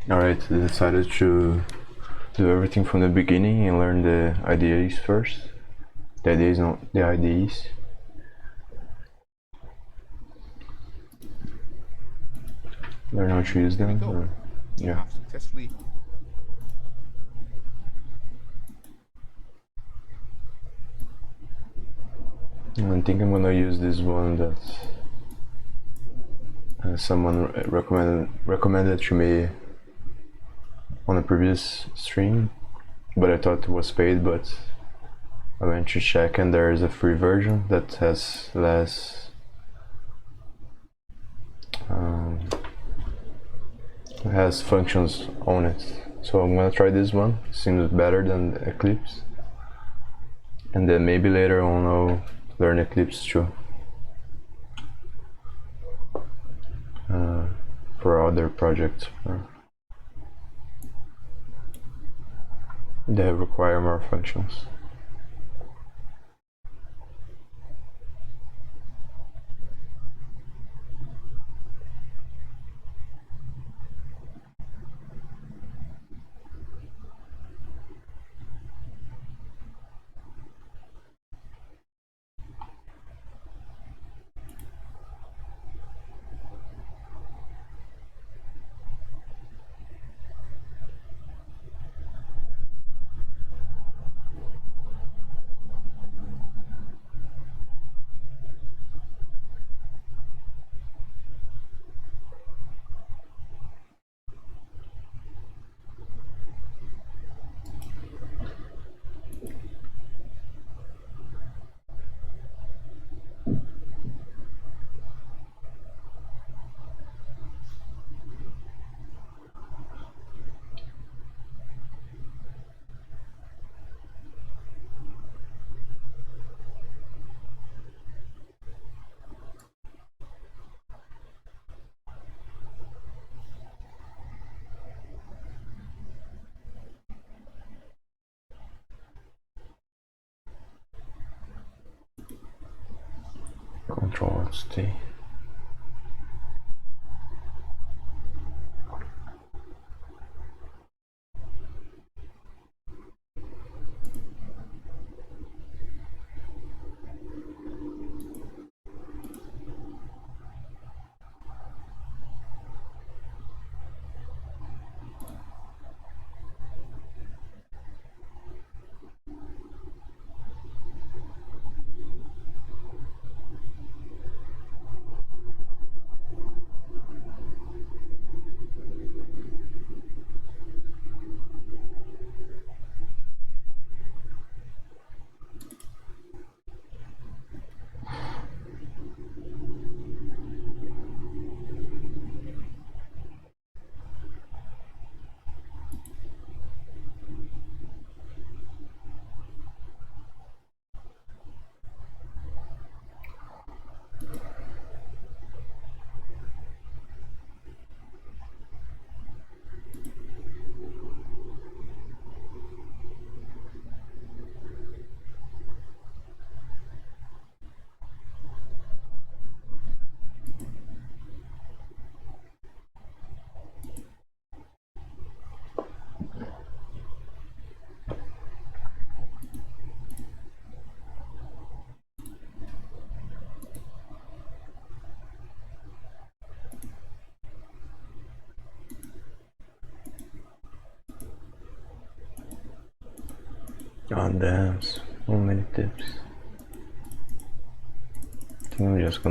Alright, I decided to do everything from the beginning and learn the IDEs first. The IDEs, not the IDEs. Learn how to use them. You Yeah. have successfully. I think I'm gonna use this one that someone recommended to me on a previous stream, but I thought it was paid, but I went to check and there is a free version that has less has functions on it. So I'm gonna try this one. Seems better than Eclipse, and then maybe later on I'll learn Eclipse too for other projects that require more functions. Control-Alt-T. God damn, so many tips. I think I'm just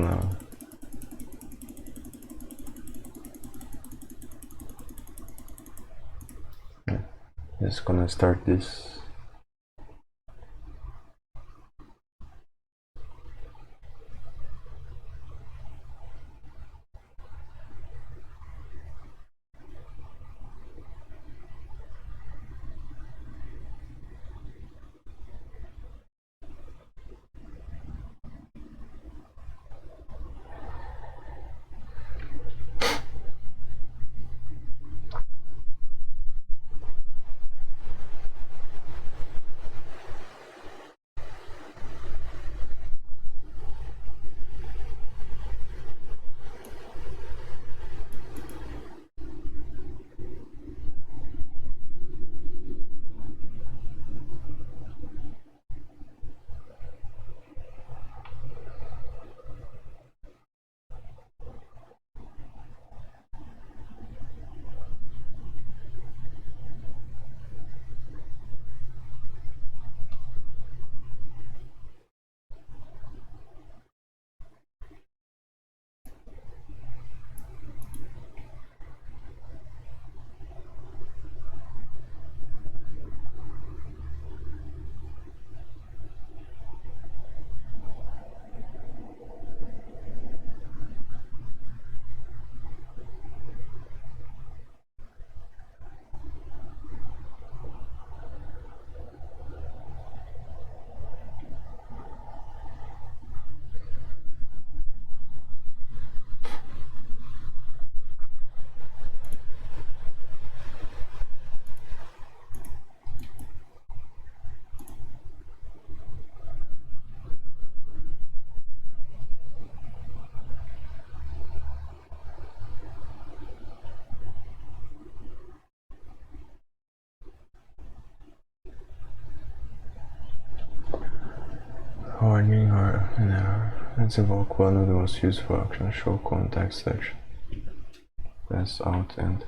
gonna start this. Warning or an error. Let's invoke one of the most useful actions, show context section. Press Alt and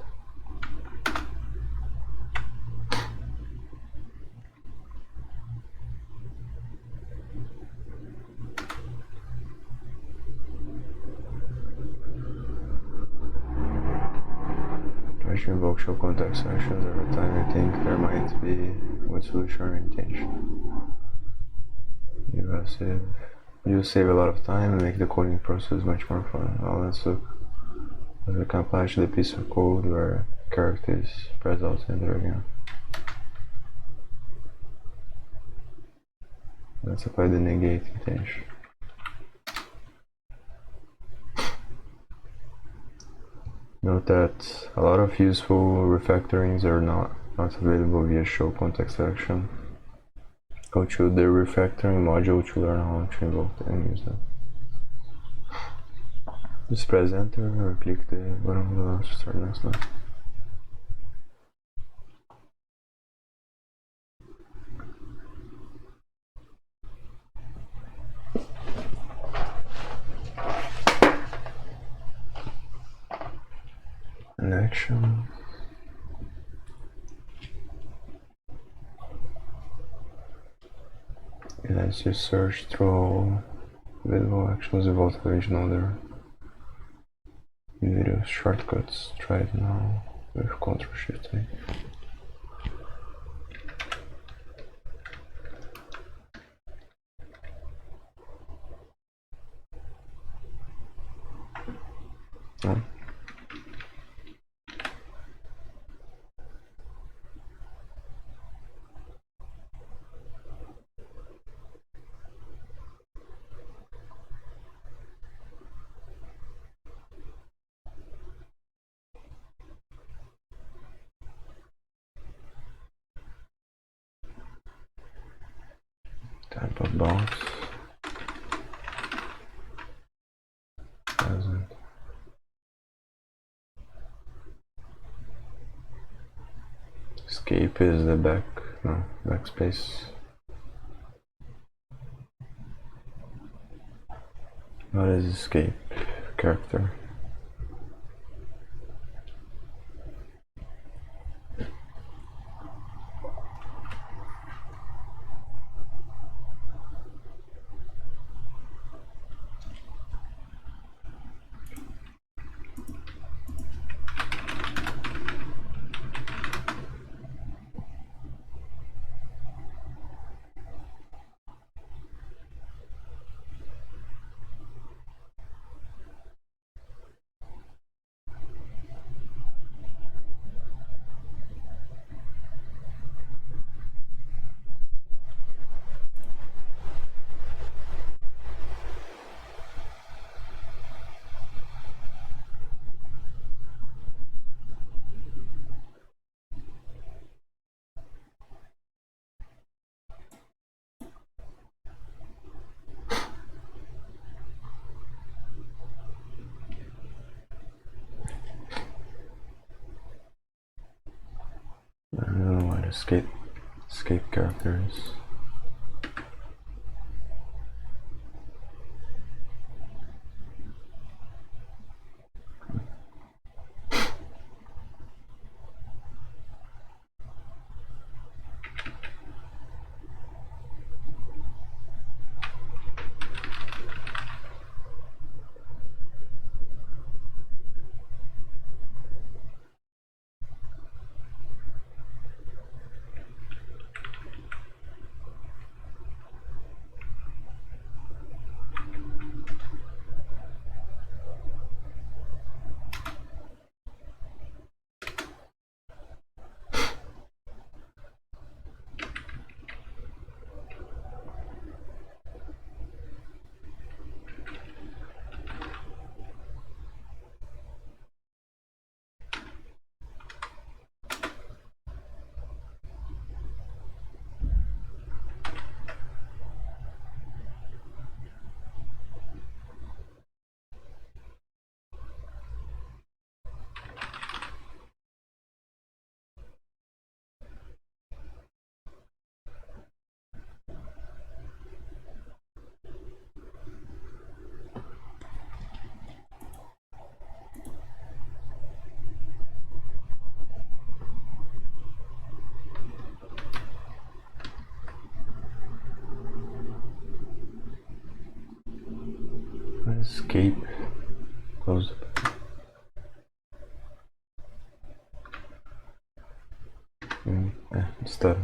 try to invoke show context actions every time you think there might be one solution or intention. You save a lot of time and make the coding process much more fun. Now let's look as we compile to the piece of code where characters press Alt Enter again. Let's apply the negate intention. Note that a lot of useful refactorings are not available via show context action. Go to the refactoring module to learn how to invoke them and use them. Just press enter or click the button below to start next line. An action. It lets you search through all available actions without the original there. Video shortcuts. Try it now with Ctrl-Shift-A. No. Type of box. Present. Escape is the backspace. What is escape character? I don't know what escape character is. escape, close. Stop.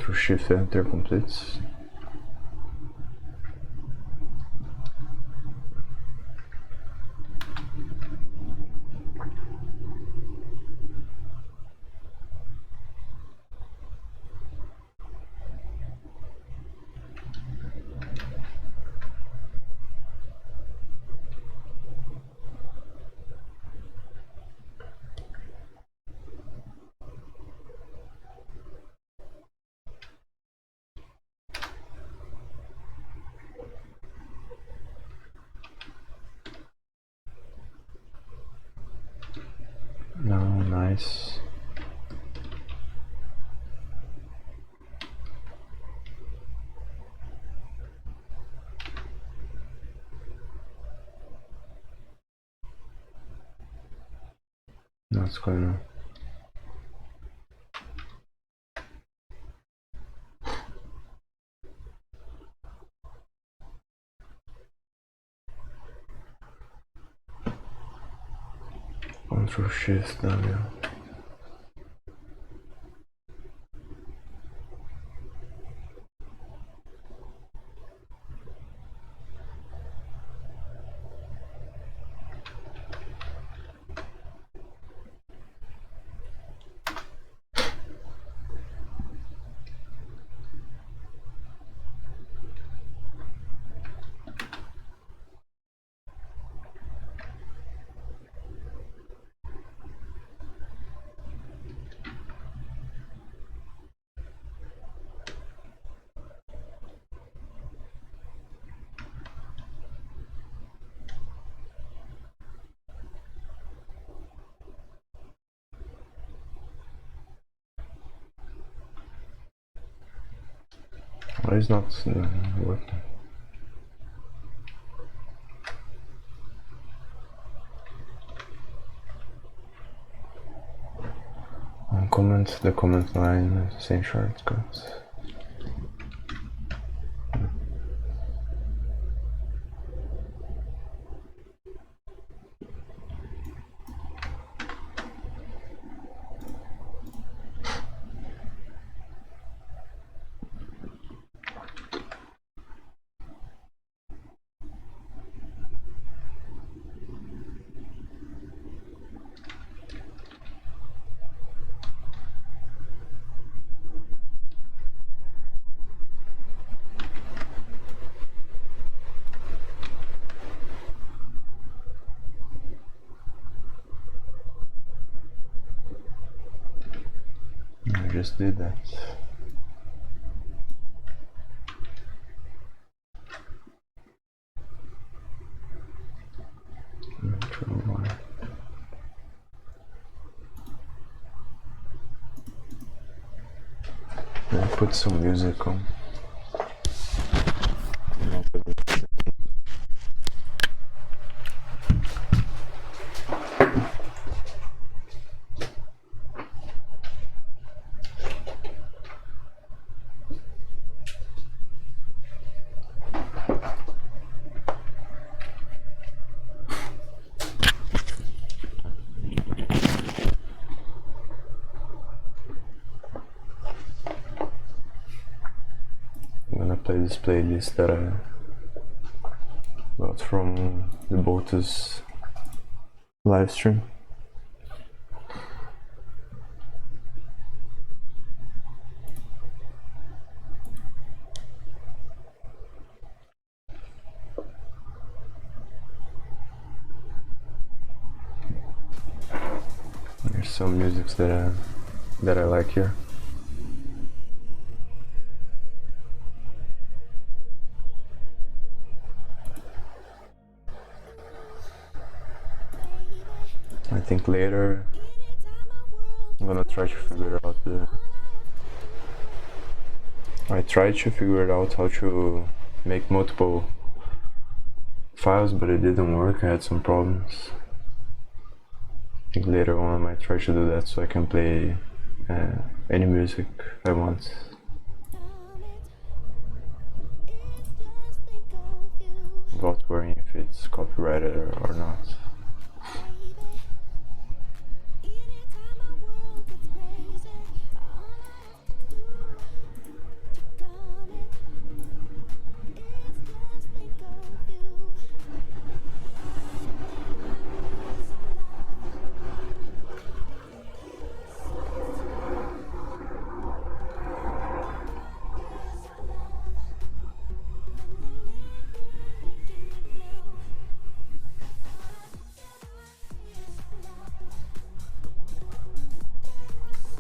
Control Shift Enter completes. No, nice. What's going on? Control Shift W. Why is not working? Comment the comment line, same shortcuts. I just did that. I put some music on. play this playlist that I got from the Botus live stream. There's some music that I like here. I think later I'm gonna try to figure out I tried to figure out how to make multiple files, but it didn't work. I had some problems. I think later on I might try to do that so I can play any music I want. Without worrying if it's copyrighted or not.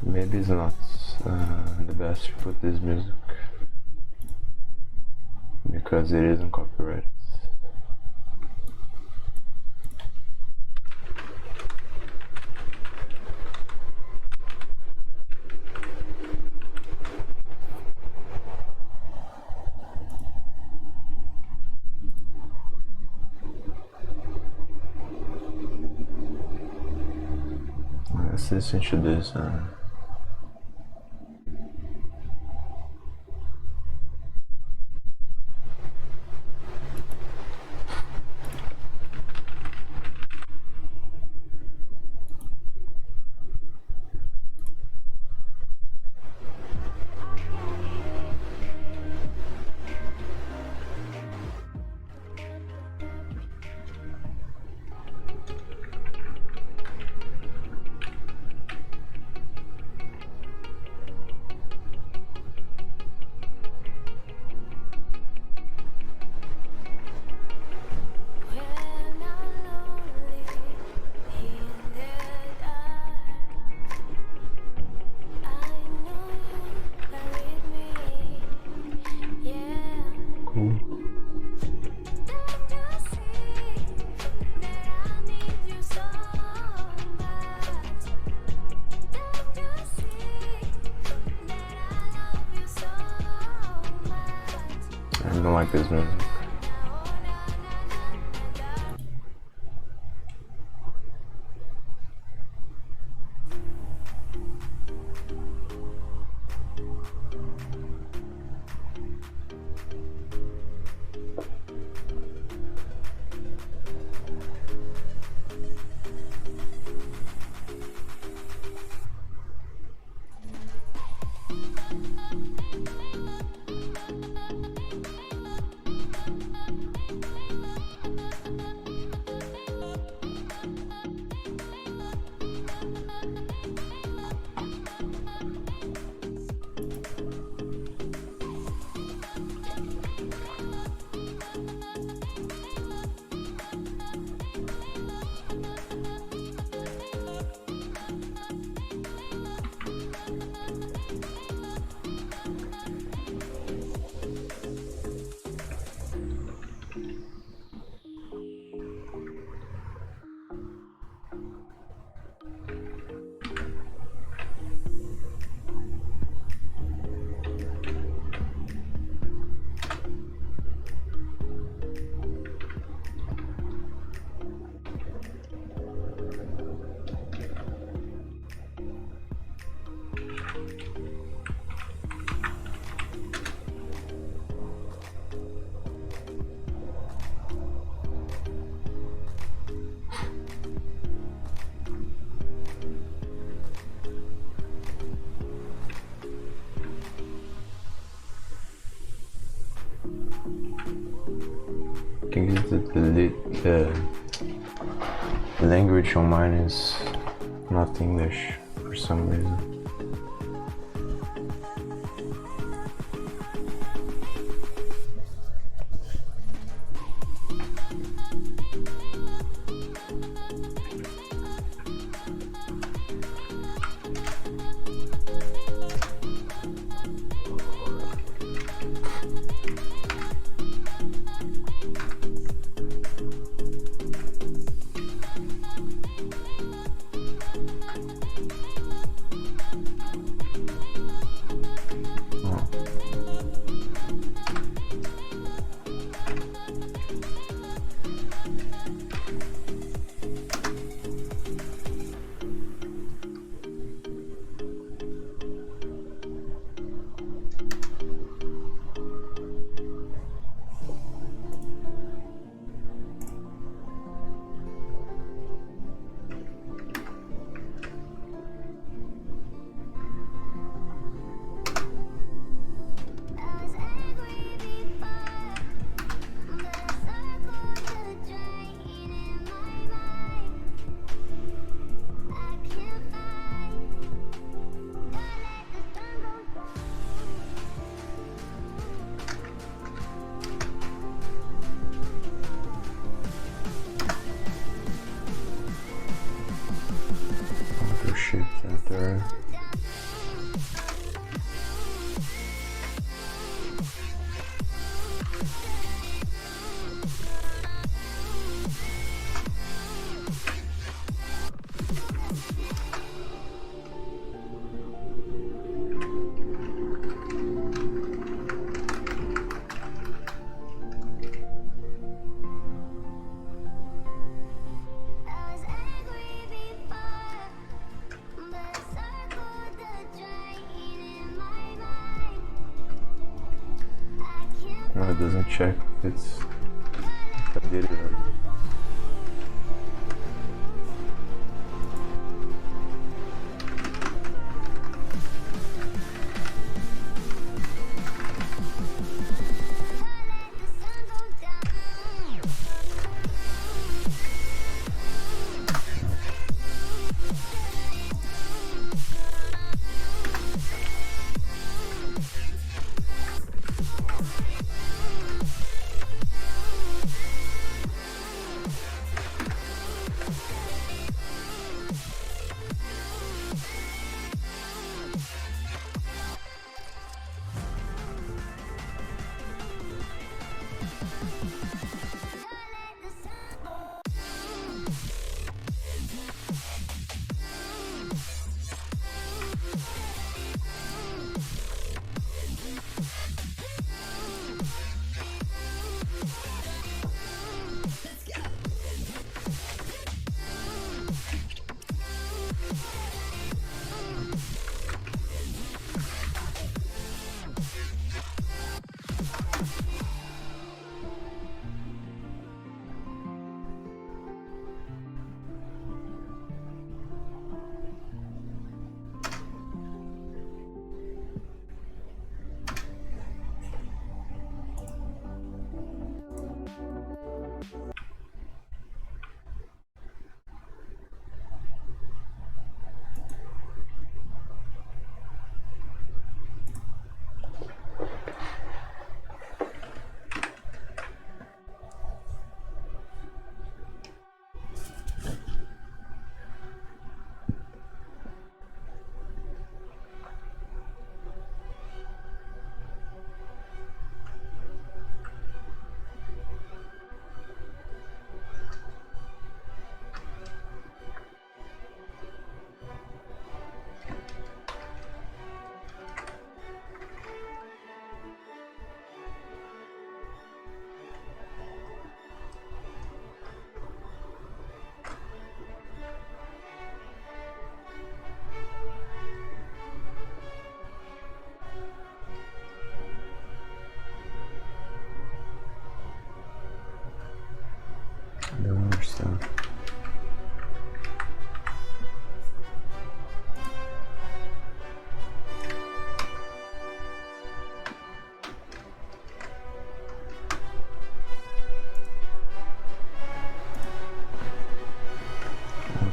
Maybe it's not the best to put this music because it isn't copyrighted. Let's listen to this. I don't like this music. I think the language on mine is not English for some reason. Shift enter. No, it doesn't check if I did it already.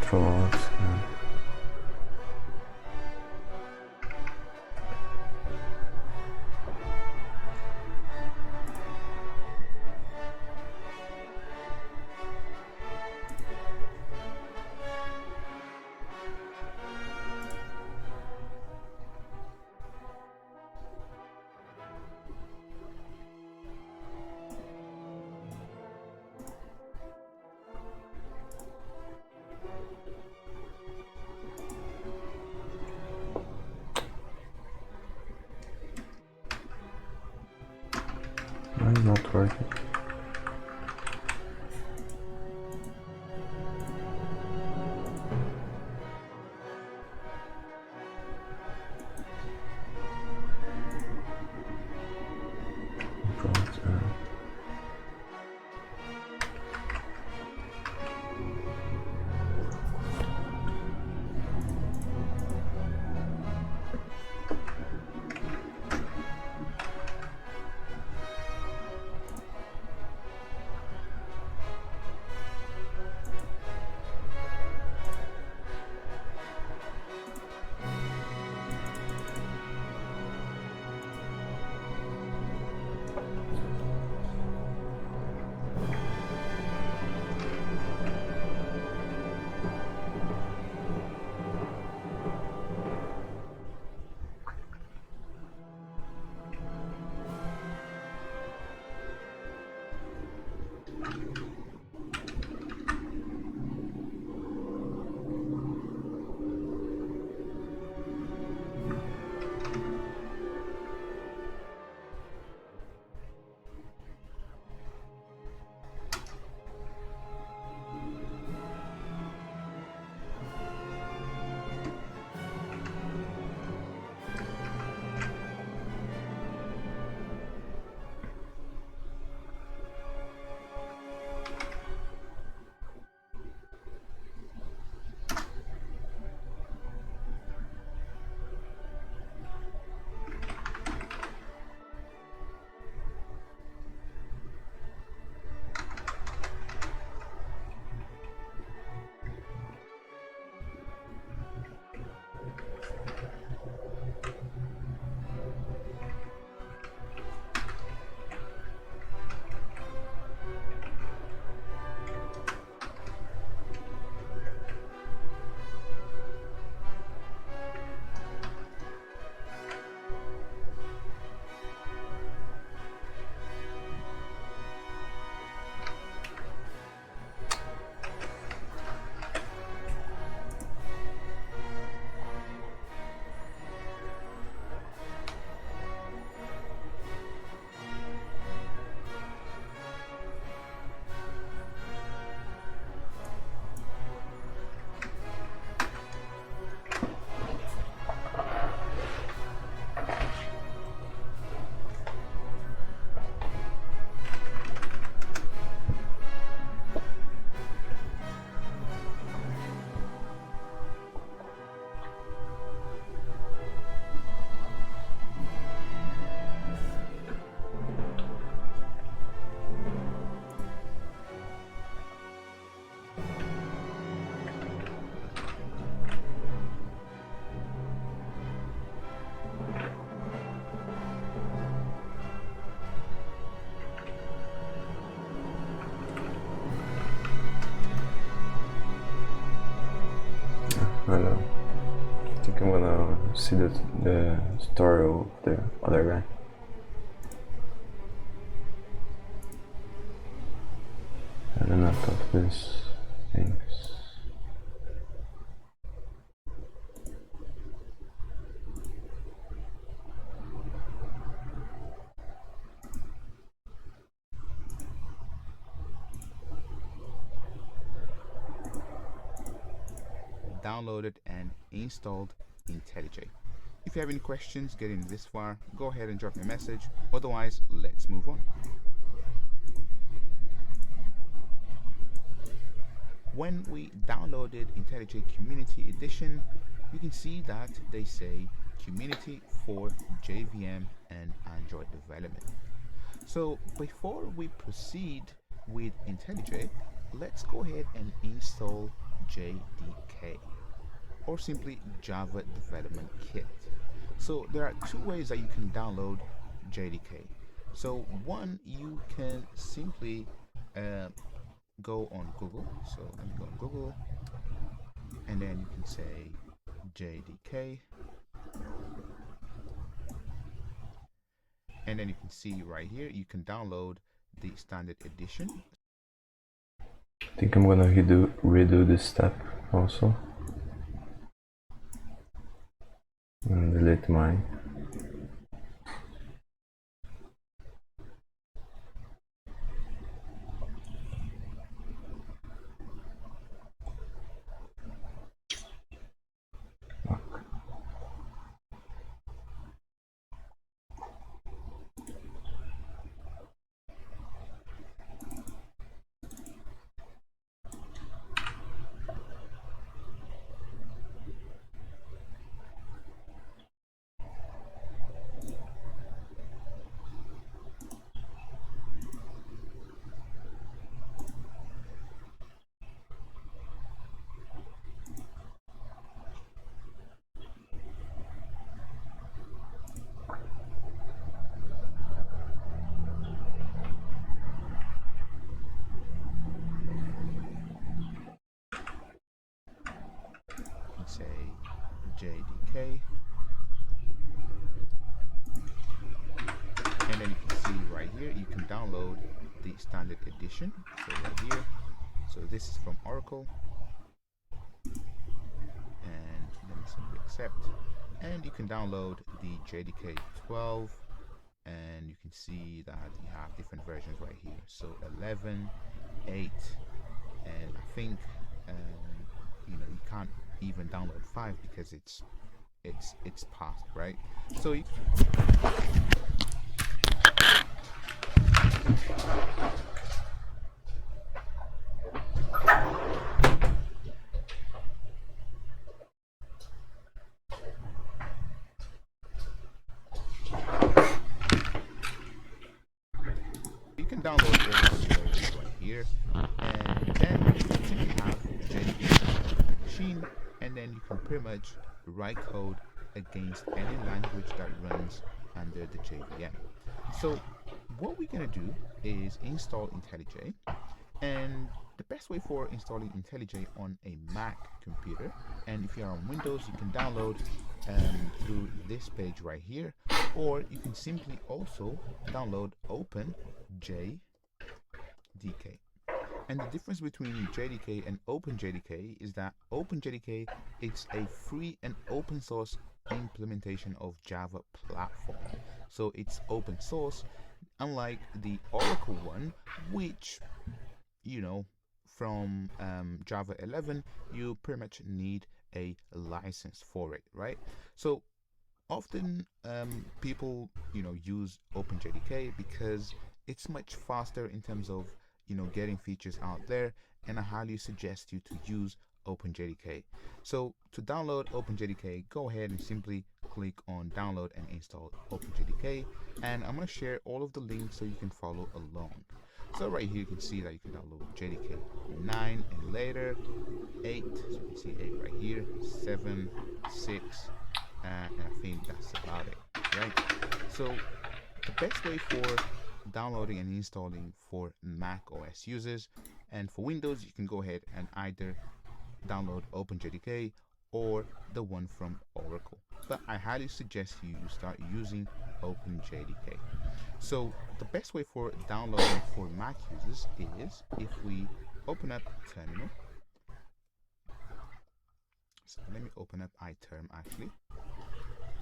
Control Alt. Why is not working? Hello. I think I'm gonna see the tutorial of the other guy. I don't know of these things. Downloaded and installed IntelliJ. If you have any questions getting this far, go ahead and drop me a message. Otherwise, let's move on. When we downloaded IntelliJ Community Edition, you can see that they say Community for JVM and Android development. So before we proceed with IntelliJ, let's go ahead and install JDK, or simply Java Development Kit. So there are two ways that you can download JDK. So one, you can simply go on Google. So let me go on Google, and then you can say JDK, and then you can see right here you can download the standard edition. I think I'm gonna redo this step also and delete mine. Say JDK, and then you can see right here you can download the standard edition. So right here, so this is from Oracle, and let me simply accept, and you can download the JDK 12, and you can see that you have different versions right here. So 11, 8, and I think you can't even download 5 because it's past, right? So you can download all of the versions right here, and then you have JDK machine, and then you can pretty much write code against any language that runs under the JVM. So what we're gonna do is install IntelliJ, and the best way for installing IntelliJ on a Mac computer, and if you're on Windows, you can download through this page right here, or you can simply also download OpenJDK. And the difference between JDK and OpenJDK is that OpenJDK is a free and open source implementation of Java platform. So it's open source, unlike the Oracle one, which, from Java 11, you pretty much need a license for it, right? So often people, use OpenJDK because it's much faster in terms of getting features out there, and I highly suggest you to use OpenJDK. So to download OpenJDK, go ahead and simply click on download and install OpenJDK, and I'm going to share all of the links so you can follow along. So right here you can see that you can download JDK 9 and later, 8, so you can see 8 right here, 7, 6, and I think that's about it, right? So the best way for downloading and installing for Mac OS users, and for Windows you can go ahead and either download OpenJDK or the one from Oracle, but I highly suggest you start using OpenJDK. So the best way for downloading for Mac users is if we open up Terminal. So let me open up iTerm actually,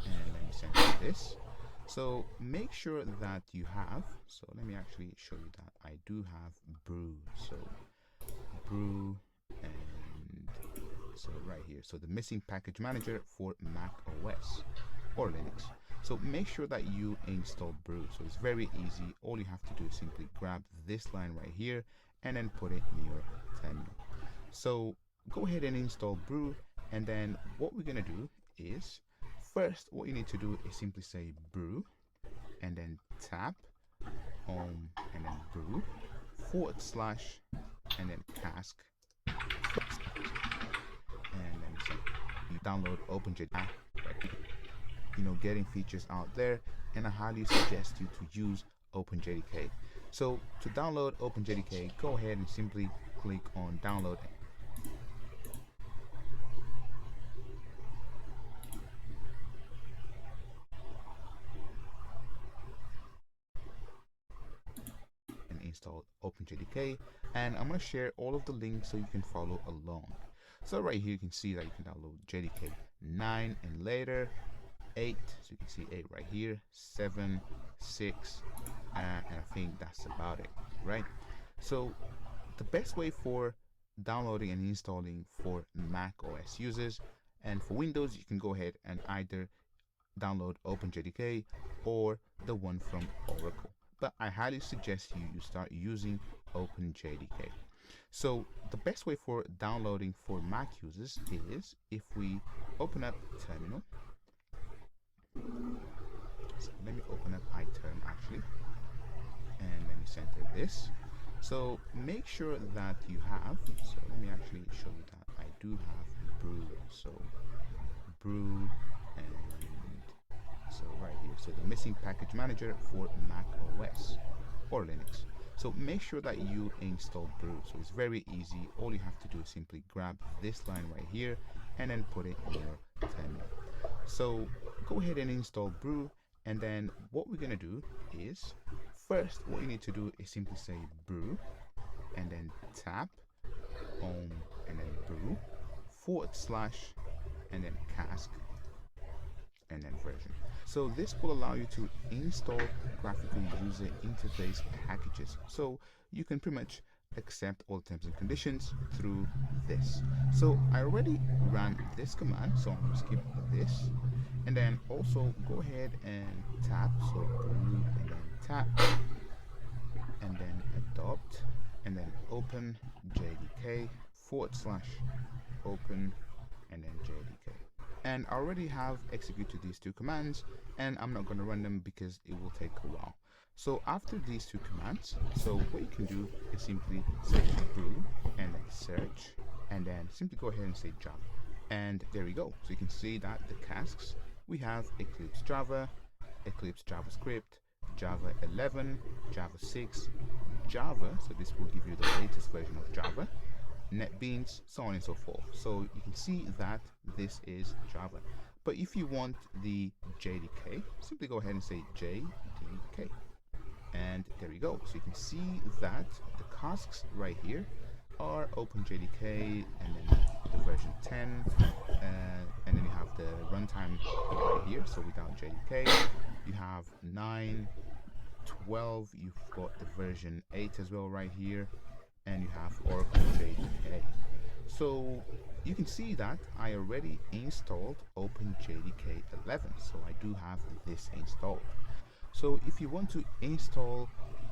and let me send you this. So make sure that you have, so let me actually show you that I do have Brew. So Brew, and so right here, so the missing package manager for Mac OS or Linux. So make sure that you install Brew. So it's very easy. All you have to do is simply grab this line right here and then put it in your terminal. So go ahead and install Brew, and then what we're gonna do is, first what you need to do is simply say brew and then tap and then brew / and then cask download OpenJDK, getting features out there, and I highly suggest you to use OpenJDK. So to download OpenJDK, go ahead and simply click on download and install OpenJDK, and I'm going to share all of the links so you can follow along. So right here you can see that you can download JDK 9 and later 8, so you can see 8 right here, 7, 6, and I think that's about it, right? So the best way for downloading and installing for Mac OS users, and for Windows you can go ahead and either download OpenJDK or the one from Oracle, but I highly suggest you start using OpenJDK. So the best way for downloading for Mac users is if we open up Terminal. So let me open up iTerm actually, and let me center this. So make sure that you have, so let me actually show you that I do have Brew. So Brew, and so right here, so the missing package manager for Mac OS or Linux. So make sure that you install Brew. So it's very easy. All you have to do is simply grab this line right here and then put it in your terminal. So go ahead and install Brew, and then what we're gonna do is, first what you need to do is simply say Brew and then tap on and then Brew / and then cask and then version. So this will allow you to install graphical user interface packages, so you can pretty much accept all terms and conditions through this. So I already ran this command, so I'm going to skip this, and then also go ahead and tap, so Brew and then tap and then adopt and then open JDK / open and then JDK. And I already have executed these two commands, and I'm not going to run them because it will take a while. So after these two commands, so what you can do is simply say Brew and then search, and then simply go ahead and say Java, and there we go. So you can see that the casks, we have Eclipse Java, Eclipse JavaScript, Java 11, Java 6, Java, so this will give you the latest version of Java, NetBeans, so on and so forth. So you can see that this is Java. But if you want the JDK, simply go ahead and say JDK. And there we go. So you can see that the casks right here are OpenJDK, and then the version 10, and then you have the runtime right here. So without JDK, you have 9, 12, you've got the version 8 as well right here, and you have Oracle JDK. So you can see that I already installed OpenJDK 11, so I do have this installed. So if you want to install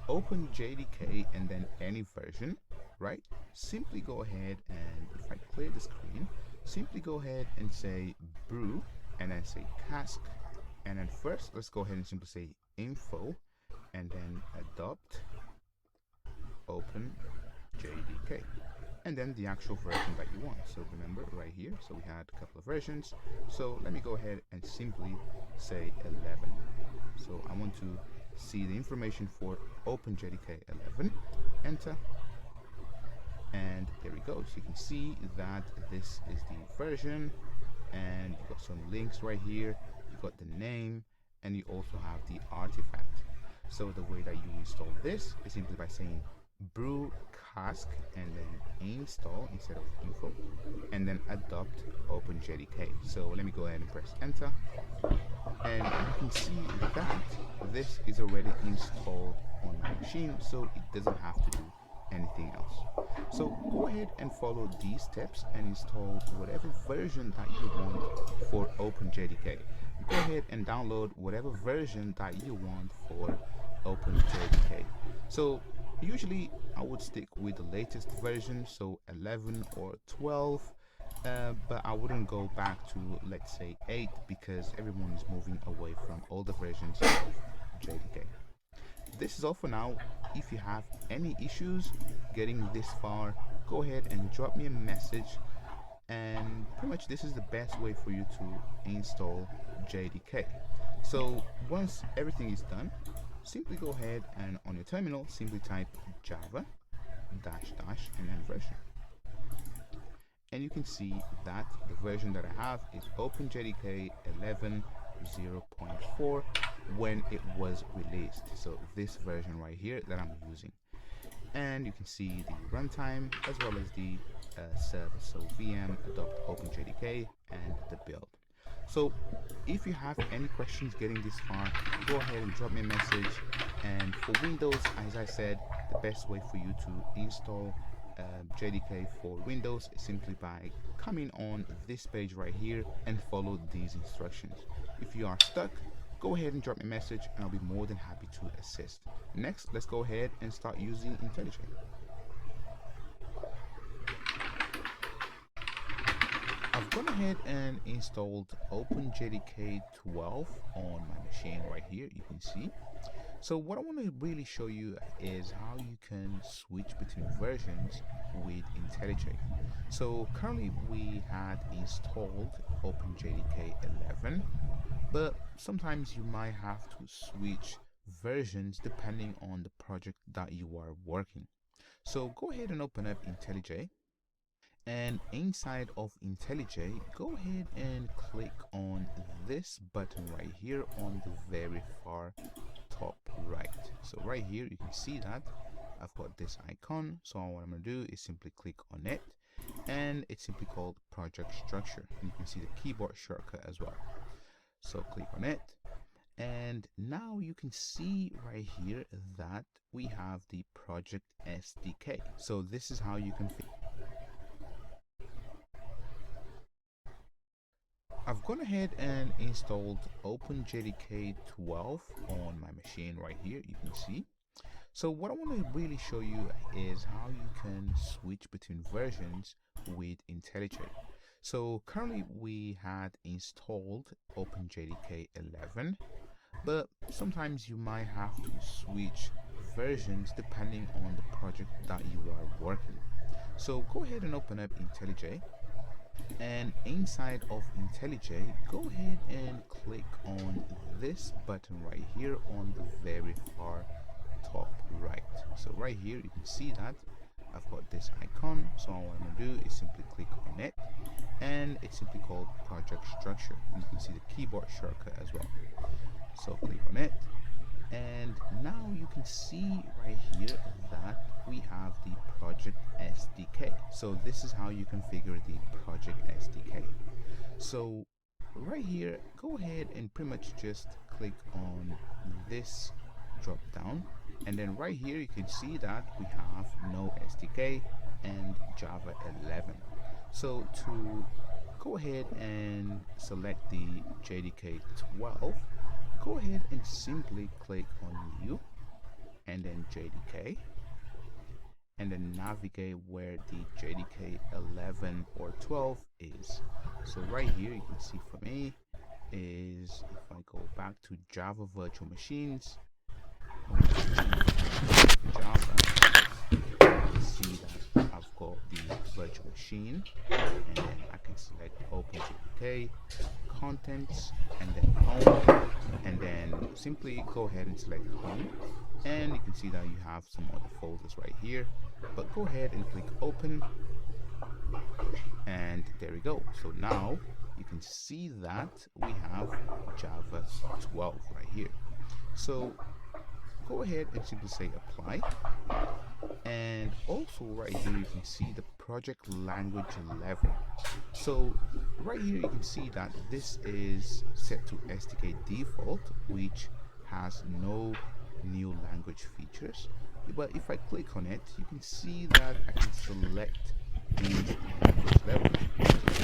OpenJDK and then any version, right, simply go ahead and, if I clear the screen, simply go ahead and say Brew and then say cask, and then first let's go ahead and simply say info and then adopt open JDK, and then the actual version that you want. So remember right here, so we had a couple of versions, so let me go ahead and simply say 11. So I want to see the information for OpenJDK 11, enter, and there we go. So you can see that this is the version, and you've got some links right here, you've got the name, and you also have the artifact. So the way that you install this is simply by saying Brew cask and then install instead of info, and then adopt OpenJDK. So let me go ahead and press enter, and you can see that this is already installed on my machine, so it doesn't have to do anything else. So go ahead and follow these steps and install whatever version that you want for OpenJDK. Go ahead and download whatever version that you want for OpenJDK. So usually I would stick with the latest version, so 11 or 12, but I wouldn't go back to, let's say, 8, because everyone is moving away from older versions of JDK. This is all for now. If you have any issues getting this far, go ahead and drop me a message, and pretty much this is the best way for you to install JDK. So once everything is done, simply go ahead and on your terminal simply type java dash dash and then version, and you can see that the version that I have is OpenJDK 11.0.4 when it was released. So this version right here that I'm using, and you can see the runtime as well as the service, so VM adopt OpenJDK and the build. So if you have any questions getting this far, go ahead and drop me a message. And for Windows, as I said, the best way for you to install JDK for Windows is simply by coming on this page right here and follow these instructions. If you are stuck, go ahead and drop me a message and I'll be more than happy to assist. Next, let's go ahead and start using IntelliJ. I've gone ahead and installed OpenJDK 12 on my machine right here, you can see. So what I want to really show you is how you can switch between versions with IntelliJ. So currently we had installed OpenJDK 11, but sometimes you might have to switch versions depending on the project that you are working. So go ahead and open up IntelliJ, and inside of IntelliJ, go ahead and click on this button right here on the very far top right. So right here you can see that I've got this icon. So what I'm going to do is simply click on it, and it's simply called project structure, and you can see the keyboard shortcut as well. So click on it, and now you can see right here that we have the project SDK. So this is how you can I've gone ahead and installed OpenJDK 12 on my machine right here, you can see. So what I want to really show you is how you can switch between versions with IntelliJ. So currently we had installed OpenJDK 11, but sometimes you might have to switch versions depending on the project that you are working. So go ahead and open up IntelliJ, and inside of IntelliJ, go ahead and click on this button right here on the very far top right. So right here you can see that I've got this icon. So what I'm going to do is simply click on it, and it's simply called project structure, and you can see the keyboard shortcut as well. So click on it, and now you can see right here that we have the project SDK. So this is how you configure the project SDK. So right here, go ahead and pretty much just click on this drop down, and then right here you can see that we have no SDK and Java 11. So to go ahead and select the JDK 12, go ahead and simply click on New, and then JDK, and then navigate where the JDK 11 or 12 is. So right here you can see for me is, if I go back to Java virtual machines, Java, you can see that I've got the virtual machine, and then I can select OpenJDK, contents, and then home, and then simply go ahead and select home, and you can see that you have some other folders right here, but go ahead and click open, and there we go. So now you can see that we have Java 12 right here. So go ahead and simply say apply, and also right here you can see the project language level. So right here you can see that this is set to SDK default, which has no new language features. But if I click on it, you can see that I can select these language levels.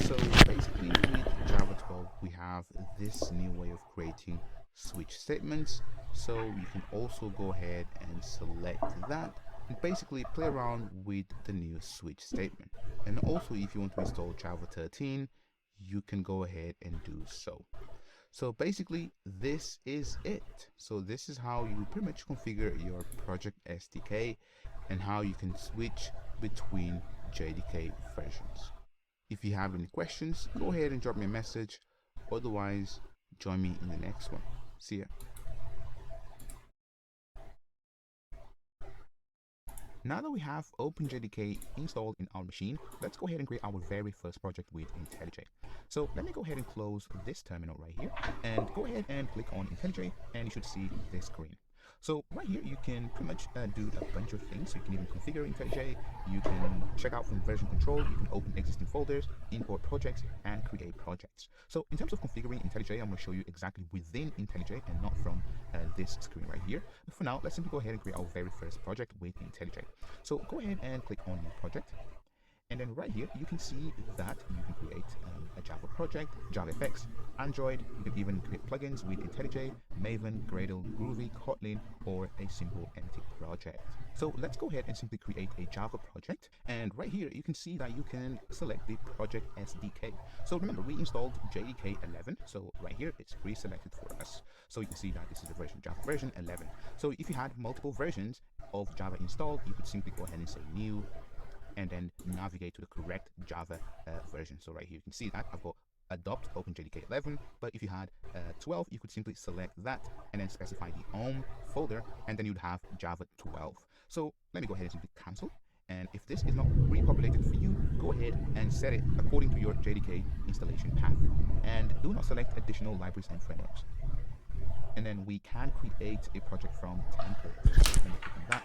So basically with Java 12 we have this new way of creating switch statements. So you can also go ahead and select that and basically play around with the new switch statement. And also if you want to install Java 13, you can go ahead and do so. So basically this is it. So this is how you pretty much configure your project SDK and how you can switch between JDK versions. If you have any questions, go ahead and drop me a message. Otherwise, join me in the next one. See ya. Now that we have OpenJDK installed in our machine, let's go ahead and create our very first project with IntelliJ. So let me go ahead and close this terminal right here and go ahead and click on IntelliJ and you should see this screen. So right here, you can pretty much do a bunch of things. You can even configure IntelliJ, you can check out from version control, you can open existing folders, import projects, and create projects. So in terms of configuring IntelliJ, I'm going to show you exactly within IntelliJ and not from this screen right here. But for now, let's simply go ahead and create our very first project with IntelliJ. So go ahead and click on New Project. And then right here, you can see that you can create a Java project, JavaFX, Android. You can even create plugins with IntelliJ, Maven, Gradle, Groovy, Kotlin, or a simple empty project. So let's go ahead and simply create a Java project. And right here, you can see that you can select the project SDK. So remember, we installed JDK 11. So right here, it's pre-selected for us. So you can see that this is the version, Java version 11. So if you had multiple versions of Java installed, you could simply go ahead and say new, and then navigate to the correct Java version. So right here, you can see that I've got adopt OpenJDK 11, but if you had 12, you could simply select that and then specify the home folder, and then you'd have Java 12. So let me go ahead and simply cancel. And if this is not pre-populated for you, go ahead and set it according to your JDK installation path. And do not select additional libraries and frameworks. And then we can create a project from templates. Let me click on that.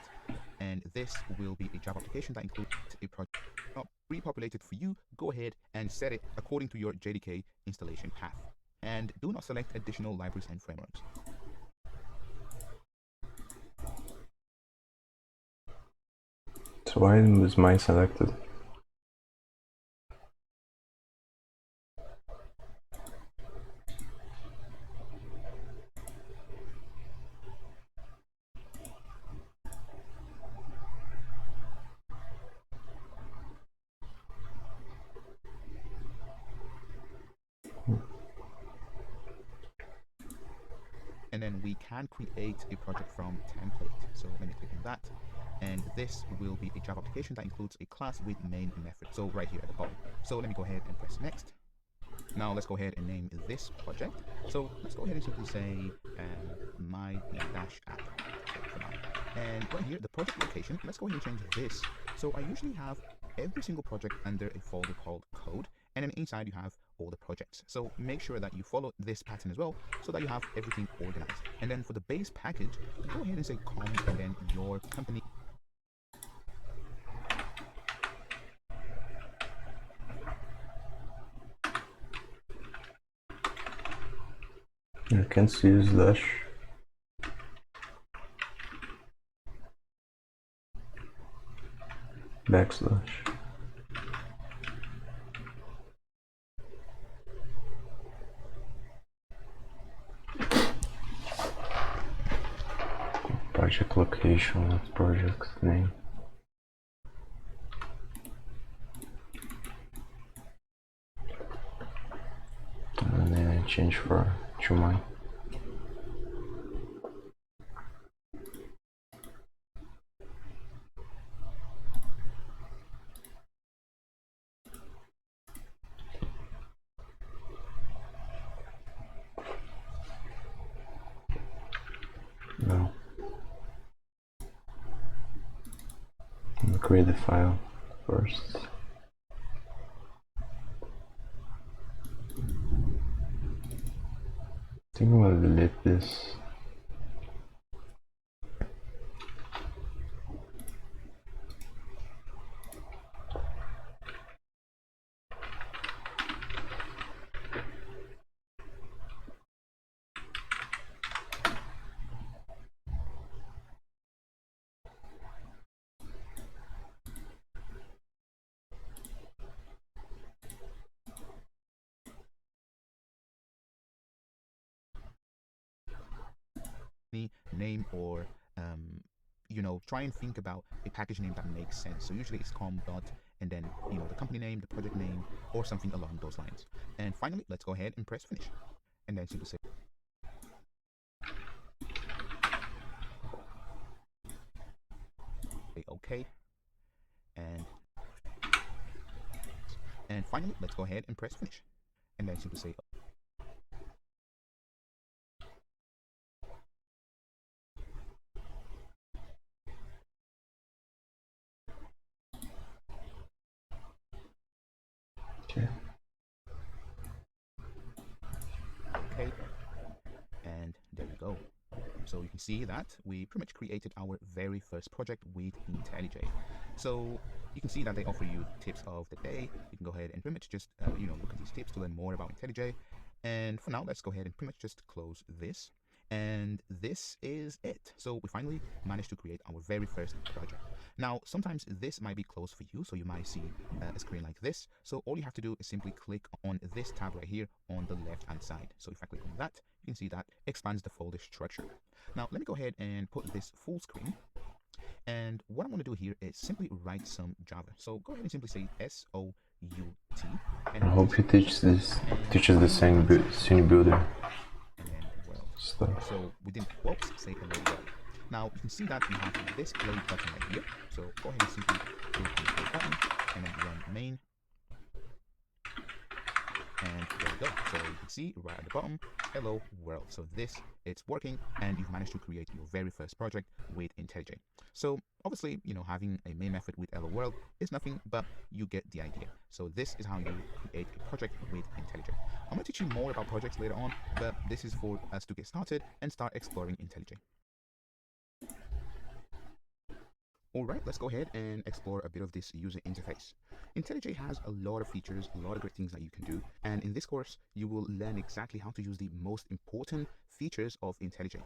And this will be a Java application that includes a project not pre-populated for you. Go ahead and set it according to your JDK installation path. And do not select additional libraries and frameworks. So why was mine selected? And then we can create a project from template. So let me click on that. And this will be a Java application that includes a class with main method. So right here at the bottom. So let me go ahead and press next. Now let's go ahead and name this project. So let's go ahead and simply say my dash app for now. And right here, the project location, let's go ahead and change this. So I usually have every single project under a folder called code, and then inside you have all the projects. So make sure that you follow this pattern as well, so that you have everything organized. And then for the base package, go ahead and say com and then your company. You can use dash. Backslash. Project location, not project name. And then I change to mine. No. I'll create the file first. I think I'm gonna delete this. Name or try and think about a package name that makes sense. So usually it's com dot and then the company name, the project name, or something along those lines. And finally, let's go ahead and press finish, and then simply say okay. And finally, let's go ahead and press finish. And then simply say, Okay. okay. And there we go. So you can see that we pretty much created our very first project with IntelliJ. So you can see that they offer you tips of the day. You can go ahead and pretty much just look at these tips to learn more about IntelliJ. And for now, let's go ahead and pretty much just close this. And this is it. So we finally managed to create our very first project. Now, sometimes this might be closed for you, so you might see a screen like this. So all you have to do is simply click on this tab right here on the left hand side. So if I click on that, you can see that expands the folder structure. Now, let me go ahead and put this full screen. And what I'm going to do here is simply write some Java. So go ahead and simply say SOUT. And I hope you teaches the scene builder stuff. So within quotes, say hello world. Now you can see that we have this play button right here. So go ahead and simply click on the play button and then run main. And there we go. So you can see right at the bottom, hello world. So this, it's working, and you've managed to create your very first project with IntelliJ. So obviously, having a main method with hello world is nothing, but you get the idea. So this is how you create a project with IntelliJ. I'm going to teach you more about projects later on, but this is for us to get started and start exploring IntelliJ. All right, let's go ahead and explore a bit of this user interface. IntelliJ has a lot of features, a lot of great things that you can do. And in this course, you will learn exactly how to use the most important features of IntelliJ.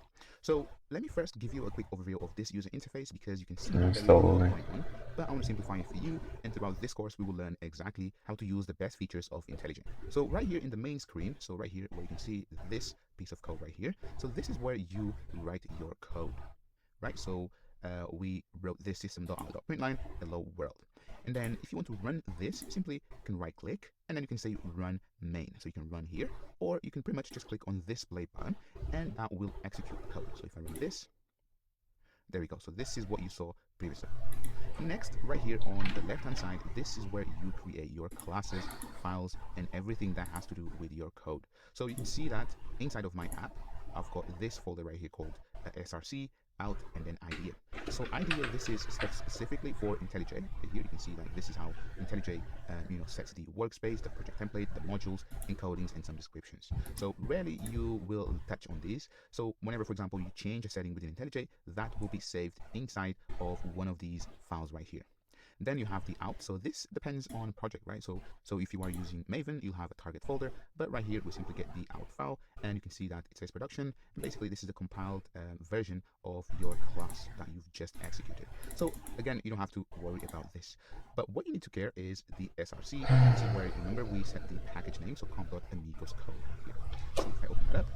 So let me first give you a quick overview of this user interface because you can see there is a lot going on, but I want to simplify it for you. And throughout this course, we will learn exactly how to use the best features of IntelliJ. So right here in the main screen, so right here where you can see this piece of code right here. So this is where you write your code, right? So we wrote this system.out.println hello world. And then if you want to run this, simply can right click and then you can say run main. So you can run here, or you can pretty much just click on this play button and that will execute the code. So if I run this, there we go. So this is what you saw previously. Next, right here on the left hand side, this is where you create your classes, files, and everything that has to do with your code. So you can see that inside of my app, I've got this folder right here called SRC, out, and then IDE. So IDE, this is stuff specifically for IntelliJ. Here you can see like this is how IntelliJ sets the workspace, the project template, the modules, encodings, and some descriptions. So rarely you will touch on these. So whenever, for example, you change a setting within IntelliJ, that will be saved inside of one of these files right here. Then you have the out. So this depends on project, right? So if you are using Maven, you'll have a target folder, but right here we simply get the out file, and you can see that it says production. And basically, this is the compiled version of your class that you've just executed. So again, you don't have to worry about this. But what you need to care is the SRC. This is where, remember, we set the package name, so comp.amigos code here. So if I open that up,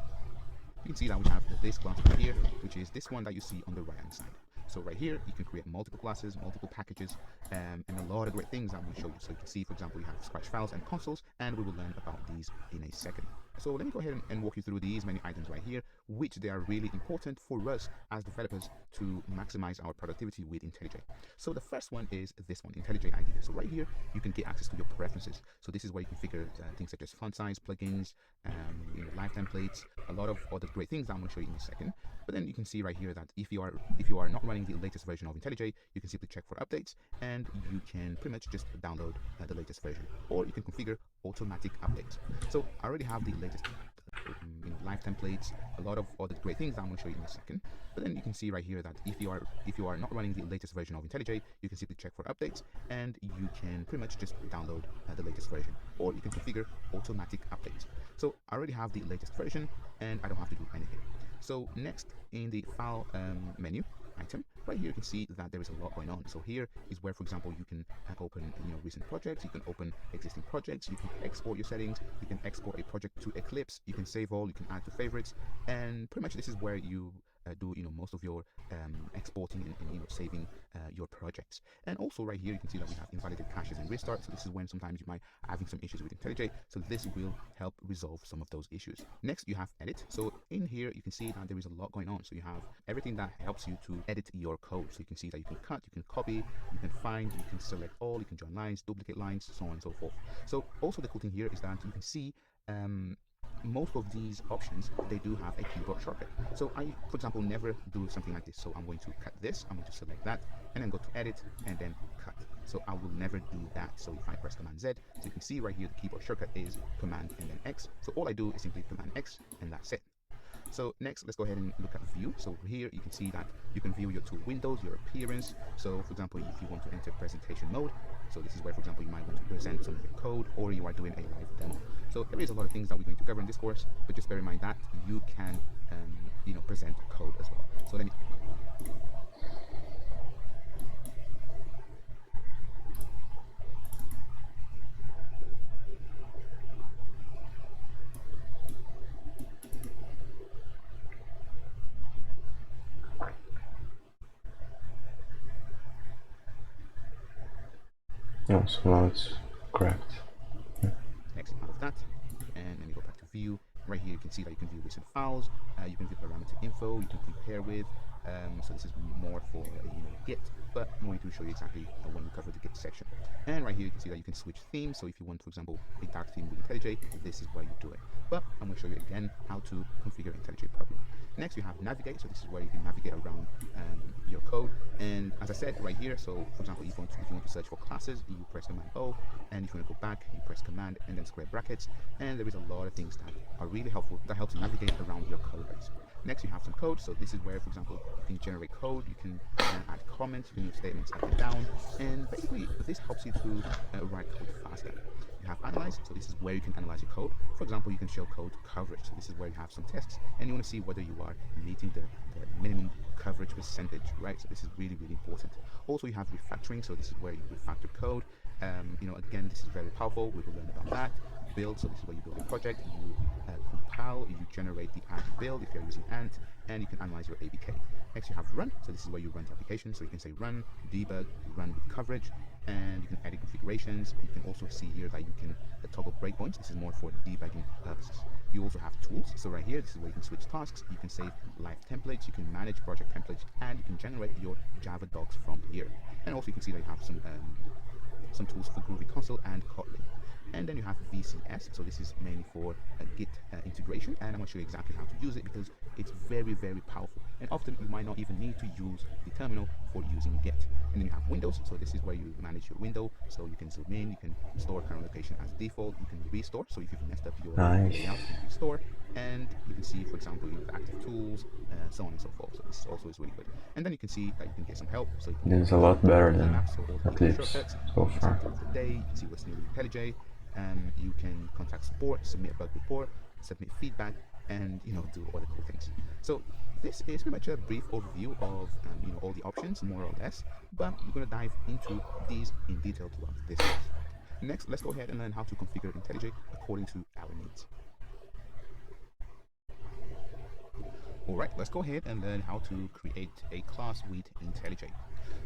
you can see that we have this class right here, which is this one that you see on the right hand side. So right here, you can create multiple classes, multiple packages, and a lot of great things I'm going to show you. So you can see, for example, you have Scratch files and consoles, and we will learn about these in a second. So let me go ahead and walk you through these many items right here, which they are really important for us as developers to maximize our productivity with IntelliJ. So the first one is this one, IntelliJ IDE. So right here, you can get access to your preferences. So this is where you configure things such as font size, plugins, live templates, a lot of other great things that I'm going to show you in a second. But then you can see right here that if you are not running the latest version of IntelliJ, you can simply check for updates, and you can pretty much just download the latest version, or you can configure automatic updates. So I already have the latest live templates, a lot of other great things that I'm going to show you in a second. But then you can see right here that if you are not running the latest version of IntelliJ, you can simply check for updates, and you can pretty much just download the latest version, or you can configure automatic updates. So I already have the latest version, and I don't have to do anything. So next, in the file menu item, right here you can see that there is a lot going on. So here is where, for example, you can open recent projects, you can open existing projects, you can export your settings, you can export a project to Eclipse, you can save all, you can add to favorites, and pretty much this is where you do most of your exporting and saving your projects. And also right here you can see that we have invalidated caches and restart. So this is when sometimes you might having some issues with IntelliJ, so this will help resolve some of those issues. Next you have edit. So in here you can see that there is a lot going on. So you have everything that helps you to edit your code. So you can see that you can cut, you can copy, you can find, you can select all, you can join lines, duplicate lines, so on and so forth. So also the cool thing here is that you can see most of these options, they do have a keyboard shortcut. So I, for example, never do something like this. So I'm going to cut this, I'm going to select that, and then go to edit, and then cut. So I will never do that. So if I press Command Z, so you can see right here, the keyboard shortcut is Command and then X. So all I do is simply Command X, and that's it. So next, let's go ahead and look at view. So here you can see that you can view your two windows, your appearance. So for example, if you want to enter presentation mode, so this is where, for example, you might want to present some of your code, or you are doing a live demo. So there is a lot of things that we're going to cover in this course, but just bear in mind that you can, present code as well. So let me. No, so now it's correct. Exit out of that, and let me go back to view. Right here you can see that you can view recent files, you can view parameter info, you can compare with. So this is more for Git, but I'm going to show you exactly when we cover the Git section. And right here you can see that you can switch themes. So if you want, for example, a dark theme with IntelliJ, this is where you do it. But I'm going to show you again how to configure IntelliJ properly. Next you have navigate. So this is where you can navigate around your code. And as I said right here, so for example, if you want to search for classes, you press Command O, and if you want to go back, you press Command and then square brackets. And there is a lot of things that are really helpful that helps you navigate around your code base. Next you have some code. So this is where, for example, you can generate code, you can add comments, you can use statements up and down, and basically this helps you to write code faster. You have analyze, so this is where you can analyze your code. For example, you can show code coverage, so this is where you have some tests and you want to see whether you are meeting the minimum coverage percentage, right? So this is really, really important. Also you have refactoring, so this is where you refactor code. Again, this is very powerful. We will learn about that. Build, so this is where you build a project, you compile, you generate the ant build if you're using ant, and you can analyze your ABK. Next you have run, so this is where you run the application. So you can say run, debug, run with coverage, and you can edit configurations. You can also see here that you can toggle breakpoints. This is more for debugging purposes. You also have tools, so right here this is where you can switch tasks, you can save live templates, you can manage project templates, and you can generate your Java docs from here. And also you can see that you have some tools for Groovy Console and Kotlin. And then you have VCS, so this is mainly for Git integration, and I'm going to show you exactly how to use it because it's very, very powerful. And often you might not even need to use the terminal for using Git. And then you have Windows, so this is where you manage your window, so you can zoom in, you can store current location as default, you can restore, so if you've messed up your layout, you can restore, and you can see, for example, you have active tools, so on and so forth. So this also is really good. And then you can see that you can get some help. So this is a lot better than Eclipse so far. The day, you can see what's new with IntelliJ. You can contact support, submit a bug report, submit feedback, and do all the cool things. So this is pretty much a brief overview of all the options, more or less, but we're going to dive into these in detail throughout this course. Next, let's go ahead and learn how to configure IntelliJ according to our needs. Alright, let's go ahead and learn how to create a class with IntelliJ.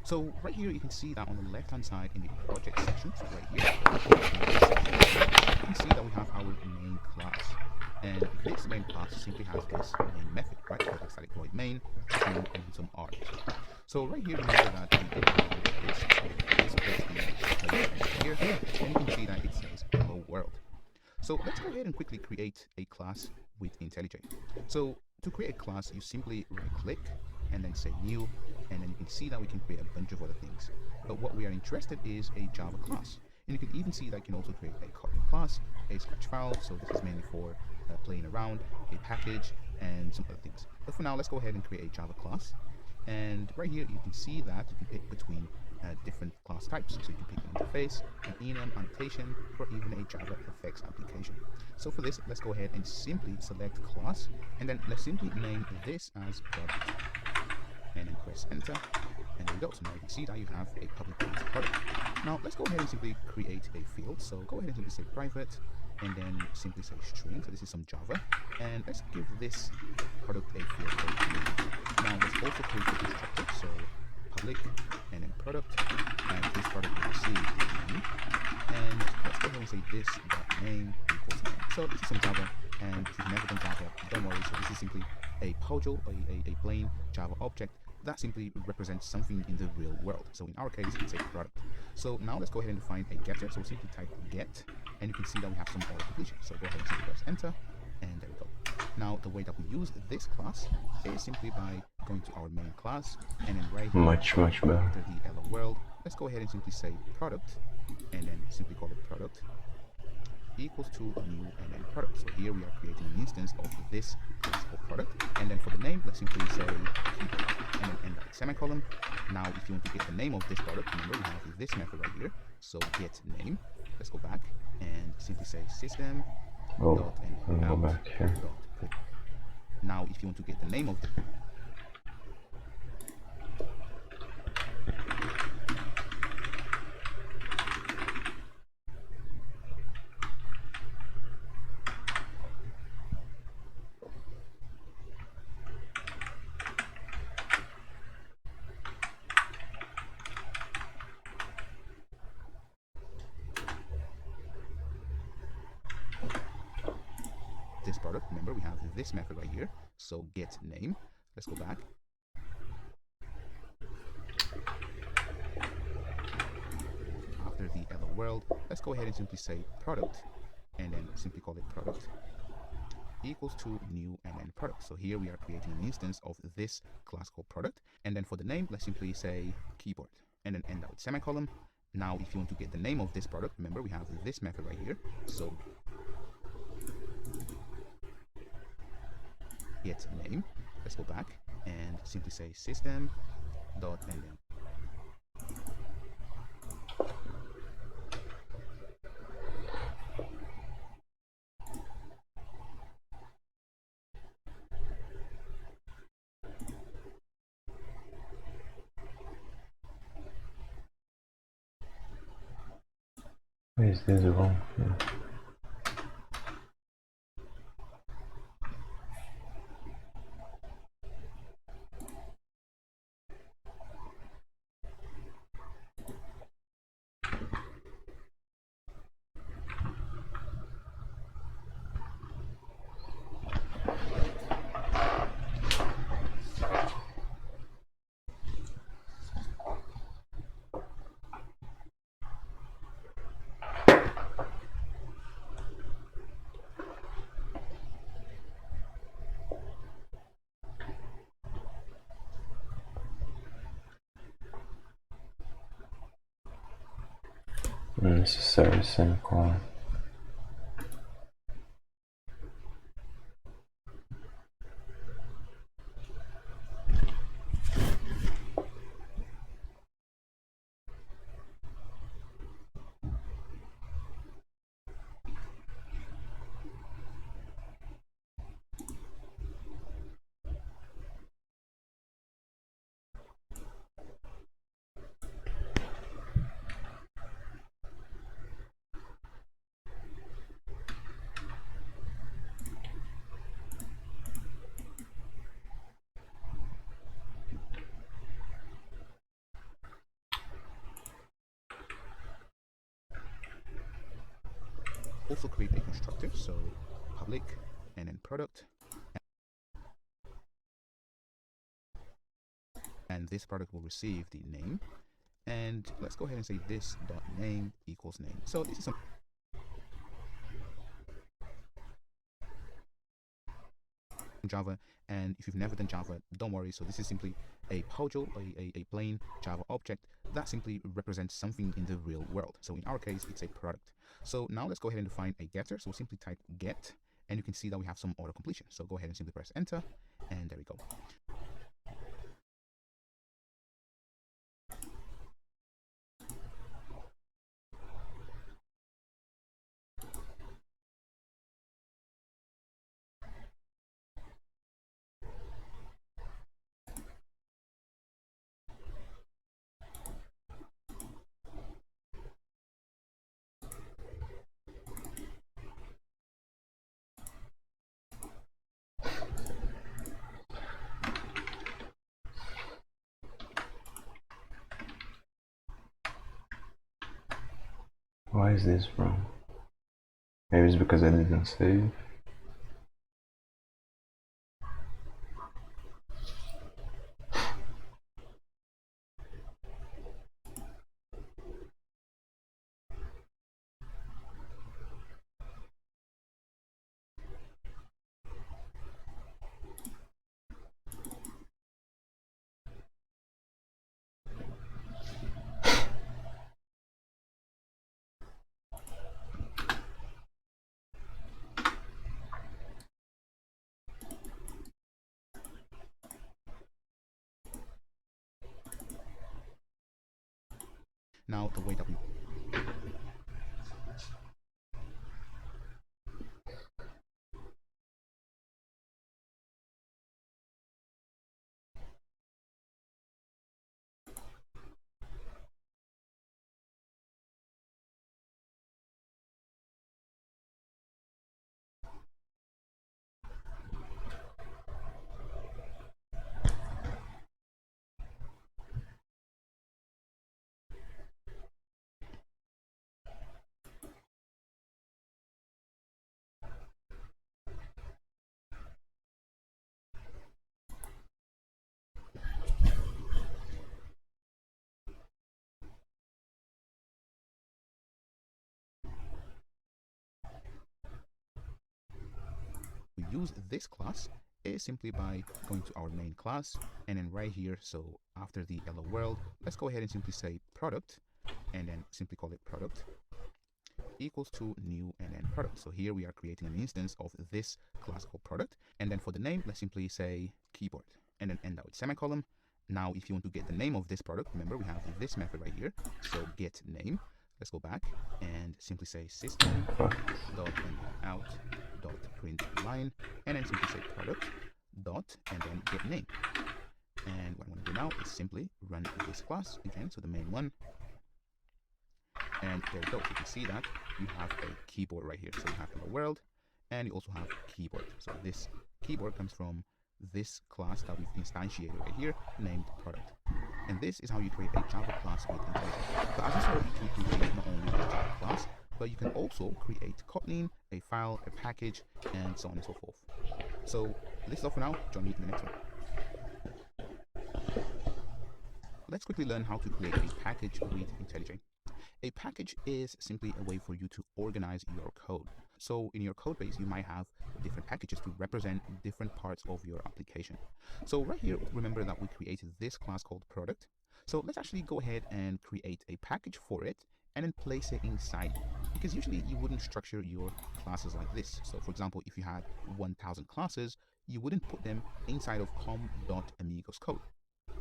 So right here you can see that on the left hand side in the project section, so right here, you can see that we have our main class. And this main class simply has this main method, right? Called static void main, and some args. So right here, remember that we here, and you can see that it says hello world. So let's go ahead and quickly create a class with IntelliJ. So to create a class, you simply right click and then say new, and then you can see that we can create a bunch of other things. But what we are interested is a Java class. And you can even see that you can also create a Kotlin class, a Scratch file, so this is mainly for playing around, a package, and some other things. But for now, let's go ahead and create a Java class. And right here, you can see that you can pick between different class types. So you can pick an interface, an enum, annotation, or even a Java effects application. So for this, let's go ahead and simply select class, and then let's simply name this as product. And then press enter, and there we go. So now you can see that you have a public product. Now let's go ahead and simply create a field. So go ahead and simply say private, and then simply say string. So this is some Java, and let's give this product a field called name. Now let's also create a constructor. So public and then product, and this product will receive the name. And let's go ahead and say this dot name equals name. So this is some Java, and if you've never done Java, don't worry. So this is simply a POJO, a plain Java object that simply represents something in the real world. So in our case, it's a product. So now let's go ahead and define a getter. So we'll simply type get, and you can see that we have some auto completion. So go ahead and simply press enter, and there we go. Now the way that we use this class is simply by going to our main class, and then right here, Much better. after the hello world, let's go ahead and simply say product, and then simply call it product equals to new and then product. So here we are creating an instance of this class called product, and then for the name, let's simply say keyboard, and then end that semicolon. Now if you want to get the name of this product, remember we have this method right here. So get name. Let's go back and simply say system dot and go out back here. dot put. Now if you want to get the name of the this product, remember we have this method right here. So get name. Let's go back. After the hello world, let's go ahead and simply say product, and then simply call it product equals to new and then product. So here we are creating an instance of this class called product, and then for the name, let's simply say keyboard, and then end that with semicolon. Now if you want to get the name of this product, remember we have this method right here. So get name. Let's go back and simply say system dot and then Why is this wrong? Unnecessary semicolon. also create a constructor. So public and then product, and this product will receive the name. And let's go ahead and say this dot name equals name. So this is some Java, and if you've never done Java, don't worry. So this is simply a POJO, a plain Java object that simply represents something in the real world. So in our case, it's a product. So now let's go ahead and define a getter. So we'll simply type get, and you can see that we have some auto completion. So go ahead and simply press enter, and there we go. Why is this wrong? Maybe it's because I didn't save. Now, the way that we use this class is simply by going to our main class, and then right here, so after the hello world, let's go ahead and simply say product, and then simply call it product equals to new and then product. So here we are creating an instance of this class called product, and then for the name, let's simply say keyboard, and then end that with semicolon. Now, if you want to get the name of this product, remember we have this method right here, so get name. Let's go back and simply say system dot out dot print line, and then simply say product dot and then get name. And what I'm going to do now is simply run this class again, so the main one. And there we go. You can see that you have a keyboard right here. So you have hello world, and you also have keyboard. So this keyboard comes from this class that we've instantiated right here, named product. And this is how you create a Java class with IntelliJ. So as you saw, you can create not only a Java class, but you can also create Kotlin, a file, a package, and so on and so forth. So this is all for now. Join me in the next one. Let's quickly learn how to create a package with IntelliJ. A package is simply a way for you to organize your code. So in your code base, you might have different packages to represent different parts of your application. So right here, remember that we created this class called product. So let's actually go ahead and create a package for it and then place it inside. Because usually you wouldn't structure your classes like this. So for example, if you had 1,000 classes, you wouldn't put them inside of com.amigos code.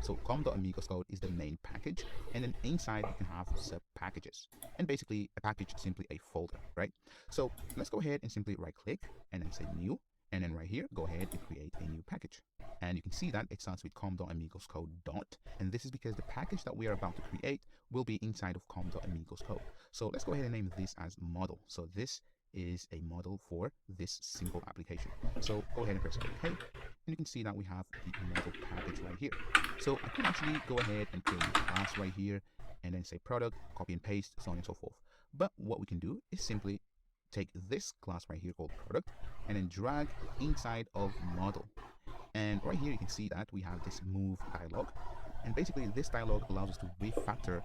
So com.amigos code is the main package, and then inside you can have sub packages. And basically a package is simply a folder, right? So let's go ahead and simply right click and then say new, and then right here go ahead and create a new package. And you can see that it starts with com.amigos code dot, and this is because the package that we are about to create will be inside of com.amigos code. So let's go ahead and name this as model. So this is a model for this simple application. So go ahead and press OK, and you can see that we have the model package right here. So I can actually go ahead and create a class right here and then say product, copy and paste, so on and so forth. But what we can do is simply take this class right here called product and then drag inside of model. And right here you can see that we have this move dialog, and basically this dialog allows us to refactor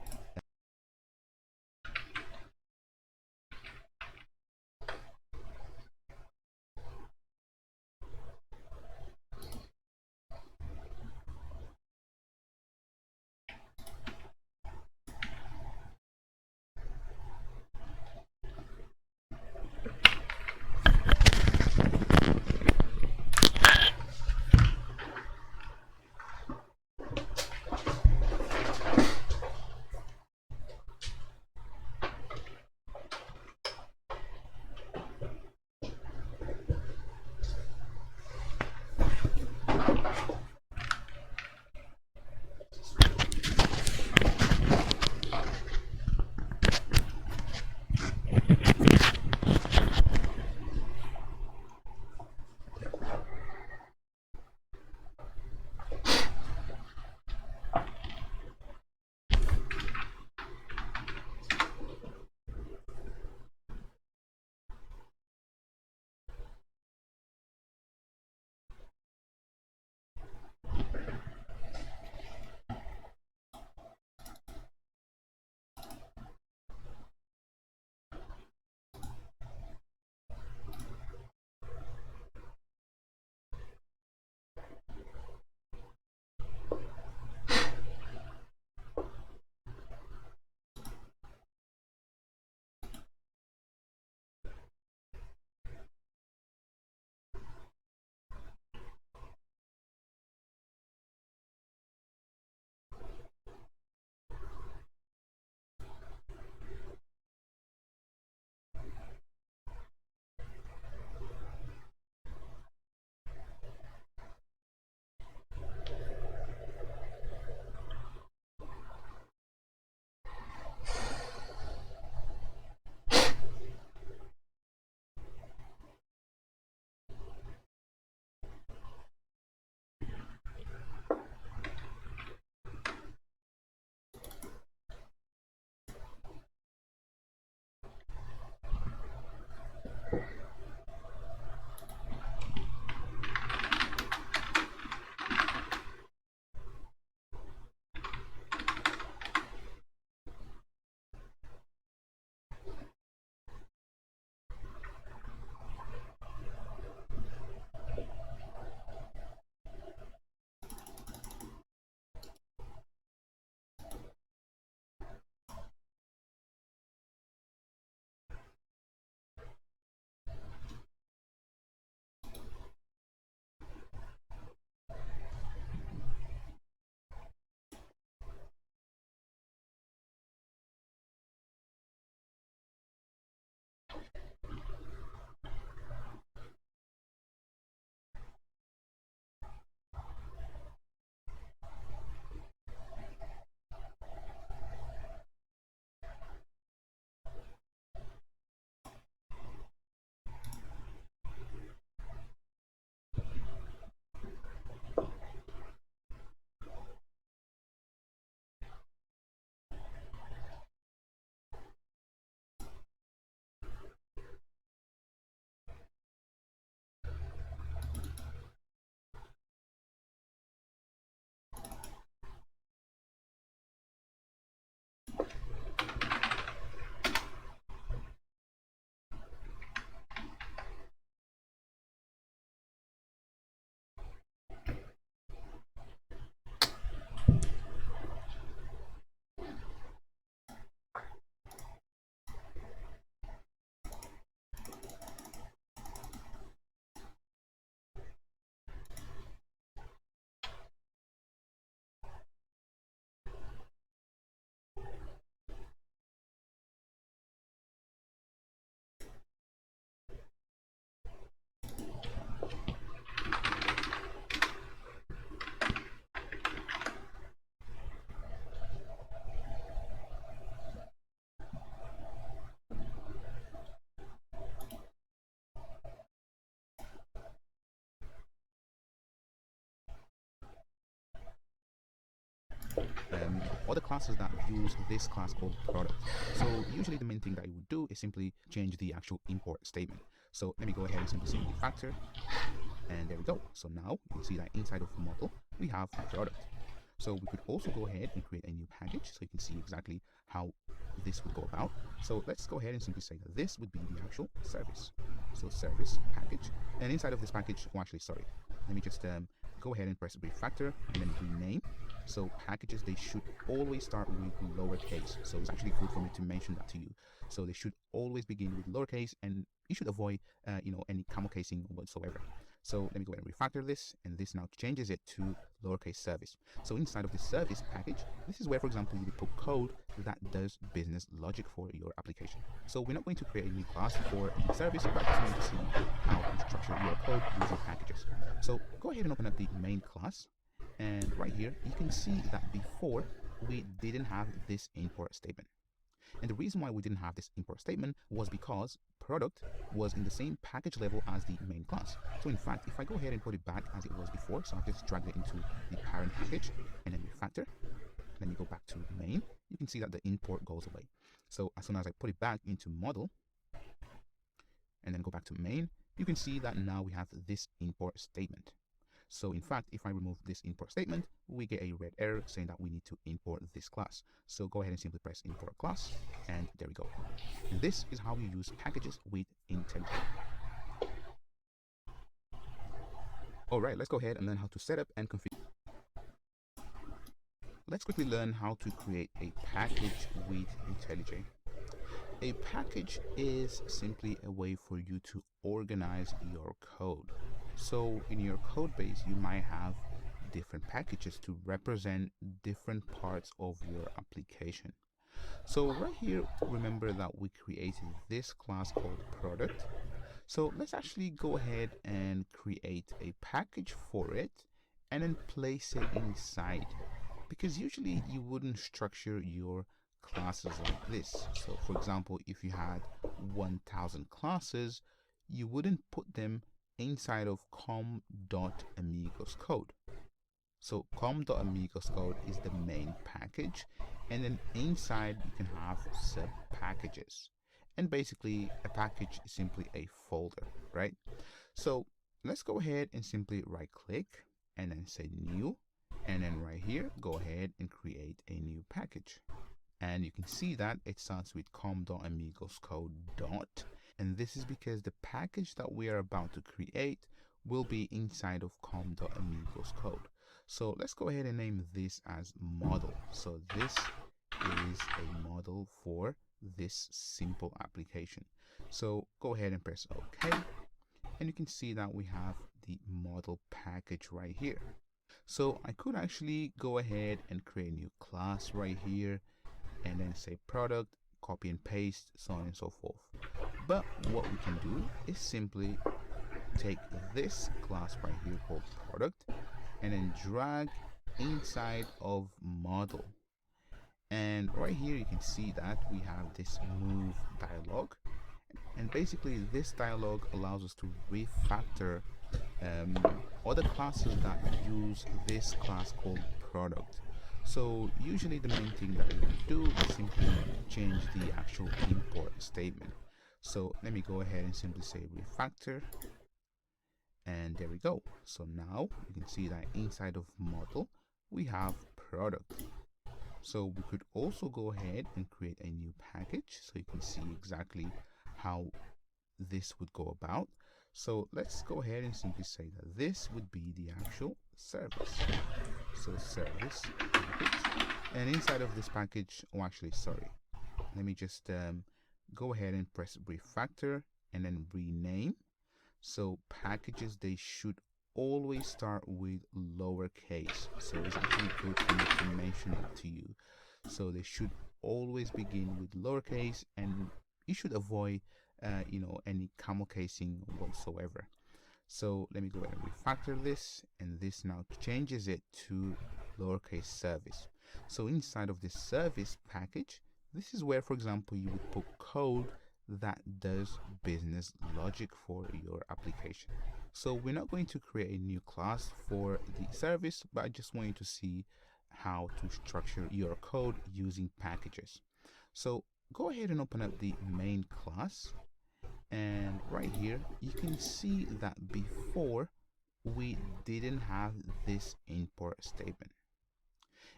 other classes that use this class called product. So usually the main thing that you would do is simply change the actual import statement. So let me go ahead and simply say refactor, and there we go. So now you can see that inside of the model we have product. So we could also go ahead and create a new package so you can see exactly how this would go about. So let's go ahead and simply say that this would be the actual service. So service package, and inside of this package, oh actually sorry, let me just go ahead and press refactor and then rename. So packages, they should always start with lowercase. So it's actually good for me to mention that to you. So they should always begin with lowercase, and you should avoid any camel casing whatsoever. So let me go ahead and refactor this, and this now changes it to lowercase service. So inside of this service package, this is where, for example, you would put code that does business logic for your application. So we're not going to create a new class for the service, but just going to see how to structure your code using packages. So go ahead and open up the main class, and right here you can see that before we didn't have this import statement. And the reason why we didn't have this import statement was because product was in the same package level as the main class. So in fact, if I go ahead and put it back as it was before, so I've just dragged it into the parent package and then refactor, let me go back to main, you can see that the import goes away. So as soon as I put it back into model and then go back to main, you can see that now we have this import statement. So in fact, if I remove this import statement, we get a red error saying that we need to import this class. So go ahead and simply press import class, and there we go. And this is how you use packages with IntelliJ. All right, let's go ahead and learn how to set up and configure. Let's quickly learn how to create a package with IntelliJ. A package is simply a way for you to organize your code. So in your code base, you might have different packages to represent different parts of your application. So right here, remember that we created this class called product. So let's actually go ahead and create a package for it and then place it inside, because usually you wouldn't structure your classes like this. So for example, if you had 1000 classes, you wouldn't put them inside of com.amigos code. So com.amigos code is the main package, and then inside you can have sub packages. And basically a package is simply a folder, right? So let's go ahead and simply right click and then say new, and then right here go ahead and create a new package. And you can see that it starts with com.amigos code dot, and this is because the package that we are about to create will be inside of com.amigos code. So let's go ahead and name this as model. So this is a model for this simple application. So go ahead and press OK, and you can see that we have the model package right here. So I could actually go ahead and create a new class right here and then say product, copy and paste, so on and so forth. But what we can do is simply take this class right here called product and then drag inside of model. And right here you can see that we have this move dialog, and basically this dialog allows us to refactor other classes that use this class called product. So usually the main thing that you do is simply change the actual import statement. So let me go ahead and simply say refactor, and there we go. So now you can see that inside of model we have product. So we could also go ahead and create a new package so you can see exactly how this would go about. So let's go ahead and simply say that this would be the actual service. So service package, and inside of this package, oh actually sorry, let me just go ahead and press refactor and then rename. So packages, they should always start with lowercase. So it's actually good for me to mention that to you. So they should always begin with lowercase, and you should avoid any camel casing whatsoever. So let me go ahead and refactor this, and this now changes it to lowercase service. So inside of this service package, this is where, for example, you would put code that does business logic for your application. So we're not going to create a new class for the service, but I just want you to see how to structure your code using packages. So go ahead and open up the main class, and right here you can see that before we didn't have this import statement.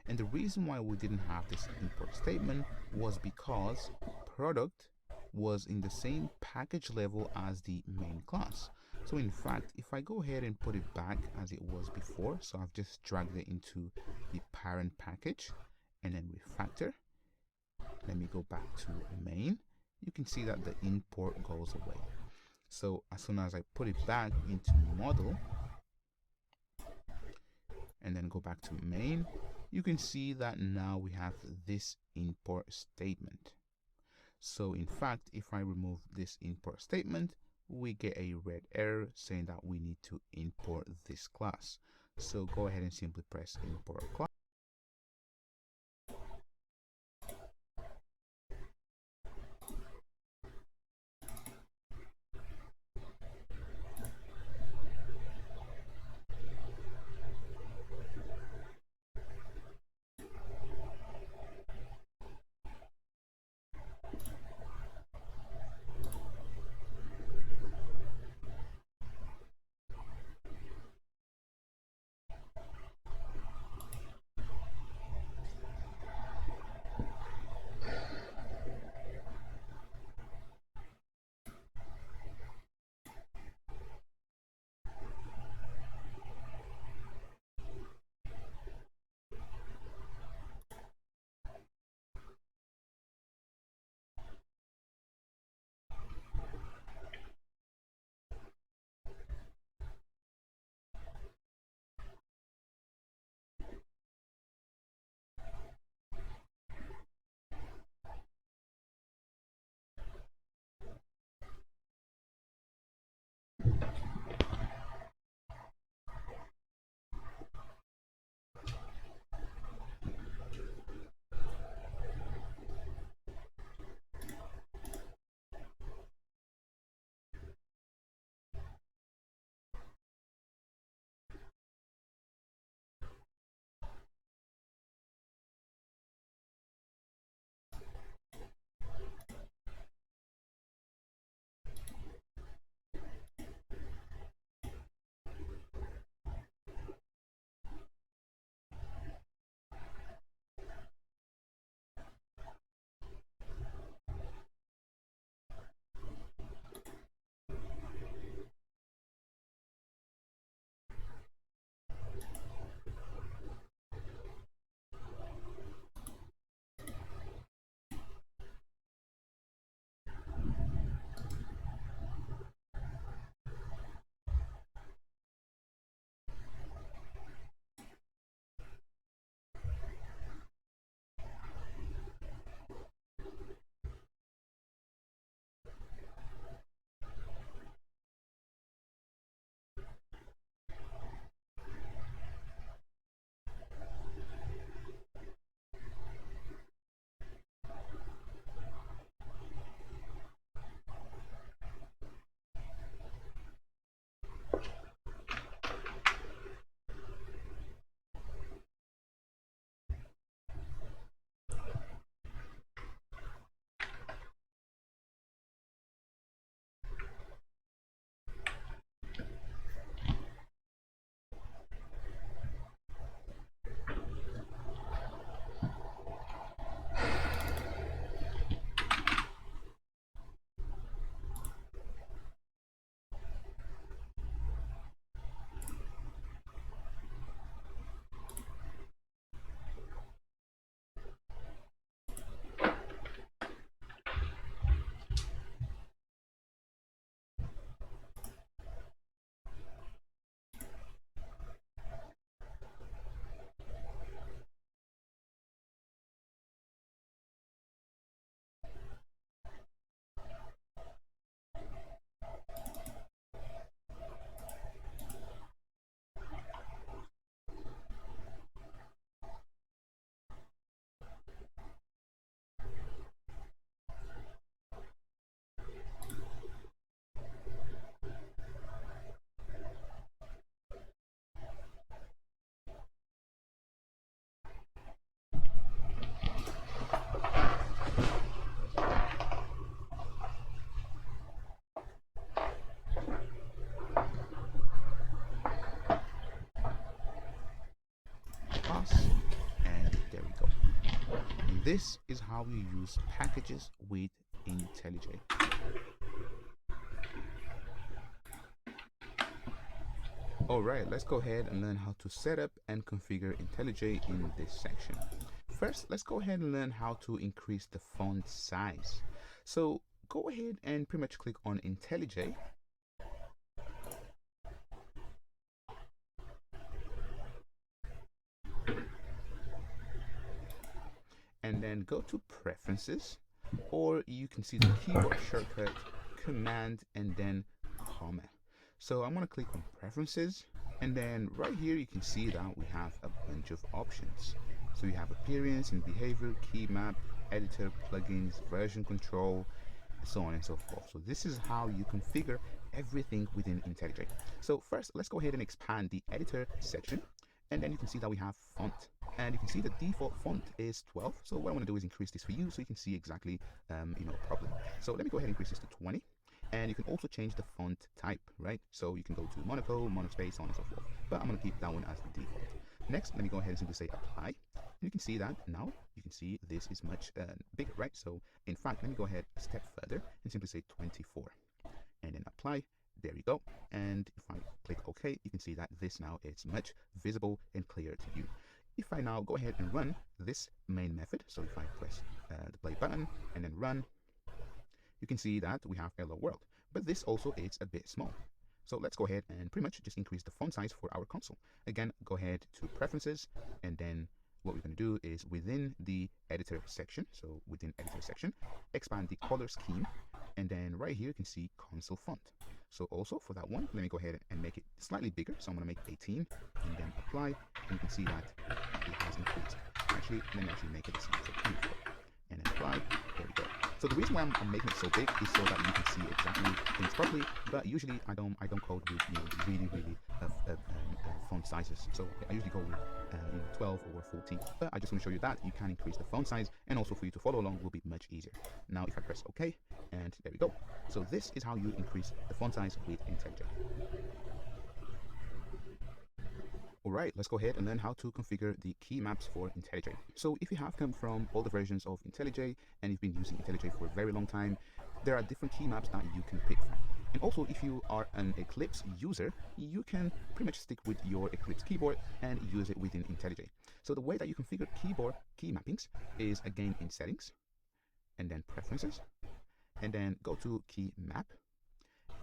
And the reason why we didn't have this import statement was because product was in the same package level as the main class. So in fact, if I go ahead and put it back as it was before, so I've just dragged it into the parent package and then refactor. Let me go back to main. You can see that the import goes away. So as soon as I put it back into model and then go back to main, you can see that now we have this import statement. So in fact, if I remove this import statement, we get a red error saying that we need to import this class. So go ahead and simply press import class. this is how you use packages with IntelliJ. Alright, let's go ahead and learn how to set up and configure IntelliJ in this section. First, let's go ahead and learn how to increase the font size. So go ahead and pretty much click on IntelliJ. And then go to Preferences, or you can see the keyboard shortcut Command and then comma. So I'm going to click on Preferences, and then right here you can see that we have a bunch of options. So you have Appearance and Behavior, Key Map, Editor, Plugins, Version Control, so on and so forth. So this is how you configure everything within IntelliJ. So first, let's go ahead and expand the Editor section, and then you can see that we have Font. And you can see the default font is 12. So what I want to do is increase this for you so you can see exactly, properly. So let me go ahead and increase this to 20. And you can also change the font type, right? So you can go to monocle, monospace, so on and so forth. But I'm going to keep that one as the default. Next, let me go ahead and simply say apply. And you can see that now you can see this is much bigger, right? So in fact, let me go ahead a step further and simply say 24. And then apply. There you go. And if I click OK, you can see that this now is much visible and clear to you. If I now go ahead and run this main method, so if I press the play button and then run, you can see that we have Hello World, but this also is a bit small. So let's go ahead and pretty much just increase the font size for our console. Again, go ahead to Preferences, and then what we're going to do is within the Editor section, so within Editor section, expand the color scheme, and then right here you can see Console Font. So also for that one, let me go ahead and make it slightly bigger. So I'm going to make 18 and then apply, and you can see that it has increased. Actually, let me make it the same, so 24, and then apply. There we go. So the reason why I'm making it so big is so that you can see exactly things properly. But usually I don't code with really font sizes. So I usually go with 12 or 14. But I just want to show you that you can increase the font size, and also for you to follow along will be much easier. Now if I press OK, and there we go. So this is how you increase the font size with IntelliJ. Alright, let's go ahead and learn how to configure the key maps for IntelliJ. So if you have come from all the versions of IntelliJ and you've been using IntelliJ for a very long time, there are different key maps that you can pick from. And also if you are an Eclipse user, you can pretty much stick with your Eclipse keyboard and use it within IntelliJ. So the way that you configure keyboard key mappings is again in Settings, and then Preferences, and then go to Key Map.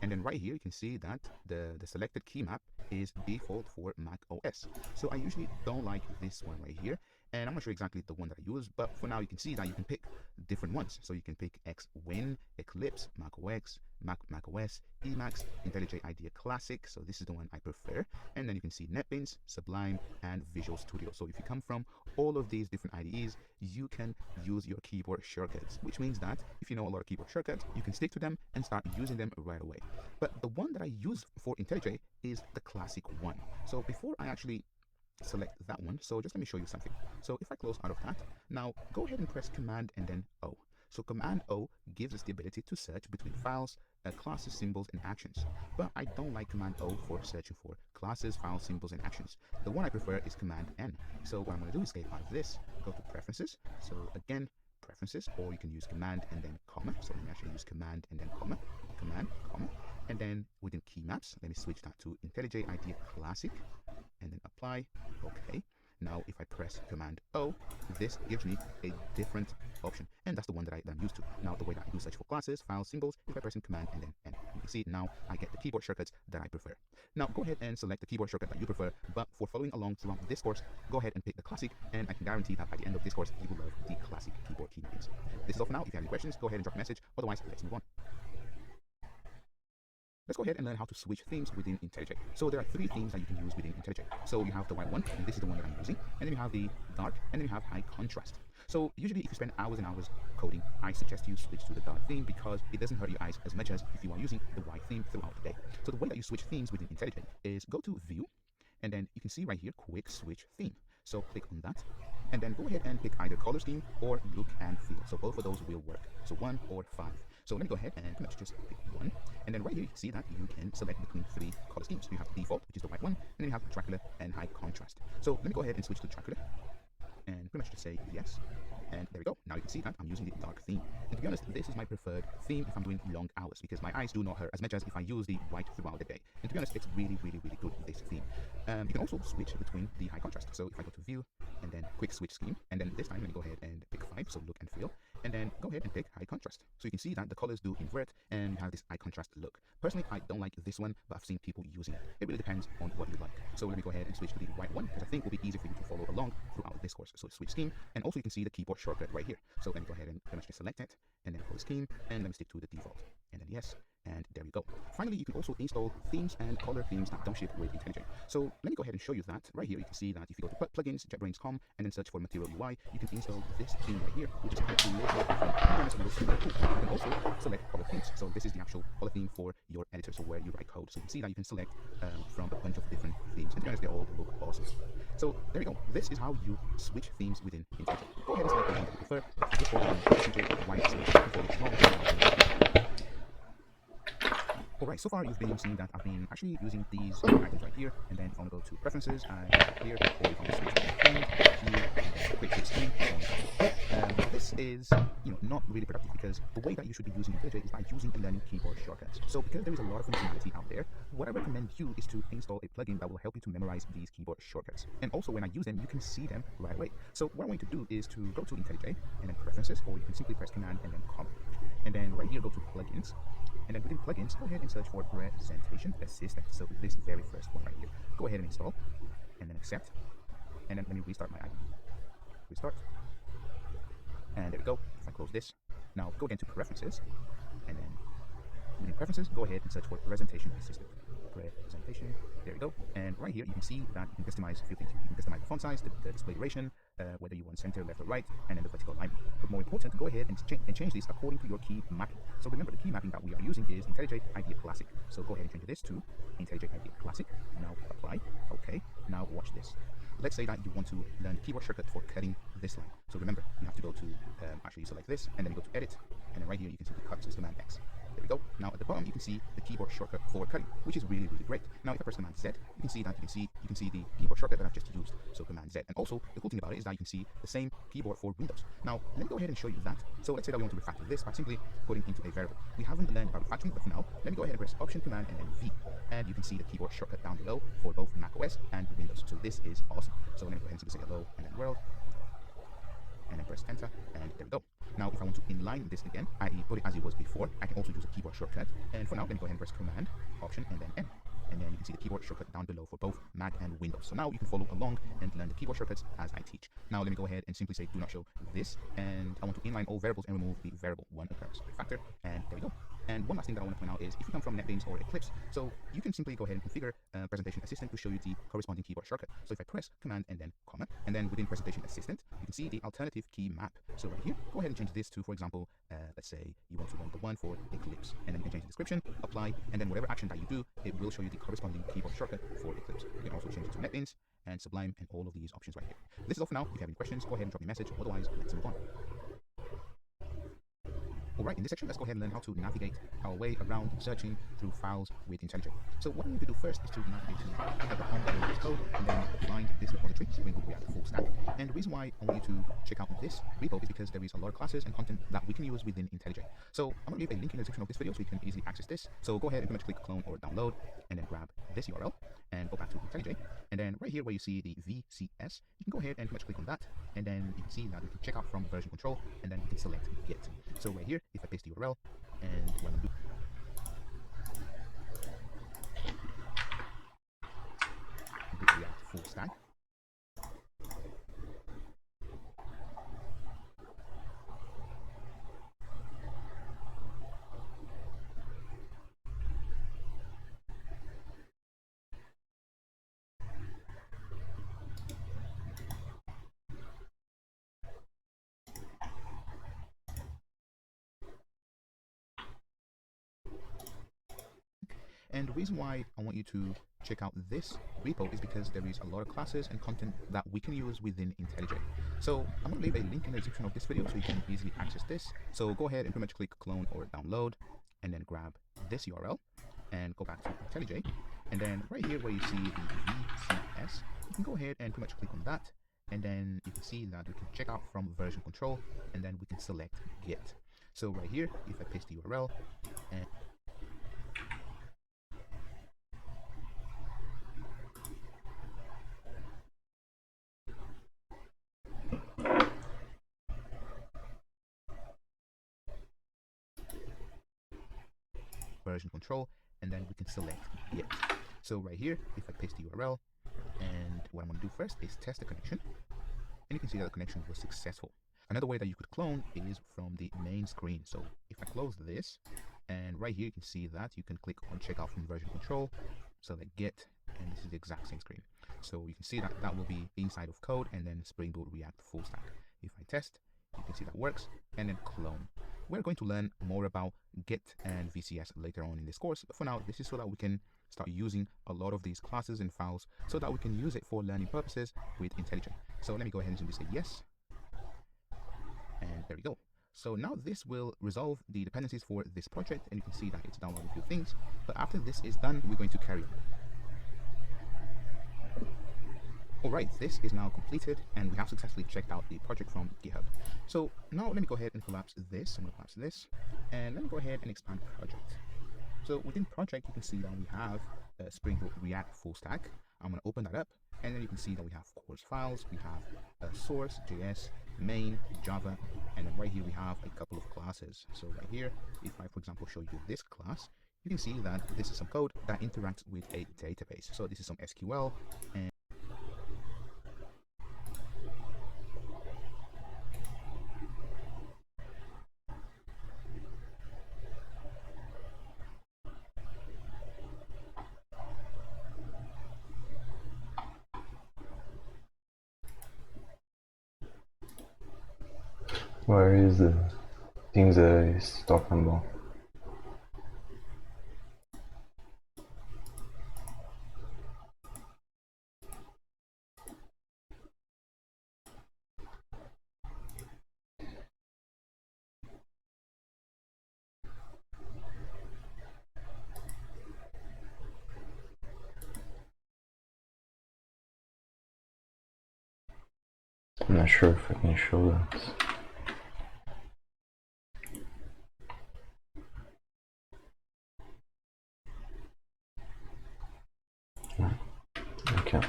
And then right here you can see that the selected key map is default for Mac OS. So I usually don't like this one right here, and I'm not sure exactly the one that I use, but for now you can see that you can pick different ones. So you can pick Xwin, Eclipse, Mac OS, Mac OS, Emacs, IntelliJ IDEA Classic. So this is the one I prefer. And then you can see NetBeans, Sublime, and Visual Studio. So if you come from all of these different IDEs, you can use your keyboard shortcuts, which means that if you know a lot of keyboard shortcuts, you can stick to them and start using them right away. But the one that I use for IntelliJ is the classic one. So before I actually select that one, so just let me show you something. So if I close out of that, now go ahead and press Command and then O. So Command O gives us the ability to search between files, classes, symbols, and actions. But I don't like Command O for searching for classes, files, symbols, and actions. The one I prefer is Command N. So what I'm going to do is escape out of this, go to Preferences. So again, Preferences, or you can use Command and then comma. So let me actually use Command and then comma, Command, comma. And then within key maps, let me switch that to IntelliJ IDEA Classic, and then apply. Okay. Now if I press Command O, this gives me a different option, and that's the one that I'm used to. Now the way that I do search for classes, files, symbols is by pressing Command and then N. You can see now I get the keyboard shortcuts that I prefer. Now go ahead and select the keyboard shortcut that you prefer, but for following along throughout this course, go ahead and pick the classic, and I can guarantee that by the end of this course, you will love the classic keyboard key mappings. This is all for now. If you have any questions, go ahead and drop a message. Otherwise, let's move on. Let's go ahead and learn how to switch themes within IntelliJ. So there are 3 themes that you can use within IntelliJ. So you have the white one, and this is the one that I'm using. And then you have the dark, and then you have high contrast. So usually if you spend hours and hours coding, I suggest you switch to the dark theme because it doesn't hurt your eyes as much as if you are using the white theme throughout the day. So the way that you switch themes within IntelliJ is go to View, and then you can see right here, Quick Switch Theme. So click on that, and then go ahead and pick either color scheme or look and feel. So both of those will work. So 1 or 5. So let me go ahead and pretty much just pick one. And then right here, you can see that you can select between 3 color schemes. So you have the default, which is the white one, and then you have Dracula and high contrast. So let me go ahead and switch to Dracula, and pretty much just say yes. And there we go. Now you can see that I'm using the dark theme. And to be honest, this is my preferred theme if I'm doing long hours, because my eyes do not hurt as much as if I use the white throughout the day. And to be honest, it's really, really, really good, this theme. You can also switch between the high contrast. So if I go to view and then quick switch scheme, and then this time let me go ahead and pick 5, so look and feel, and then go ahead and pick high contrast. So you can see that the colors do invert and you have this high contrast look. Personally, I don't like this one, but I've seen people using it. It really depends on what you like. So let me go ahead and switch to the white one, because I think it will be easy for you to follow along throughout this course. So switch scheme, and also you can see the keyboard shortcut right here. So let me go ahead and pretty much just select it, and then color scheme, and let me stick to the default, and then yes, and there we go. Finally, you can also install themes and color themes that don't ship with IntelliJ. So let me go ahead and show you that. Right here, you can see that if you go to plugins, JetBrains.com, and then search for Material UI, you can install this theme right here, which is actually loads of different. You can also select color themes. So this is the actual color theme for your editor, so where you write code. So you can see that you can select from a bunch of different themes, and to be honest, they all look awesome. So there we go. This is how you switch themes within IntelliJ. Go ahead and select the one that you prefer. Just follow the simple white switch. Alright, so far you've been seeing that I've been actually using these items right here, and then if I want to go to preferences, I go here, or if I want to switch to things, here, quick switch scheme. This is, not really productive, because the way that you should be using IntelliJ is by using the learning keyboard shortcuts. So because there is a lot of functionality out there, what I recommend you is to install a plugin that will help you to memorize these keyboard shortcuts. And also when I use them, you can see them right away. So what I want you to do is to go to IntelliJ, and then preferences, or you can simply press Command and then Command. And then right here, go to plugins. And then within plugins, go ahead and search for Presentation Assistant. So this very first one right here. Go ahead and install, and then accept. And then let me restart my IDE. Restart. And there we go. If I close this, now go again to Preferences, and then within Preferences, go ahead and search for Presentation Assistant. Presentation. There we go. And right here, you can see that you can customize a few things. You can customize the font size, the display duration, whether you want center, left, or right, and then the vertical alignment. But more important, go ahead and change this according to your key mapping. So remember, the key mapping that we are using is IntelliJ IDE Classic. So go ahead and change this to IntelliJ IDE Classic. Now apply. Okay. Now watch this. Let's say that you want to learn the keyboard shortcut for cutting this line. So remember, you have to go to, actually you select this, and then you go to Edit, and then right here you can see the cut, so it's Command X. There we go. Now at the bottom you can see the keyboard shortcut for cutting, which is really, really great. Now if I press Command Z, you can see that you can see the keyboard shortcut that I've just used. So Command Z. And also the cool thing about it is that you can see the same keyboard for Windows. Now let me go ahead and show you that. So let's say that we want to refactor this by simply putting into a variable. We haven't learned about refactoring, but for now, let me go ahead and press Option, Command, and then V. And you can see the keyboard shortcut down below for both macOS and Windows. So this is awesome. So let me go ahead and simply say hello and then world, and then press enter, and there we go. Now if I want to inline this again, i.e. put it as it was before, I can also use a keyboard shortcut. And for now, let me go ahead and press Command, Option, and then N. And then you can see the keyboard shortcut down below for both Mac and Windows. So now you can follow along and learn the keyboard shortcuts as I teach. Now let me go ahead and simply say do not show this, and I want to inline all variables and remove the variable one occurs refactor, and there we go. And one last thing that I want to point out is if you come from NetBeans or Eclipse, so you can simply go ahead and configure Presentation Assistant to show you the corresponding keyboard shortcut. So if I press Command and then comma, and then within Presentation Assistant, you can see the alternative key map. So right here, go ahead and change this to, for example, let's say you want to run the one for Eclipse, and then you can change the description, apply, and then whatever action that you do, it will show you the corresponding keyboard shortcut for Eclipse. You can also change it to NetBeans and Sublime and all of these options right here. This is all for now. If you have any questions, go ahead and drop me a message. Otherwise, let's move on. Alright, in this section, let's go ahead and learn how to navigate our way around searching through files with IntelliJ. So what we need to do first is to navigate to the home of this code, and then find this repository, Spring Boot React Full Stack. And the reason why I want you to check out this repo is because there is a lot of classes and content that we can use within IntelliJ. So I'm going to leave a link in the description of this video so you can easily access this. So go ahead and pretty much click clone or download, and then grab this URL, and go back to IntelliJ. And then right here where you see the VCS, you can go ahead and pretty much click on that, and then you can see that we can check out from version control, and then we can select Git. So right here, if I paste the URL, and what I'm doing, React Full Stack. And the reason why I want you to check out this repo is because there is a lot of classes and content that we can use within IntelliJ. So I'm going to leave a link in the description of this video so you can easily access this. So go ahead and pretty much click clone or download, and then grab this URL and go back to IntelliJ. And then right here where you see the VCS, you can go ahead and pretty much click on that, and then you can see that we can check out from version control, and then we can select Git. So right here, if I paste the URL and version control, and then we can select Git. So right here, if I paste the URL, and what I'm going to do first is test the connection, and you can see that the connection was successful. Another way that you could clone is from the main screen. So if I close this, and right here you can see that you can click on checkout from version control, select Git, and this is the exact same screen. So you can see that that will be inside of code and then Spring Boot React full stack. If I test, you can see that works, and then clone. We're going to learn more about Git and VCS later on in this course, but for now, this is so that we can start using a lot of these classes and files so that we can use it for learning purposes with IntelliJ. So let me go ahead and simply say yes, and there we go. So now this will resolve the dependencies for this project, and you can see that it's downloading a few things, but after this is done, we're going to carry on. Alright, this is now completed, and we have successfully checked out the project from GitHub. So now let me go ahead and collapse this. I'm going to collapse this, and let me go ahead and expand project. So within project, you can see that we have Spring Boot React full stack. I'm going to open that up, and then you can see that we have course files, we have source, JS, main, Java, and then right here we have a couple of classes. So right here, if I, for example, show you this class, you can see that this is some code that interacts with a database. So this is some SQL, and Where is the things that he's talking about? I'm not sure if I can show that. Okay.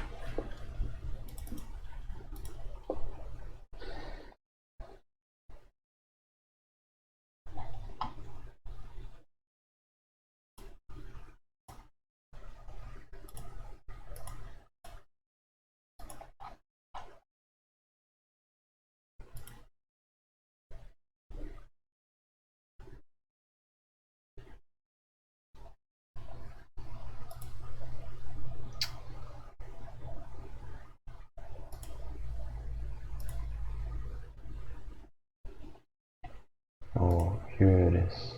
Oh, here it is.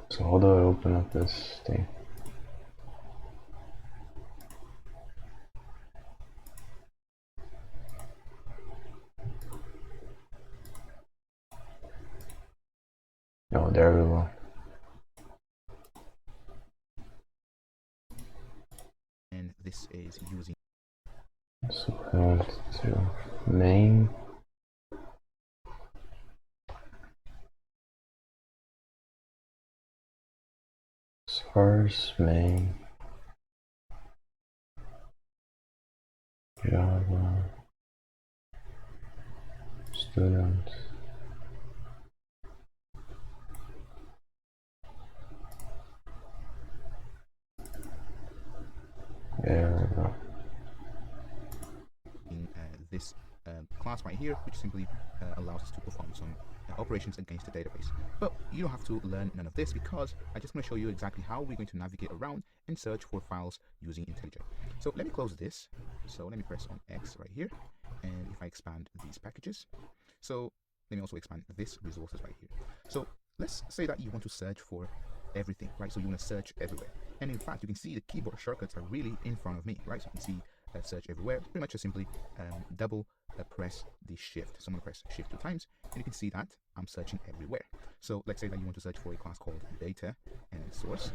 So how do I open up this thing? Oh, there we go. and this is using So I want to main. Source, main, Java, student. There we go. this class right here, which simply allows us to perform some operations against the database. But you don't have to learn none of this because I'm just going to show you exactly how we're going to navigate around and search for files using IntelliJ. So let me close this. So let me press on X right here, and if I expand these packages, so let me also expand this resources right here. So let's say that you want to search for everything, right? So you want to search everywhere. And in fact, you can see the keyboard shortcuts are really in front of me, right? So you can see search everywhere, pretty much just simply double press the shift. So I'm going to press shift 2 times, and you can see that I'm searching everywhere. So let's say that you want to search for a class called data and then source.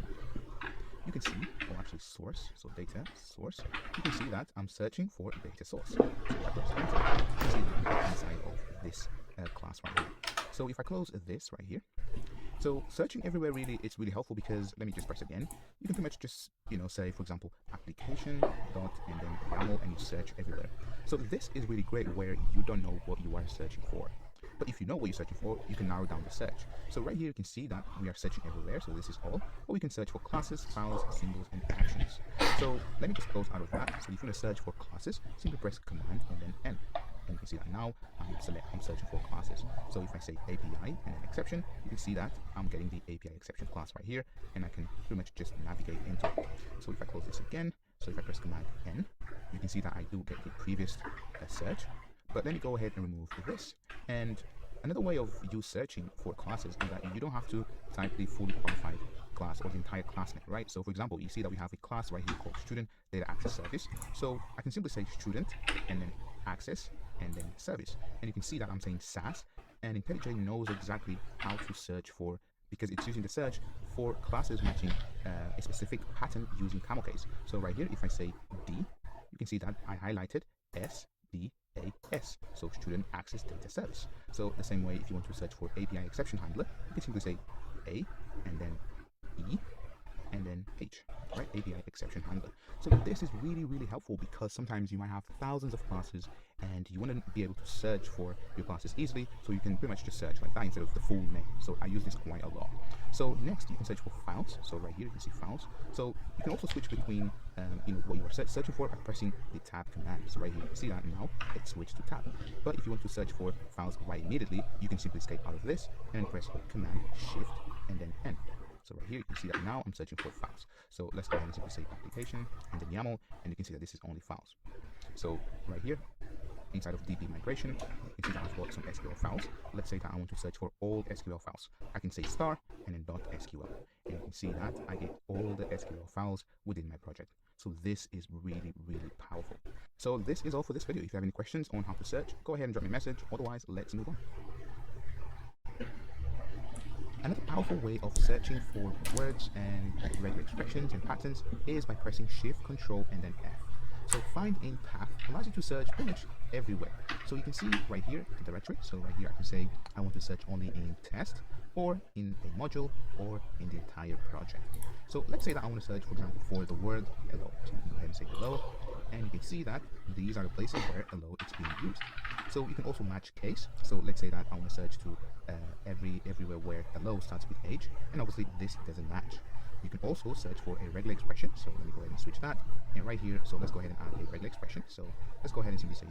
You can see, or actually source, so data, source, you can see that I'm searching for data source. So if I press enter, you can see that inside of this class right here. So if I close this right here, so searching everywhere really, it's really helpful because, let me just press again, you can pretty much just, say, for example, application dot and then YAML, and you search everywhere. So this is really great where you don't know what you are searching for. But if you know what you're searching for, you can narrow down the search. So right here, you can see that we are searching everywhere. So this is all. But we can search for classes, files, symbols, and actions. So let me just close out of that. So if you want to search for classes, simply press Command and then N. And you can see that now I'm searching for classes. So if I say API and then exception, you can see that I'm getting the API exception class right here, and I can pretty much just navigate into it. So if I close this again, so if I press Command N, you can see that I do get the previous search. But let me go ahead and remove this. And another way of you searching for classes is that you don't have to type the fully qualified class or the entire class name, right? So for example, you see that we have a class right here called Student Data Access Service. So I can simply say student and then access and then service. And you can see that I'm saying SAS, and IntelliJ knows exactly how to search for, because it's using the search for classes matching a specific pattern using camel case. So right here, if I say D, you can see that I highlighted SDAS, so Student Access Data Service. So the same way, if you want to search for API exception handler, you can simply say A and then E and then H, right? API exception handler. So this is really, really helpful because sometimes you might have thousands of classes and you want to be able to search for your classes easily, so you can pretty much just search like that instead of the full name. So I use this quite a lot. So next, you can search for files. So right here, you can see files. So you can also switch between, what you are searching for by pressing the tab command. So right here, you can see that now it switched to tab. But if you want to search for files right immediately, you can simply escape out of this and press Command Shift and then N. So right here, you can see that now I'm searching for files. So let's go ahead and simply say application and then YAML, and you can see that this is only files. So right here, inside of DB migration, you can see that I've got some SQL files. Let's say that I want to search for all SQL files. I can say star and then .SQL, and you can see that I get all the SQL files within my project. So this is really, really powerful. So this is all for this video. If you have any questions on how to search, go ahead and drop me a message. Otherwise, let's move on. Another powerful way of searching for words and regular expressions and patterns is by pressing Shift, Control, and then F. So find in path allows you to search pretty much everywhere. So you can see right here the directory. So right here I can say I want to search only in test, or in a module, or in the entire project. So let's say that I want to search, for example, for the word hello. So you can go ahead and say hello, and you can see that these are the places where hello is being used. So you can also match case. So let's say that I want to search to everywhere where hello starts with H, and obviously this doesn't match. You can also search for a regular expression. So let me go ahead and switch that. And right here, so let's go ahead and add a regular expression. So let's go ahead and simply say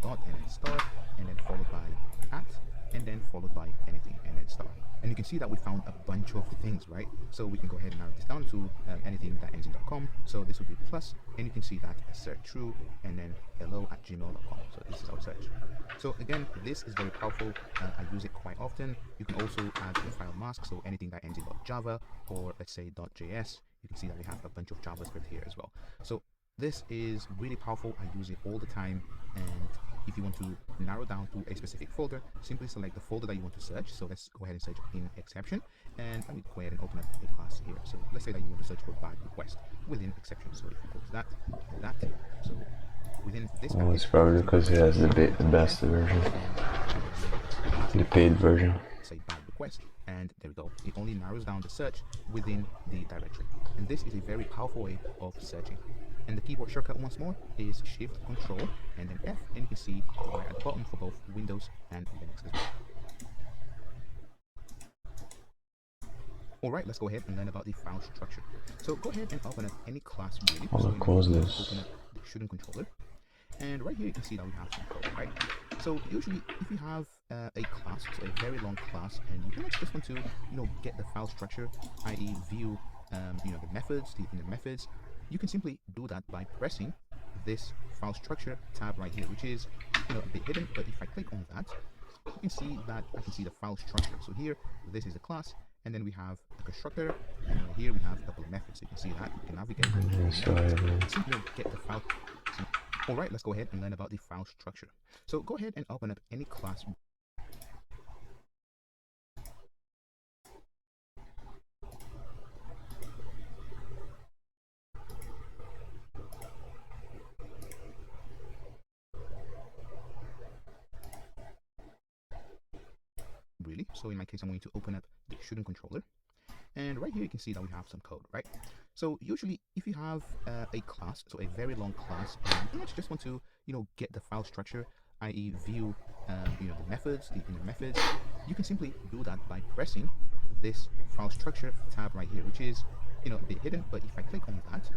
dot and then star, and then followed by at, and then followed by anything, and then star. And you can see that we found a bunch of things, right? So we can go ahead and narrow this down to anything that ends in .com. So this would be plus, and you can see that search true, and then hello@gmail.com. So this is our search. So again, this is very powerful. I use it quite often. You can also add a file mask, so anything that ends in .java or let's say .js. You can see that we have a bunch of JavaScript here as well. So this is really powerful. I use it all the time, and if you want to narrow down to a specific folder, simply select the folder that you want to search. So let's go ahead and search in exception, and let me go ahead and open up a class here. So let's say that you want to search for bad request within exception. So if you close that and that, so within this well, it's probably because it has the best version, the paid version. Say bad request, and there we go. It only narrows down the search within the directory, and this is a very powerful way of searching. And the keyboard shortcut once more is Shift, Control, and then F, and you can see right at the bottom for both Windows and Linux as well. Alright, let's go ahead and learn about the file structure. So go ahead and open up any class really. I'll close this. Open up the student controller. And right here you can see that we have some code, right? So usually if you have a class, so a very long class, and you pretty much just want to, get the file structure, i.e. view, the methods, the methods, you can simply do that by pressing this file structure tab right here, which is a bit hidden, but if I click on that, you can see that I can see the file structure. So here, this is the class, and then we have a constructor, and right here we have a couple of methods. So you can see that you can navigate. Simply get the file. All right, let's go ahead and learn about the file structure. So go ahead and open up any class. Really, so in my case, I'm going to open up the student controller. And right here, you can see that we have some code, right? So usually, if you have a class, so a very long class, and you pretty much just want to, get the file structure, i.e., view, the methods, the inner methods, you can simply do that by pressing this file structure tab right here, which is, a bit hidden. But if I click on that,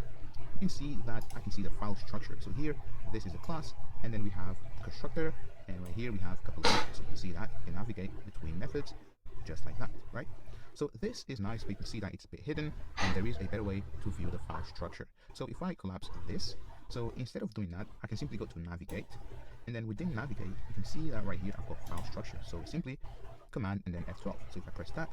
you can see that I can see the file structure. So here, this is a class, and then we have a constructor, and right here we have a couple of methods. So you can see that you can navigate between methods just like that, right? So this is nice, but you can see that it's a bit hidden, and there is a better way to view the file structure. So if I collapse this, so instead of doing that, I can simply go to navigate, and then within navigate, you can see that right here I've got file structure. So simply command and then F12. So if I press that,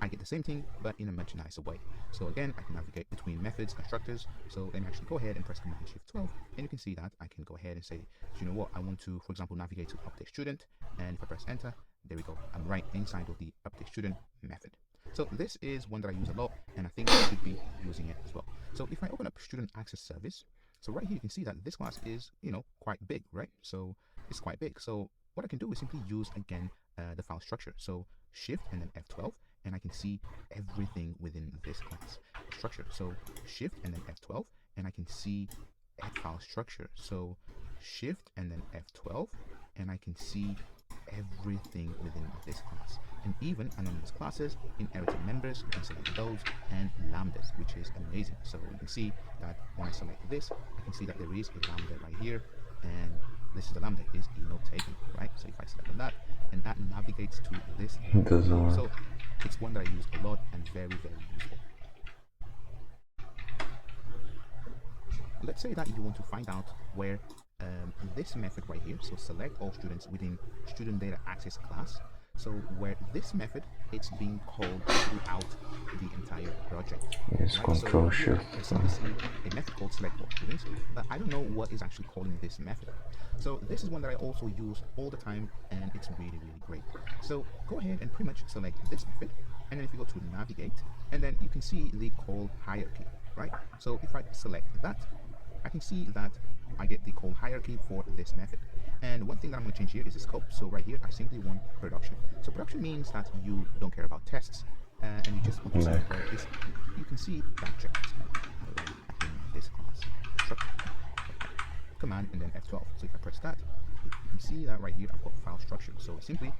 I get the same thing, but in a much nicer way. So again, I can navigate between methods, constructors. So let me actually go ahead and press Command Shift 12, and you can see that I can go ahead and say, you know what, I want to, for example, navigate to update student, and if I press enter, there we go. I'm right inside of the update student method. So this is one that I use a lot, and I think I should be using it as well. So if I open up student access service, so right here you can see that this class is, quite big, right? So it's quite big. So what I can do is simply use again the file structure. So Shift and then F12, and I can see everything within this class structure. So Shift and then F12, and I can see file structure. So Shift and then F12, and I can see everything within this class, and even anonymous classes, inherited members, you can select those, and lambdas, which is amazing. So you can see that when I select this, I can see that there is a lambda right here, and this is the lambda is note taken, right? So if I select on that, and that navigates to this lambda. So it's one that I use a lot and very, very useful. Let's say that you want to find out where this method right here, so select all students within student data access class. So where this method, it's being called throughout the entire project. Yes, right? control So shift. I simply see a method called select all students, but I don't know what is actually calling this method. So this is one that I also use all the time, and it's really, really great. So go ahead and pretty much select this method, and then if you go to navigate, and then you can see the call hierarchy, right? So if I select that, I can see that I get the call hierarchy for this method. And one thing that I'm going to change here is the scope. So right here, I simply want production. So production means that you don't care about tests, and you just want to see where this. You can see objects in this class. Command and then F12. So if I press that, you can see that right here I've got file structure. So simply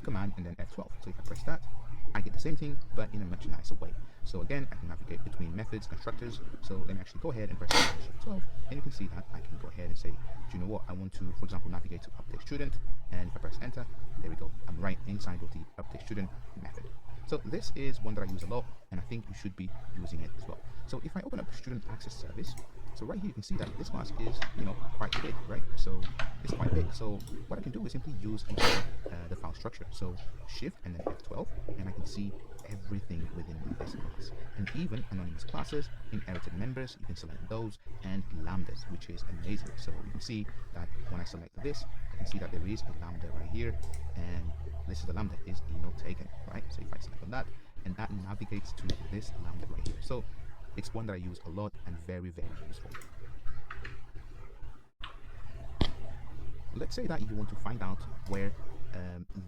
command and then F12. So if I press that, I get the same thing, but in a much nicer way. So again, I can navigate between methods, constructors. So let me actually go ahead and press Shift 12, and you can see that I can go ahead and say, do you know what? I want to, for example, navigate to update student, and if I press enter, there we go. I'm right inside of the update student method. So this is one that I use a lot, and I think you should be using it as well. So if I open up student access service, so right here you can see that this class is, quite big, right? So it's quite big. So what I can do is simply use the file structure. So Shift and then F12, and I can see everything within this class, and even anonymous classes, inherited members, you can select those, and lambdas, which is amazing. So you can see that when I select this, I can see that there is a lambda right here, and this is the lambda is note taken, right? So if I select on that, and that navigates to this lambda right here. So it's one that I use a lot and very, very useful. Let's say that you want to find out where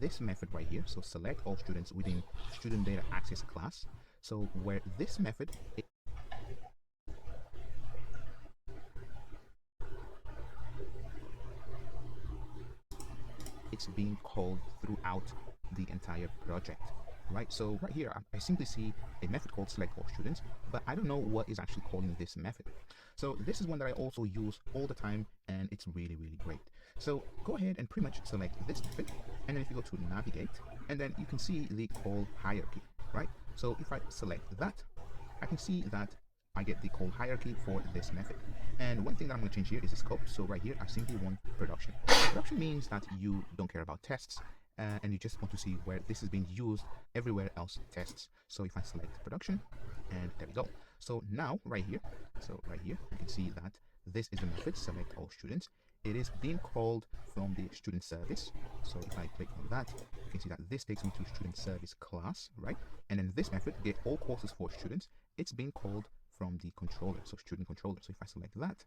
this method right here, so select all students within student data access class. So where this method it's being called throughout the entire project, right? So right here, I simply see a method called select all students, but I don't know what is actually calling this method. So this is one that I also use all the time, and it's really, really great. So go ahead and pretty much select this method, and then if you go to navigate, and then you can see the call hierarchy, right? So if I select that, I can see that I get the call hierarchy for this method. And one thing that I'm going to change here is the scope. So right here, I simply want production. Production means that you don't care about tests, and you just want to see where this is being used everywhere else tests. So if I select production, and there we go. So now right here, you can see that this is the method select all students. It is being called from the student service. So if I click on that, you can see that this takes me to student service class, right? And then this method, get all courses for students, it's being called from the controller, so student controller. So if I select that,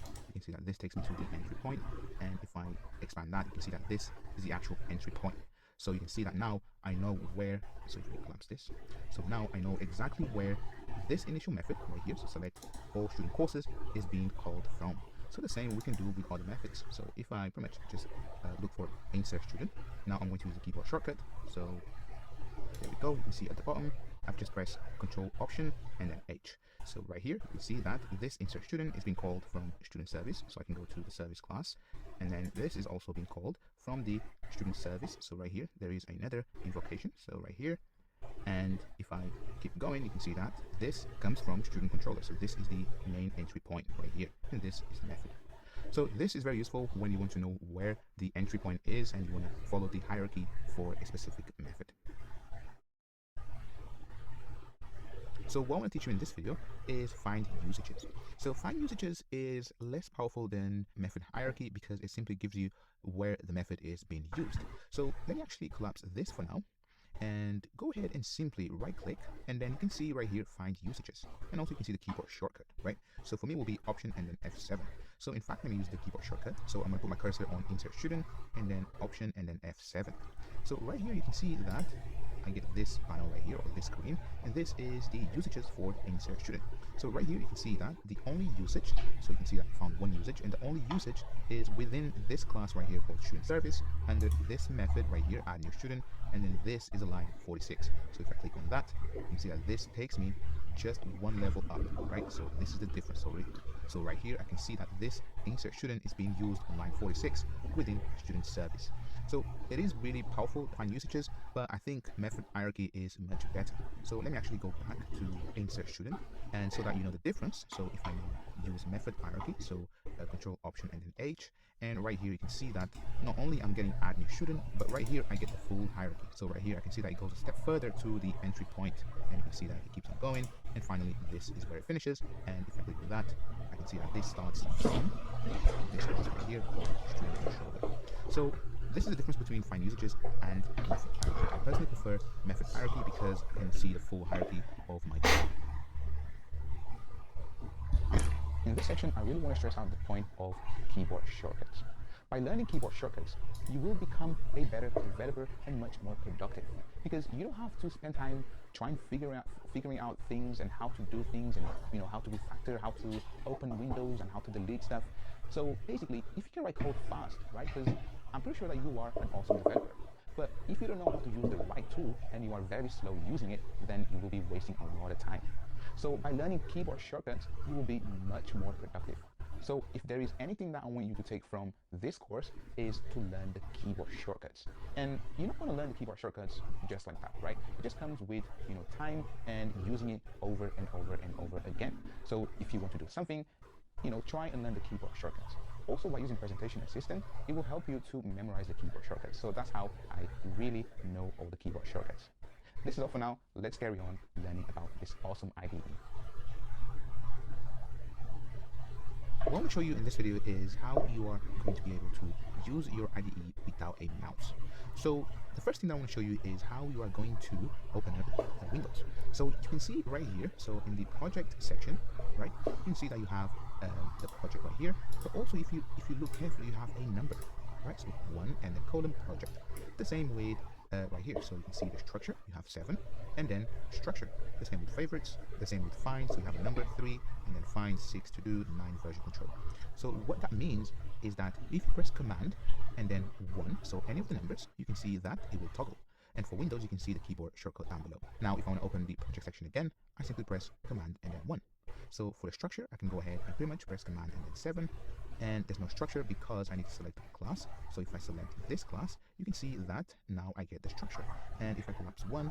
you can see that this takes me to the entry point, and if I expand that, you can see that this is the actual entry point. So you can see that now I know where, so if we collapse this, so now I know exactly where this initial method right here, so select all student courses, is being called from. So the same we can do with other methods. So if I pretty much just look for insert student, now I'm going to use the keyboard shortcut. So there we go, you can see at the bottom, I've just pressed Control Option and then H. So right here, you can see that this insert student is being called from student service. So I can go to the service class, and then this is also being called from the student service. So right here, there is another invocation. So right here, and if I keep going, you can see that this comes from student controller. So this is the main entry point right here, and this is the method. So this is very useful when you want to know where the entry point is and you want to follow the hierarchy for a specific method. So what I want to teach you in this video is find usages. So find usages is less powerful than method hierarchy because it simply gives you where the method is being used. So let me actually collapse this for now and go ahead and simply right click, and then you can see right here find usages, and also you can see the keyboard shortcut, right? So for me it will be Option and then F7. So in fact, let me use the keyboard shortcut. So I'm going to put my cursor on insert student and then Option and then F7. So right here you can see that I get this panel right here, or this screen, and this is the usages for insert student. So right here you can see that the only usage, so you can see that I found one usage, and the only usage is within this class right here called student service, under this method right here, add new student, and then this is a line 46. So if I click on that, you can see that this takes me just one level up, right? So this is the difference. So right here I can see that this insert student is being used on line 46 within student service. So it is really powerful to find usages, but I think method hierarchy is much better. So let me actually go back to insert student, and so that you know the difference. So if I use method hierarchy, so Control Option and then H, and right here you can see that not only I'm getting add new student, but right here I get the full hierarchy. So right here I can see that it goes a step further to the entry point, and you can see that it keeps on going, and finally this is where it finishes. And if I click on that, I can see that this starts from this class right here called student controller. So this is the difference between find usages and method hierarchy. I personally prefer method hierarchy because I can see the full hierarchy of my code. In this section, I really want to stress out the point of keyboard shortcuts. By learning keyboard shortcuts, you will become a better developer and much more productive, because you don't have to spend time trying to figuring out things and how to do things, and how to refactor, how to open windows, and how to delete stuff. So basically, if you can write code fast, right? Because I'm pretty sure that you are an awesome developer. But if you don't know how to use the right tool and you are very slow using it, then you will be wasting a lot of time. So by learning keyboard shortcuts, you will be much more productive. So if there is anything that I want you to take from this course, is to learn the keyboard shortcuts. And you don't want to learn the keyboard shortcuts just like that, right? It just comes with time and using it over and over and over again. So if you want to do something, try and learn the keyboard shortcuts. Also, by using Presentation Assistant, it will help you to memorize the keyboard shortcuts. So that's how I really know all the keyboard shortcuts. This is all for now. Let's carry on learning about this awesome IDE. What I want to show you in this video is how you are going to be able to use your IDE without a mouse. So the first thing that I want to show you is how you are going to open up Windows. So you can see right here, so in the project section, right, you can see that you have the project right here, but also if you look carefully, you have a number, right? So 1 and then colon project. The same with right here, so you can see the structure, you have 7, and then structure. The same with favorites, the same with find, so you have a number 3, and then find 6 to do 9 version control. So what that means is that if you press command and then 1, so any of the numbers, you can see that it will toggle. And for Windows, you can see the keyboard shortcut down below. Now, if I want to open the project section again, I simply press command and then 1. So for the structure, I can go ahead and pretty much press command and then 7, and there's no structure because I need to select a class. So if I select this class, you can see that now I get the structure. And if I collapse 1,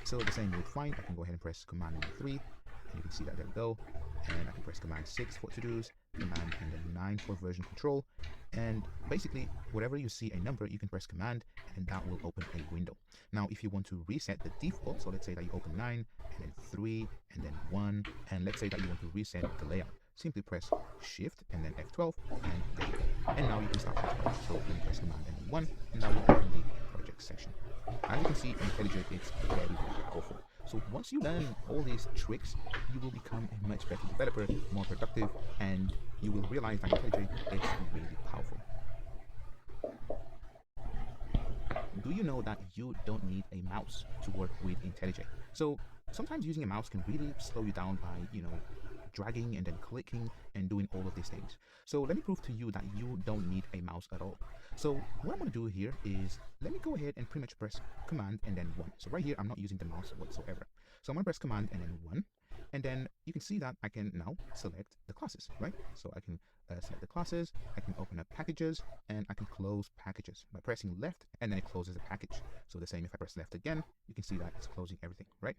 so the same with find, I can go ahead and press command and 3, and you can see that there we go. And I can press command 6 for to-dos, Command and then 9 for version control. And basically, wherever you see a number, you can press Command and that will open a window. Now, if you want to reset the default, so let's say that you open 9 and then 3 and then 1, and let's say that you want to reset the layout, simply press Shift and then F12, and there you go. And now you can start from scratch. So you can press Command and then 1, and that will open the project section. As you can see, IntelliJ is very, very powerful. So once you learn all these tricks, you will become a much better developer, more productive, and you will realize that IntelliJ is really powerful. Do you know that you don't need a mouse to work with IntelliJ? So sometimes using a mouse can really slow you down by, dragging and then clicking and doing all of these things. So let me prove to you that you don't need a mouse at all. So what I'm going to do here is, let me go ahead and pretty much press Command and then 1. So right here, I'm not using the mouse whatsoever. So I'm going to press Command and then 1. And then you can see that I can now select the classes, right? So I can select the classes, I can open up packages, and I can close packages by pressing left, and then it closes the package. So the same if I press left again, you can see that it's closing everything, right?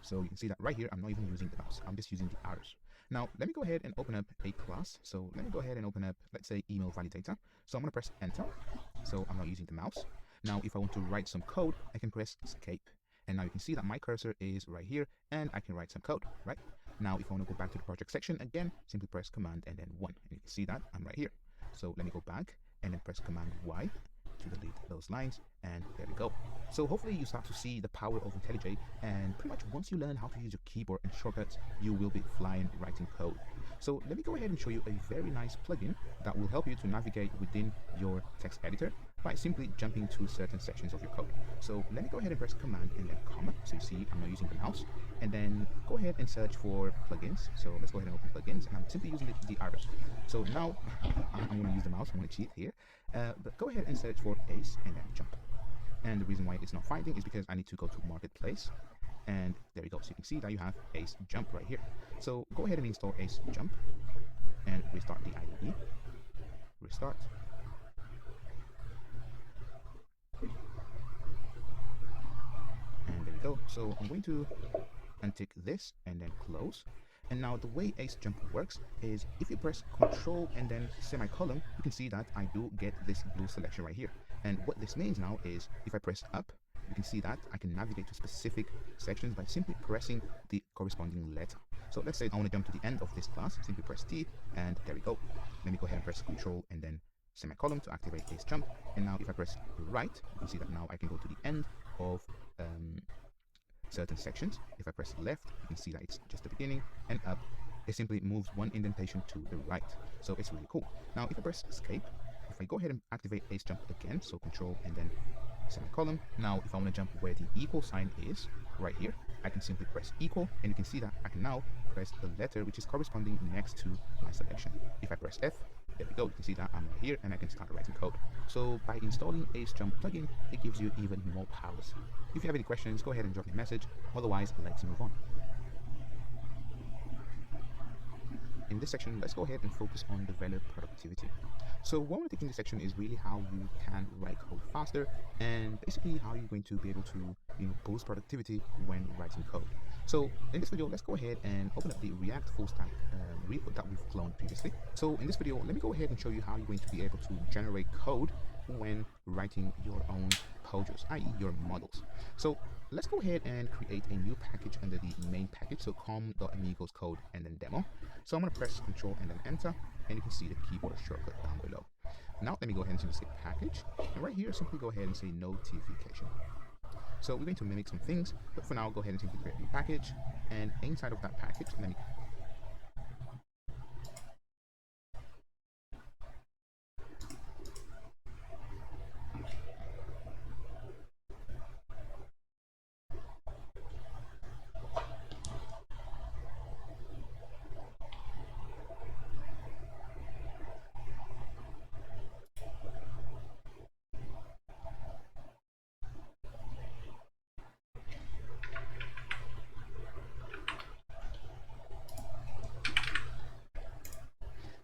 So you can see that right here, I'm not even using the mouse. I'm just using the arrows. Now, let me go ahead and open up a class. So let me go ahead and open up, let's say, email validator. So I'm going to press enter. So I'm not using the mouse. Now, if I want to write some code, I can press escape. And now you can see that my cursor is right here and I can write some code, right? Now, if I want to go back to the project section again, simply press Command and then 1. And you can see that I'm right here. So let me go back and then press Command Y to delete those lines, and there we go. So hopefully you start to see the power of IntelliJ, and pretty much once you learn how to use your keyboard and shortcuts, you will be flying writing code. So let me go ahead and show you a very nice plugin that will help you to navigate within your text editor by simply jumping to certain sections of your code. So let me go ahead and press Command and then comma. So you see I'm not using the mouse, and then go ahead and search for plugins. So let's go ahead and open plugins, and I'm simply using the arrows. So now I'm going to use the mouse. I'm going to cheat here, but go ahead and search for Ace and then jump. And the reason why it's not finding is because I need to go to Marketplace, and there we go. So you can see that you have Ace Jump right here. So go ahead and install Ace Jump and restart the IDE. Restart. And there we go. So I'm going to untick this and then close. And now the way Ace Jump works is if you press Control and then semicolon, you can see that I do get this blue selection right here. And what this means now is if I press up, you can see that I can navigate to specific sections by simply pressing the corresponding letter. So let's say I want to jump to the end of this class, simply press T, and there we go. Let me go ahead and press Control and then semicolon to activate Ace Jump. And now if I press right, you can see that now I can go to the end of certain sections. If I press left, you can see that it's just the beginning, and up, it simply moves one indentation to the right. So it's really cool. Now, if I press escape, if I go ahead and activate Ace Jump again, so Control and then semicolon. Now, if I want to jump where the equal sign is, right here, I can simply press equal, and you can see that I can now press the letter which is corresponding next to my selection. If I press F, there we go, you can see that I'm right here and I can start writing code. So by installing Ace Jump plugin, it gives you even more powers. If you have any questions, go ahead and drop me a message. Otherwise, let's move on. In this section, let's go ahead and focus on developer productivity. So what we're taking in this section is really how you can write code faster, and basically how you're going to be able to boost productivity when writing code. So in this video, let's go ahead and open up the React full stack repo that we've cloned previously. So in this video, let me go ahead and show you how you're going to be able to generate code when writing your own POJOs, i.e. your models. So let's go ahead and create a new package under the main package, so com.amigos code and then demo. So I'm going to press Control and then enter, and you can see the keyboard shortcut down below. Now let me go ahead and simply say package, and right here simply go ahead and say notification. So we're going to mimic some things, but for now go ahead and simply create a new package, and inside of that package, let me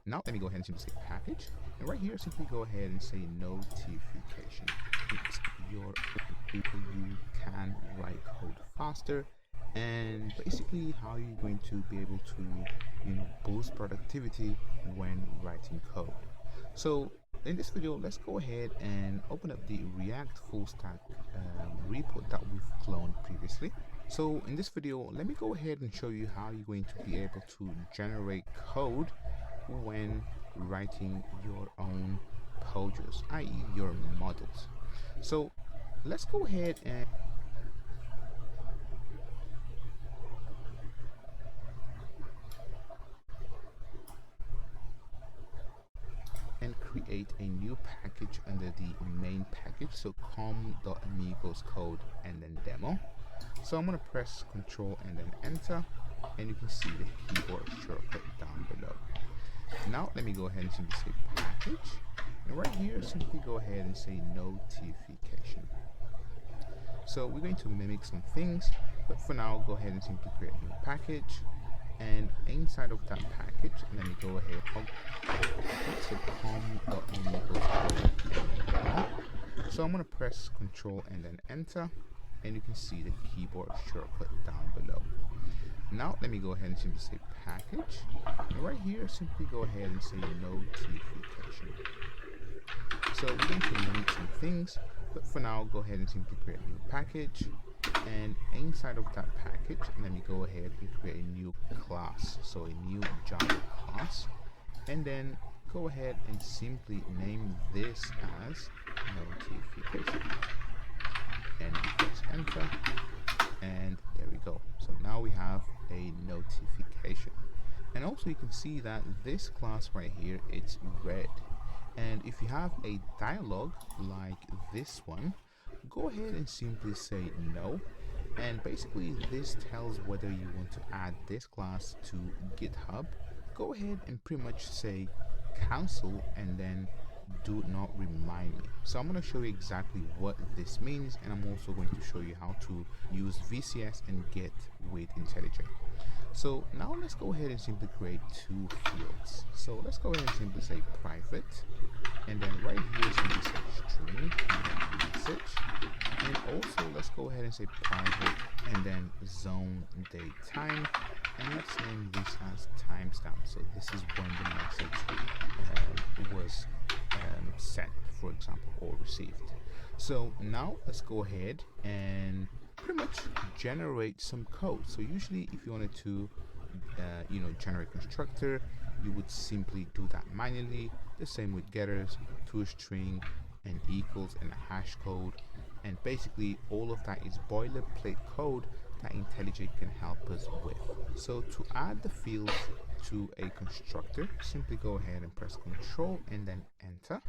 Now let me go ahead and simply say package, and right here simply go ahead and say notification. It's your you can write code faster, and basically how you're going to be able to, boost productivity when writing code. So in this video, let's go ahead and open up the React full stack repo that we've cloned previously. So in this video, let me go ahead and show you how you're going to be able to generate code when writing your own pods, i.e. your models. So let's go ahead and create a new package under the main package, so com.amigos code and then demo. So I'm going to press Control and then enter, and you can see the keyboard shortcut down below. Now let me go ahead and simply say package, and right here simply go ahead and say notification. So we're going to mimic some things, but for now go ahead and simply create a new package, and inside of that package let me go ahead so com.amigos code and demo. So I'm going to press Control and then enter, and you can see the keyboard shortcut down below. Now let me go ahead and simply say package, and right here simply go ahead and say notification. So we're going to mimic some things, but for now go ahead and simply create a new package, and inside of that package let me go ahead and create a new class, so a new Java class, and then go ahead and simply name this as notification, and press enter, and there we go. So now we have a notification, and also you can see that this class right here, it's red, and if you have a dialog like this one, go ahead and simply say no, and basically this tells whether you want to add this class to GitHub. Go ahead and pretty much say cancel and then do not remind me. So I'm going to show you exactly what this means, and I'm also going to show you how to use VCS and Get with IntelliJ. So now let's go ahead and simply create two fields. So let's go ahead and simply say private, and then right here simply say string and then message, and also let's go ahead and say private and then zone date time, and let's name this as timestamp. So this is when the message was sent, for example, or received. So now let's go ahead and pretty much generate some code. So usually if you wanted to generate constructor, you would simply do that manually. The same with getters, toString, and equals, and a hash code, and basically all of that is boilerplate code that IntelliJ can help us with. So to add the fields to a constructor, simply go ahead and press Control and then enter,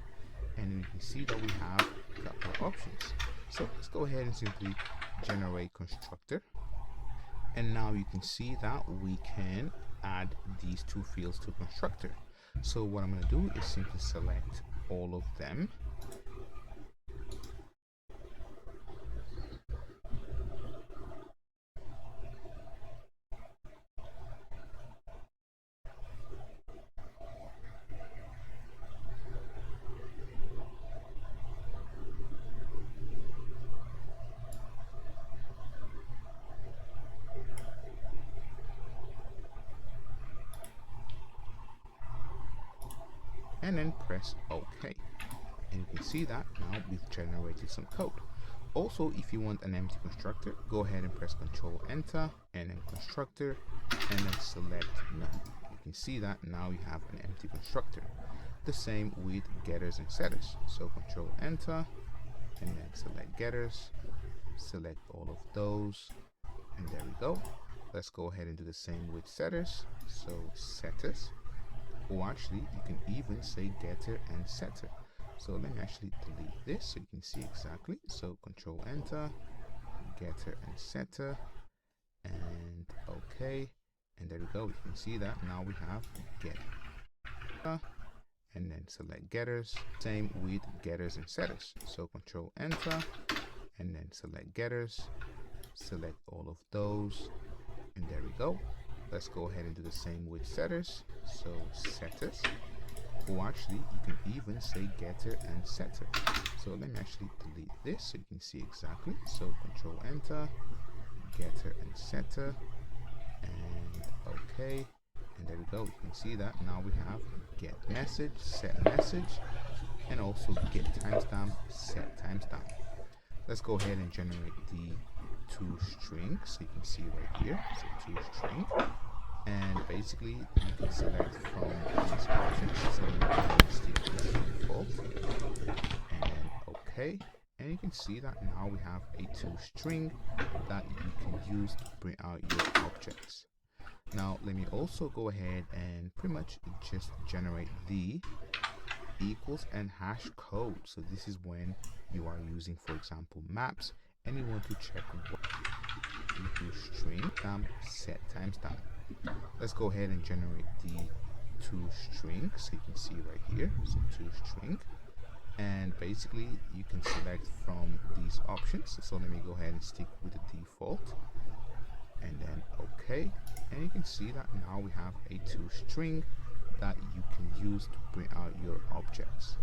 and you can see that we have a couple of options. So let's go ahead and simply generate constructor, and now you can see that we can add these two fields to constructor. So what I'm going to do is simply select all of them, and then press OK. And you can see that now we've generated some code. Also, if you want an empty constructor, go ahead and press Control Enter, and then constructor, and then select none. You can see that now you have an empty constructor. The same with getters and setters. So Control Enter, and then select getters, select all of those, and there we go. Let's go ahead and do the same with setters. So setters, or actually you can even say getter and setter. So let me actually delete this so you can see exactly. So Control Enter, getter and setter, and OK, and there we go. You can see that now we have getter, and then select getters. Same with getters and setters. So Control Enter, and then select getters, select all of those, and there we go. Let's go ahead and do the same with setters. So setters, or actually you can even say getter and setter. So let me actually delete this so you can see exactly. So Control Enter, getter and setter, and okay, and there we go. You can see that now we have get message, set message, and also get timestamp, set timestamp. Let's go ahead and generate the toString. So you can see right here, so toString, and basically you can select from these options. So you can stick with the default, and then okay, and you can see that now we have a toString that you can use to bring out your objects. Now let me also go ahead and pretty much just generate the equals and hash code. So this is when you are using, for example, maps, and you want to check what toString set timestamp. Let's go ahead and generate the toString. So you can see right here, so toString, and basically you can select from these options. So let me go ahead and stick with the default, and then okay, and you can see that now we have a toString that you can use to bring out your objects.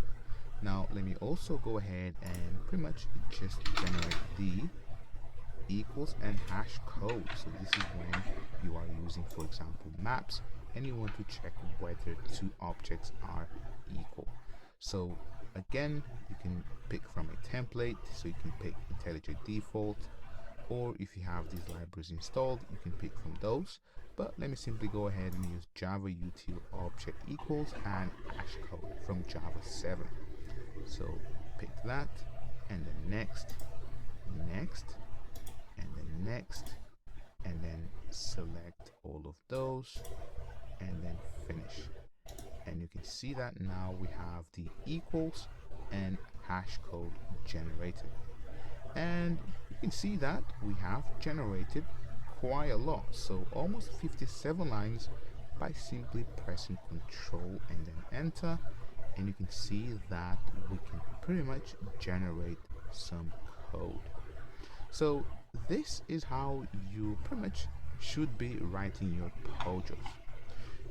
Now let me also go ahead and pretty much just generate the equals and hash code. So this is when you are using, for example, maps, and you want to check whether two objects are equal. So again, you can pick from a template, so you can pick IntelliJ default, or if you have these libraries installed, you can pick from those. But let me simply go ahead and use Java util object equals and hash code from Java 7. So pick that, and then next, and then next, and then select all of those, and then finish. And you can see that now we have the equals and hash code generated. And you can see that we have generated quite a lot, so almost 57 lines by simply pressing Control and then Enter, and you can see that we can pretty much generate some code. So this is how you pretty much should be writing your POJOs.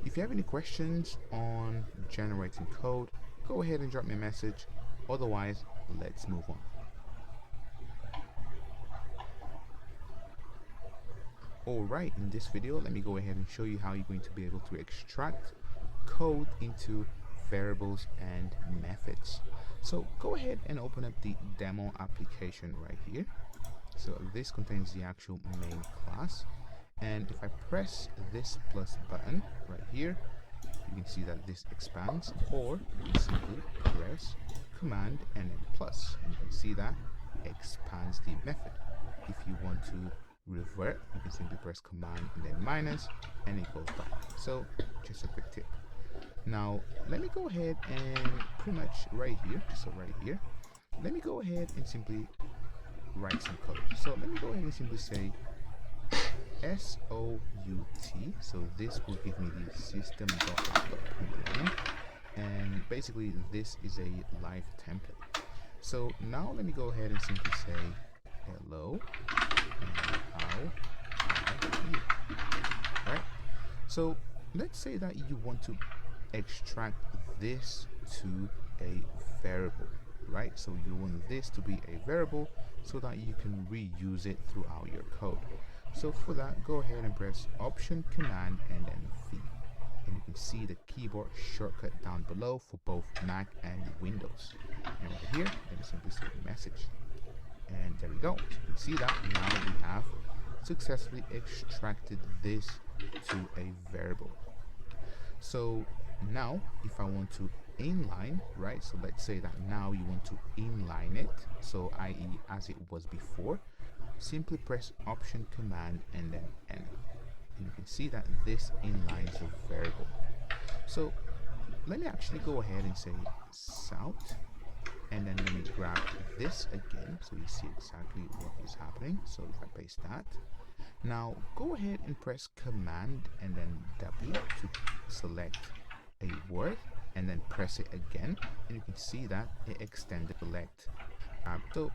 If you have any questions on generating code, go ahead and drop me a message. Otherwise, let's move on. Alright, in this video, let me go ahead and show you how you're going to be able to extract code into variables and methods. So go ahead and open up the demo application right here. So this contains the actual main class, and if I press this plus button right here, you can see that this expands, or you can simply press command and then plus, and you can see that expands the method. If you want to revert, you can simply press command and then minus, and it goes back. So just a quick tip. Now let me go ahead and pretty much right here, so right here, let me go ahead and simply write some code. So let me go ahead and simply say SOUT. So this will give me the system.out.println, and basically this is a live template. So now let me go ahead and simply say hello and how are you. Right? So let's say that you want to extract this to a variable, right? So you want this to be a variable so that you can reuse it throughout your code. So for that, go ahead and press Option, Command, and then V. And you can see the keyboard shortcut down below for both Mac and Windows. And right here, let me simply say message. And there we go. So you can see that now we have successfully extracted this to a variable. So now if I want to inline, right, so let's say that now you want to inline it, so i.e. as it was before, simply press Option, Command, and then N, and you can see that this inlines the variable. So let me actually go ahead and say SOUT, and then let me grab this again so you see exactly what is happening. So if I paste that, now go ahead and press Command and then W to select a word, and then press it again, and you can see that it extended select. So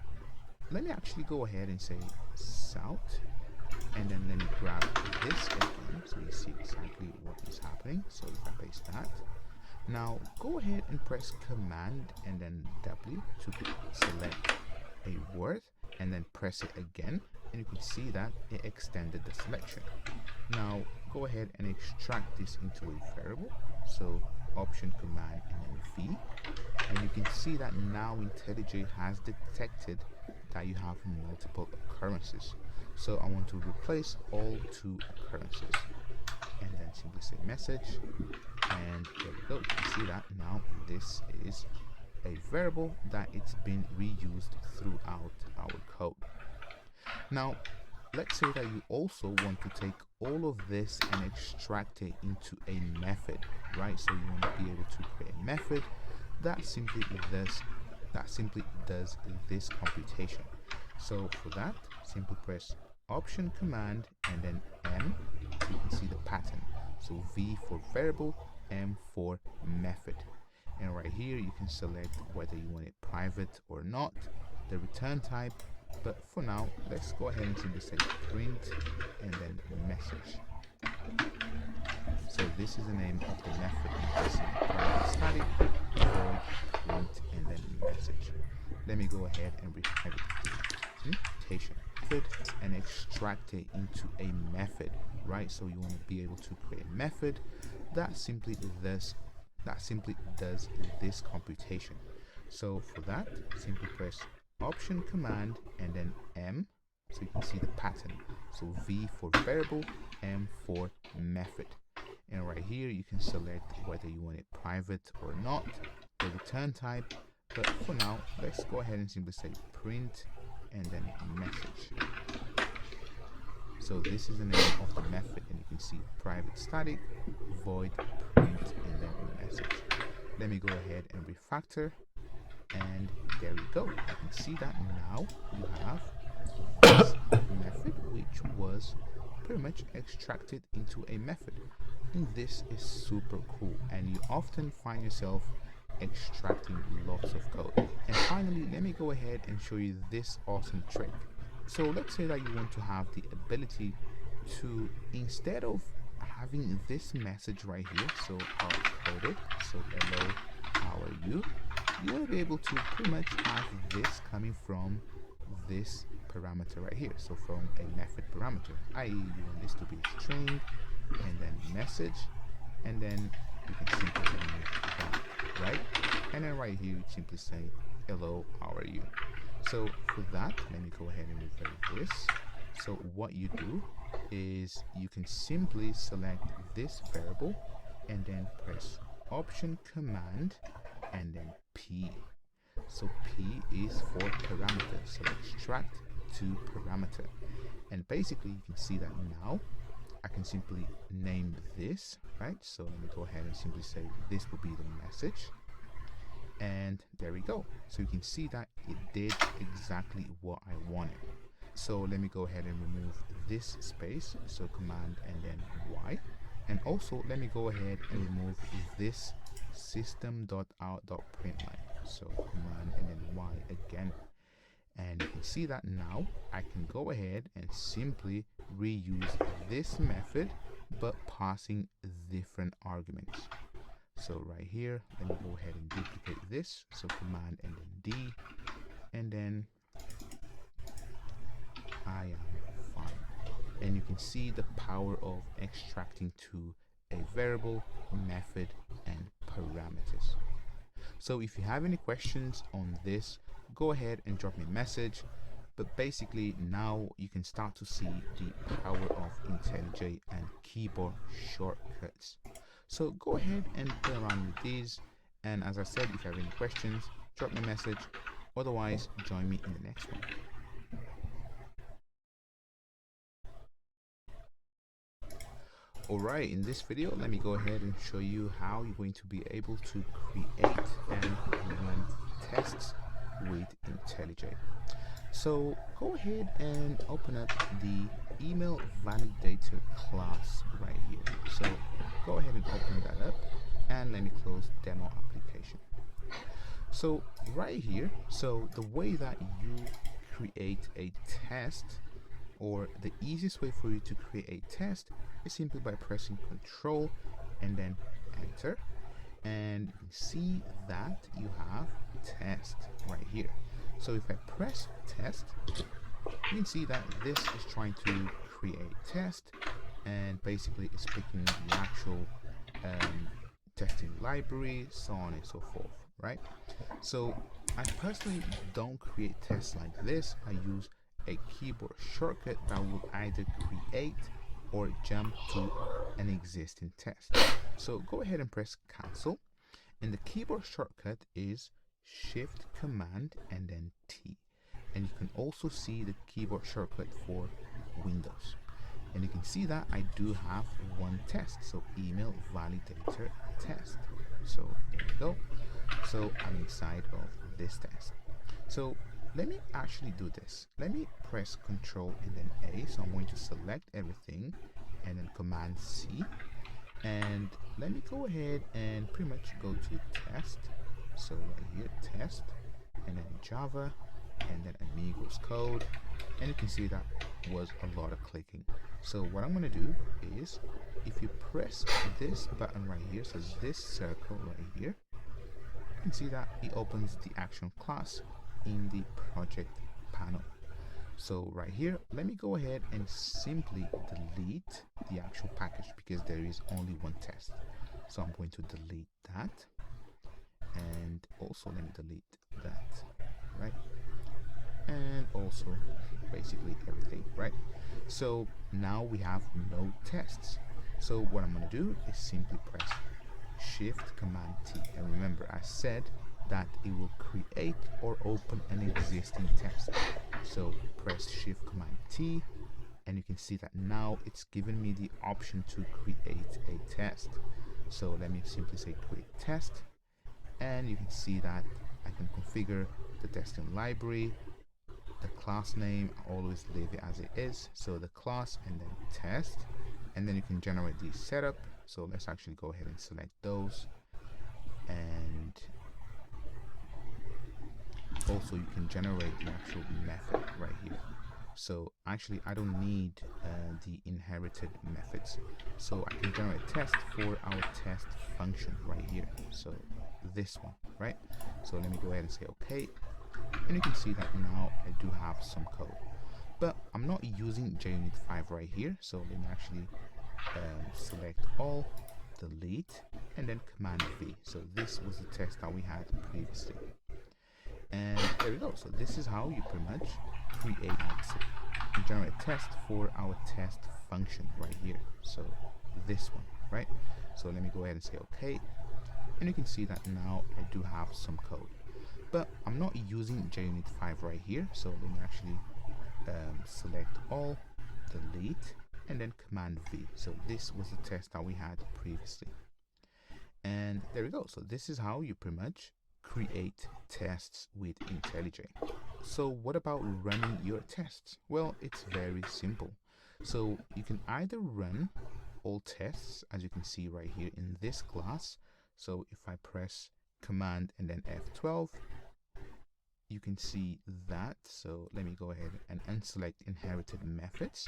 let me actually go ahead and say SOUT, and then let me grab this again so you see exactly what is happening. So if I paste that, now go ahead and press Command and then W to select a word, and then press it again, and you can see that it extended the selection. Now go ahead and extract this into a variable, so Option Command and then V, and you can see that now IntelliJ has detected that you have multiple occurrences. So I want to replace all 2 occurrences, and then simply say message, and there we go. You can see that now this is a variable that it's been reused throughout our code. Now let's say that you also want to take all of this and extract it into a method, right? So you want to be able to create a method that simply does this computation. So for that, simply press Option Command and then M, so you can see the pattern. So V for variable, M for method. And right here you can select whether you want it private or not, the return type, but for now let's go ahead and simply say print and then message. So this is the name of the method private static, void, print and then message. Let me go ahead and retype it. Method and extract it into a method, right? So you want to be able to create a method that simply does this computation. So for that, simply press Option Command and then M, so you can see the pattern. So V for variable, M for method. And right here you can select whether you want it private or not, the return type, but for now let's go ahead and simply say print and then message. So this is the name of the method, and you can see private static, void, print and then message. Let me go ahead and refactor, and there we go. You can see that now you have this method which was pretty much extracted into a method, and this is super cool, and you often find yourself extracting lots of code. And finally, let me go ahead and show you this awesome trick. So let's say that you want to have the ability to, instead of having this message right here, so hard-coded, so hello, how are you, you want to be able to pretty much have this coming from this parameter right here, so from a method parameter, i.e. you want this to be a string and then message, and then you can simply remove that, right? And then right here you simply say hello, how are you. So for that, let me go ahead and revert this. So what you do is you can simply select this variable and then press Option Command and then P. So P is for parameter, so extract to parameter. And basically you can see that now I can simply name this, right? So let me go ahead and simply say this will be the message. And there we go. So you can see that it did exactly what I wanted. So let me go ahead and remove this space, so Command and then Y. And also let me go ahead and remove this system.out.println, so Command and then Y again. And you can see that now I can go ahead and simply reuse this method but passing different arguments. So right here, let me go ahead and duplicate this, so Command and then D, and then I am fine. And you can see the power of extracting to a variable, method and parameters. So if you have any questions on this, go ahead and drop me a message. But basically now you can start to see the power of IntelliJ and keyboard shortcuts. So go ahead and play around with these, and as I said, if you have any questions, drop me a message. Otherwise, join me in the next one. Alright, in this video, let me go ahead and show you how you're going to be able to create and run tests with IntelliJ. So go ahead and open up the email validator class right here. So go ahead and open that up, and let me close demo application. So right here, so the way that you create a test, or the easiest way for you to create a test, is simply by pressing Control and then Enter, and you can see that you have test right here. So if I press test, you can see that this is trying to create test, and basically it's picking the actual testing library, so on and so forth, right? So I personally don't create tests like this. I use a keyboard shortcut that will either create or jump to an existing test. So go ahead and press cancel, and the keyboard shortcut is Shift Command and then T. And you can also see the keyboard shortcut for Windows. And you can see that I do have one test, so email validator test. So there you go. So I'm inside of this test. So let me actually do this. Let me press Control and then A. So I'm going to select everything and then Command C. And let me go ahead and pretty much go to test. So right here, test, and then Java, and then Amigos code. And you can see that was a lot of clicking. So what I'm going to do is, if you press this button right here, so this circle right here, you can see that it opens the action class in the project panel. So right here, let me go ahead and simply delete the actual package because there is only one test. So I'm going to delete that, and also let me delete that, right? And also basically everything, right? So now we have no tests. So what I'm going to do is simply press Shift Command T, and remember I said that it will create or open an existing test. So press Shift Command T, and you can see that now it's given me the option to create a test. So let me simply say create test, and you can see that I can configure the testing library, the class name. I always leave it as it is, so the class and then test, and then you can generate the setup. So let's actually go ahead and select those, and also you can generate the actual method right here. So actually I don't need the inherited methods, so I can generate test for our test function right here, so this one, right? So let me go ahead and say okay, and you can see that now I do have some code, but I'm not using JUnit 5 right here. So let me actually select all, delete, and then Command V. So this was the test that we had previously, and there we go. So this is how you pretty much create and generate a test for our test function right here, so this one, right? So let me go ahead and say okay, and you can see that now I do have some code, but I'm not using JUnit 5 right here. So let me actually select all, delete, and then Command V. So this was the test that we had previously, and there we go. So this is how you pretty much create tests with IntelliJ. So what about running your tests? Well, it's very simple. So you can either run all tests, as you can see right here in this class. So if I press Command and then F12, you can see that. So let me go ahead and unselect inherited methods.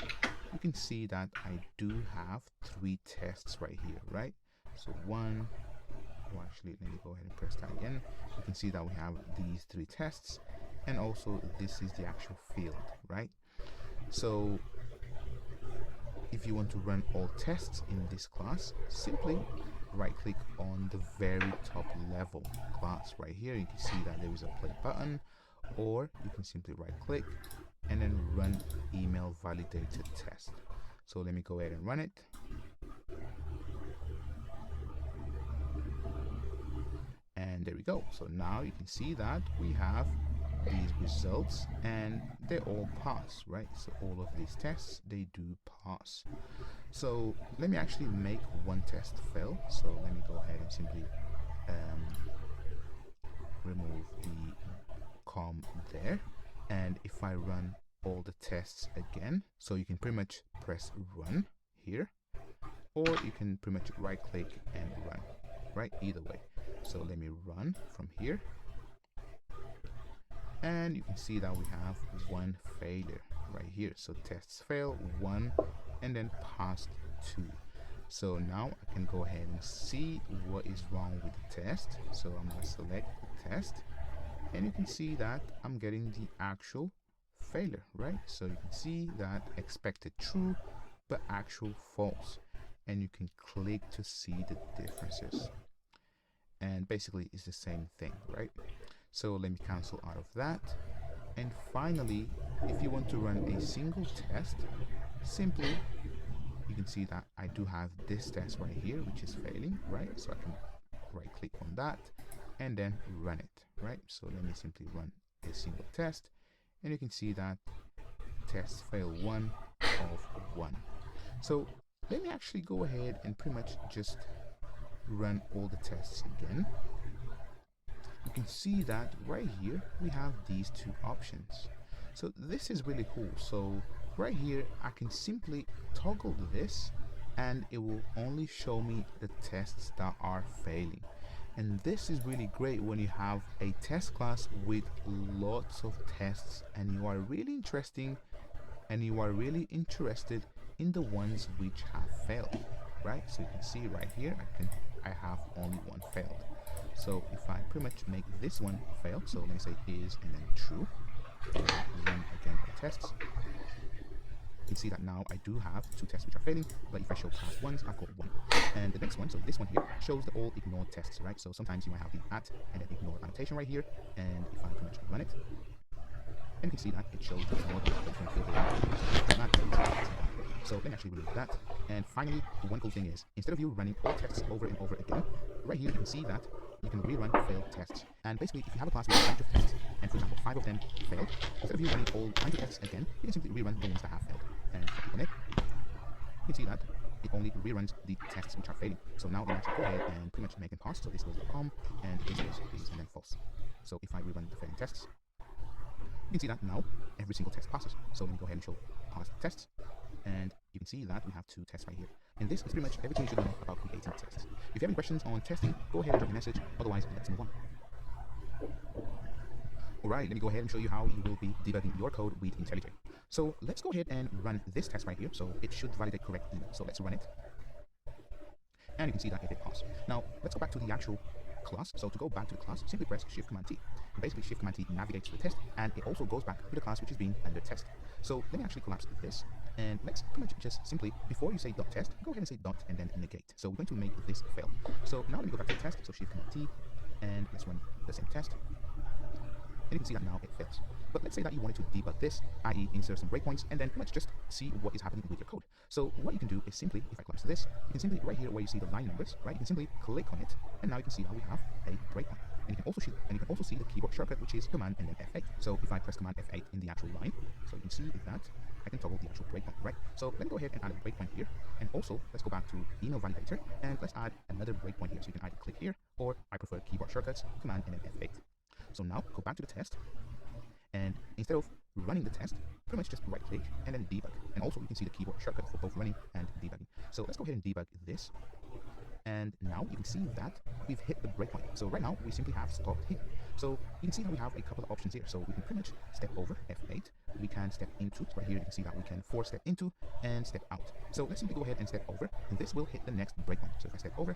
You can see that I do have 3 tests right here, right? So one, well, actually let me go ahead and press that again. You can see that we have these 3 tests, and also this is the actual field, right? So if you want to run all tests in this class, simply right click on the very top level class right here. You can see that there is a play button, or you can simply right click and then run email validated test. So let me go ahead and run it. And there we go. So now you can see that we have these results and they all pass, right? So all of these tests, they do pass. So let me actually make one test fail. So let me go ahead and simply remove the com there, and if I run all the tests again, so you can pretty much press run here, or you can pretty much right click and run, right? Either way. So let me run from here, and you can see that we have one failure right here. So tests fail 1 and then passed 2. So now I can go ahead and see what is wrong with the test. So I'm going to select the test, and you can see that I'm getting the actual failure, right? So you can see that expected true, but actual false. And you can click to see the differences. And basically it's the same thing, right? So let me cancel out of that. And finally, if you want to run a single test, simply you can see that I do have this test right here, which is failing, right? So I can right click on that and then run it, right? So let me simply run a single test, and you can see that test fail 1 of 1. So let me actually go ahead and pretty much just run all the tests again. You can see that right here we have these two options. So this is really cool. So right here I can simply toggle this and it will only show me the tests that are failing. And this is really great when you have a test class with lots of tests and you are really interested in the ones which have failed, right? So you can see right here I have only one failed. So if I pretty much make this one fail, so let me say is and then true, and run again the tests, you can see that now I do have two tests which are failing, but if I show past ones, I've got one. And the next one, so this one here, shows the all ignored tests, right? So sometimes you might have the at and then ignore annotation right here, and if I pretty much run it, and you can see that it shows the ignored annotation. So let me actually remove that. And finally, one cool thing is, instead of you running all tests over and over again, right here you can see that you can rerun failed tests. And basically, if you have a class with a bunch of tests, and for example 5 of them failed, instead of you running all 100 tests again, you can simply rerun the ones that have failed. And if I click on it, you can see that it only reruns the tests which are failing. So now let me actually go ahead and pretty much make them pass. So this was .com, and this was is and then false. So if I rerun the failing tests, you can see that now every single test passes. So let me go ahead and show past tests, and you can see that we have two tests right here. And this is pretty much everything you should know about creating tests. If you have any questions on testing, go ahead and drop me a message. Otherwise, let's move on. Alright, let me go ahead and show you how you will be debugging your code with IntelliJ. So let's go ahead and run this test right here. So it should validate correct email. So let's run it. And you can see that it did pass. Now let's go back to the actual class. So to go back to the class, simply press Shift Command T. And basically Shift Command T navigates to the test, and it also goes back to the class which is being under test. So let me actually collapse this, and let's pretty much just simply, before you say .test, go ahead and say dot and then negate. So we're going to make this fail. So now let me go back to the test. So Shift Command T, and let's run the same test. And you can see that now it fails. But let's say that you wanted to debug this, i.e. insert some breakpoints, and then let's just see what is happening with your code. So what you can do is simply, if I collapse this, you can simply, right here where you see the line numbers, right, you can simply click on it, and now you can see that we have a breakpoint. And you can also see the keyboard shortcut, which is Command and then F8. So if I press Command F8 in the actual line, so you can see that I can toggle the actual breakpoint, right? So let me go ahead and add a breakpoint here, and also let's go back to email validator, and let's add another breakpoint here. So you can either click here, or I prefer keyboard shortcuts, Command and then F8. So now go back to the test, and instead of running the test, pretty much just right click and then debug. And also you can see the keyboard shortcut for both running and debugging. So let's go ahead and debug this. And now you can see that we've hit the breakpoint. So right now we simply have stopped here. So you can see that we have a couple of options here. So we can pretty much step over F8. We can step into, right here you can see that we can force step into and step out. So let's simply go ahead and step over, and this will hit the next breakpoint. So if I step over,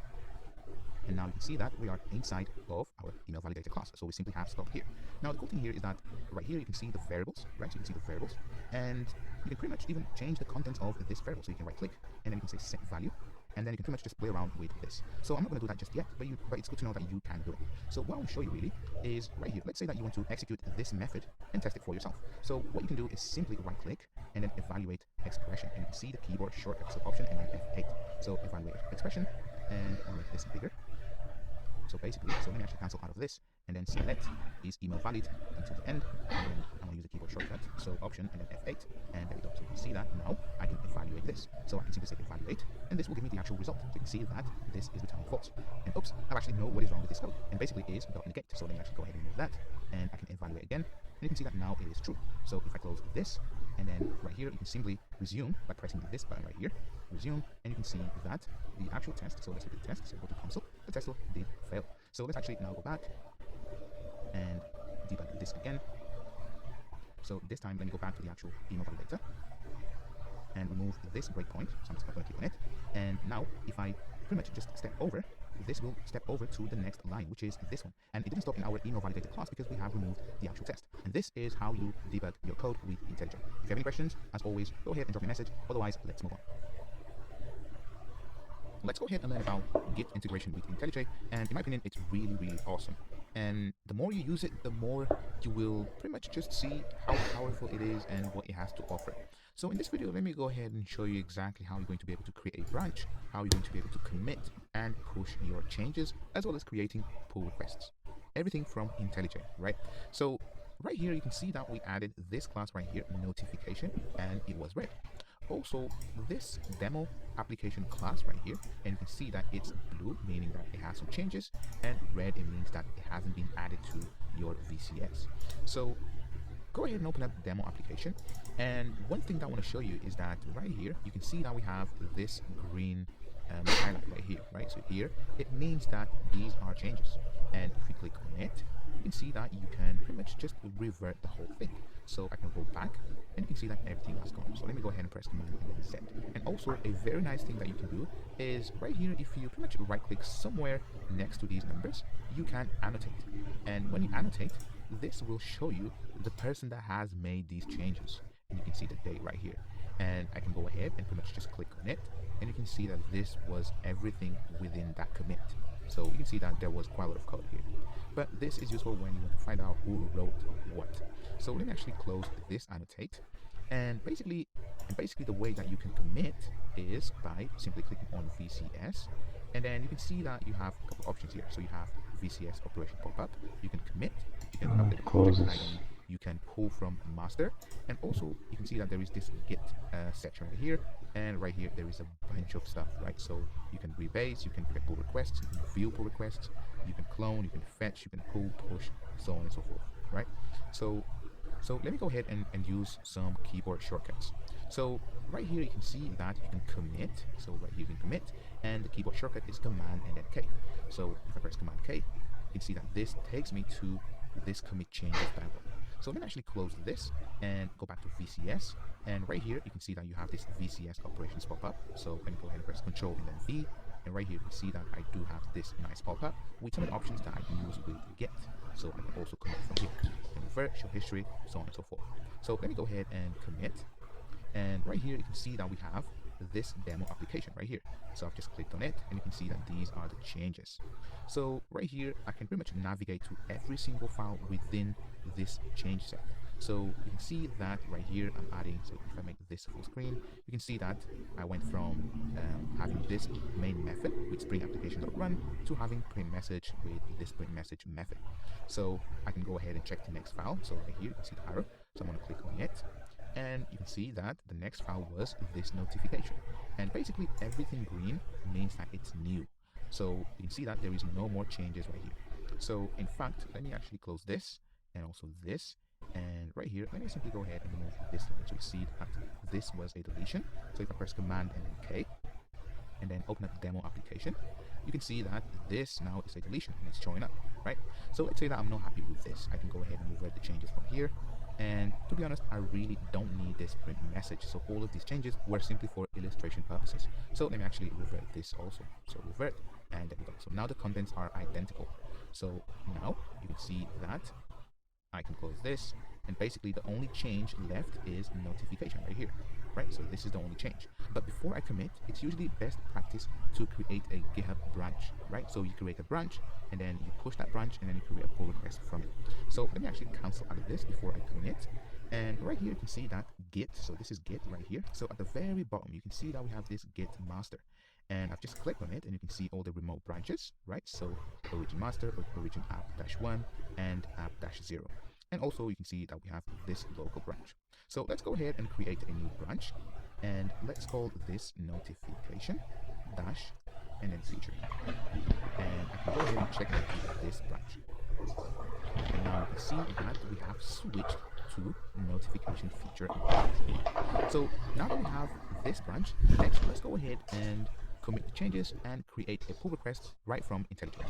and now you can see that we are inside of our email validator class. So we simply have stopped here. Now the cool thing here is that right here you can see the variables, right? So you can see the variables, and you can pretty much even change the contents of this variable. So you can right click, and then you can say set value, and then you can pretty much just play around with this. So I'm not going to do that just yet, but it's good to know that you can do it. So what I want to show you really is right here. Let's say that you want to execute this method and test it for yourself. So what you can do is simply right click and then evaluate expression, and you can see the keyboard shortcut, so option and then F8. So evaluate expression, and I'll make this bigger. So basically, so let me actually cancel out of this, and then select is email valid until the end, and then I'm going to use the keyboard shortcut, so option and then F8, and there we go. So you can see that now I can evaluate this. So I can simply say evaluate, and this will give me the actual result. So you can see that this is returning false. And oops, I actually know what is wrong with this code, and basically is .negate. So let me actually go ahead and remove that, and I can evaluate again, and you can see that now it is true. So if I close this, and then right here you can simply resume by pressing this button right here, resume, and you can see that the actual test, so let's look at the test, so go to console, the test did fail. So let's actually now go back and debug this again. So this time let me go back to the actual email validator and remove this breakpoint. So I'm just going to click on it, and now if I pretty much just step over this will step over to the next line, which is this one. And it didn't stop in our email validated class because we have removed the actual test. And this is how you debug your code with IntelliJ. If you have any questions, as always, go ahead and drop me a message. Otherwise, let's move on. Let's go ahead and learn about Git integration with IntelliJ, and in my opinion, it's really awesome. And the more you use it, the more you will pretty much just see how powerful it is and what it has to offer. So in this video, let me go ahead and show you exactly how you're going to be able to create a branch, how you're going to be able to commit and push your changes, as well as creating pull requests. Everything from IntelliJ, right? So right here, you can see that we added this class right here, notification, and it was red. Also, this demo application class right here, and you can see that it's blue, meaning that it has some changes, and red, it means that it hasn't been added to your VCS. So go ahead and open up the demo application, and one thing that I want to show you is that right here you can see that we have this green highlight right here, right? So here it means that these are changes, and if we click on it, you can see that you can pretty much just revert the whole thing. So I can go back and you can see that everything has gone. So let me go ahead and press Command and then Z. And also a very nice thing that you can do is right here, if you pretty much right click somewhere next to these numbers, you can annotate. And when you annotate, this will show you the person that has made these changes. And you can see the date right here. And I can go ahead and pretty much just click on it. And you can see that this was everything within that commit. So you can see that there was quite a lot of code here. But this is useful when you want to find out who wrote what. So let me actually close this annotate. And basically the way that you can commit is by simply clicking on VCS. And then you can see that you have a couple options here. So you have VCS operation pop-up, you can commit, you can update the project ID, you can pull from master, and also you can see that there is this Git section right here, and right here there is a bunch of stuff, right? So you can rebase, you can create pull requests, you can view pull requests, you can clone, you can fetch, you can pull, push, so on and so forth, right? So let me go ahead and use some keyboard shortcuts. So right here you can see that you can commit. So right here you can commit, and the keyboard shortcut is Command and then K. So if I press Command K, you can see that this takes me to this commit changes dialog. So let me actually close this and go back to VCS. And right here you can see that you have this VCS operations pop up. So let me go ahead and press Control and then V. And right here you can see that I do have this nice pop-up with some of the options that I can use with Git. So I can also commit from here, convert, show history, so on and so forth. So let me go ahead and commit. And right here you can see that we have this demo application right here. So I've just clicked on it and you can see that these are the changes. So right here I can pretty much navigate to every single file within this change set. So you can see that right here I'm adding, so if I make this full screen, you can see that I went from having this main method with Spring application.run to having print message with this print message method. So I can go ahead and check the next file. So right here you can see the arrow, so I'm going to click on it. And you can see that the next file was this notification, and basically everything green means that it's new. So you can see that there is no more changes right here. So in fact, let me actually close this and also this, and right here let me simply go ahead and remove this line. So you see that this was a deletion. So if I press Command and then K and then open up the demo application, you can see that this now is a deletion and it's showing up, right? So let's say that I'm not happy with this, I can go ahead and revert the changes from here. And to be honest, I really don't need this print message. So all of these changes were simply for illustration purposes. So let me actually revert this also. So revert, and there we go. So now the contents are identical. So now you can see that I can close this, and basically the only change left is notification right here, right? So this is the only change. But before I commit, it's usually best practice to create a GitHub branch, right? So you create a branch and then you push that branch and then you create a pull request from it. So let me actually cancel out of this before I commit. And right here you can see that Git, so this is Git right here. So at the very bottom you can see that we have this Git master, and I've just clicked on it and you can see all the remote branches, right? So origin master, origin app-1 and app-0. And also you can see that we have this local branch. So let's go ahead and create a new branch, and let's call this notification dash and then feature. And I can go ahead and check this branch. And now you can see that we have switched to notification feature branch. So now that we have this branch, next let's go ahead and commit the changes and create a pull request right from IntelliJ.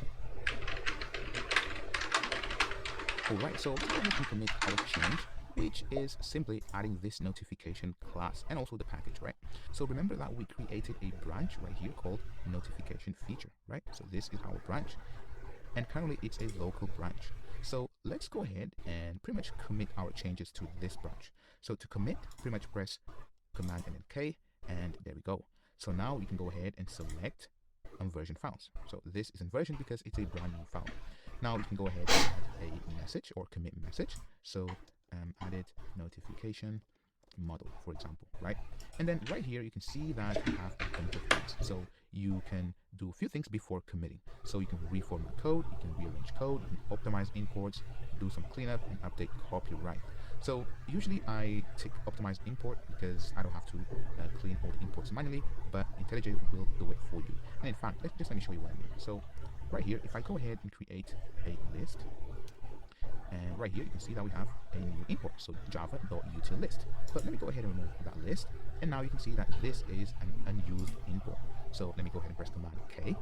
Alright, so let's go ahead and commit our change which is simply adding this notification class and also the package, right? So remember that we created a branch right here called notification feature, right? So this is our branch, and currently it's a local branch. So let's go ahead and pretty much commit our changes to this branch. So to commit, pretty much press Command and then K, and there we go. So now you can go ahead and select version files. So this is in version because it's a brand new file. Now you can go ahead and add a message or commit message. So added notification model, for example, right? And then right here you can see that you have a bunch of things. So you can do a few things before committing. So you can reformat code, you can rearrange code, you can optimize imports, do some cleanup, and update copyright. So usually I tick optimize import because I don't have to clean all the imports manually, but IntelliJ will do it for you. And in fact, let me show you what I mean. So right here, if I go ahead and create a list, and right here you can see that we have a new import, so java.util_list. But let me go ahead and remove that list, and now you can see that this is an unused import. So let me go ahead and press Command K,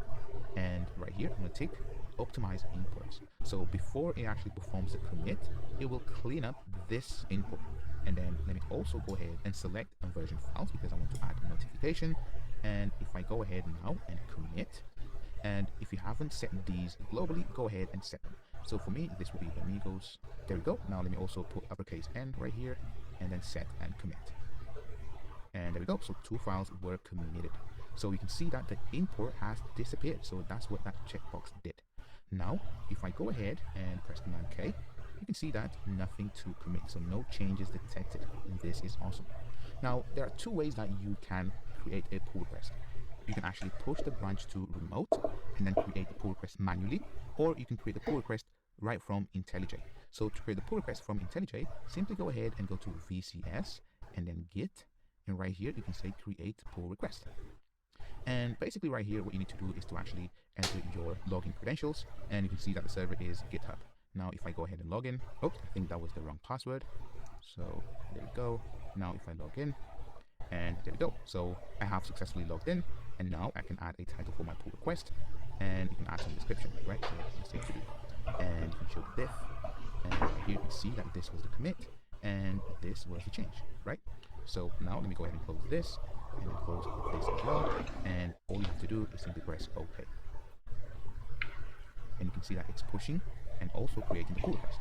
and right here I'm going to tick optimize imports. So before it actually performs the commit, it will clean up this import. And then let me also go ahead and select version files because I want to add a notification. And if I go ahead now and commit, and if you haven't set these globally, go ahead and set them. So for me, this will be the Amigos. There we go. Now let me also put uppercase N right here and then set and commit. And there we go. So 2 files were committed. So you can see that the import has disappeared. So that's what that checkbox did. Now, if I go ahead and press Command K, you can see that nothing to commit. So no changes detected. And this is awesome. Now, there are 2 ways that you can create a pull request. You can actually push the branch to remote and then create the pull request manually, or you can create the pull request right from IntelliJ. So to create the pull request from IntelliJ, simply go ahead and go to VCS and then Git, and right here you can say create pull request. And basically right here what you need to do is to actually enter your login credentials, and you can see that the server is GitHub. Now if I go ahead and log in, I think that was the wrong password. So there we go. Now if I log in, and there we go. So I have successfully logged in, and now I can add a title for my pull request, and you can add some description, right? So let's say to do, and you can show the diff, and right here you can see that this was the commit, and this was the change, right? So now let me go ahead and close this, and then close this as well, and all you have to do is simply press OK. And you can see that it's pushing and also creating the pull request.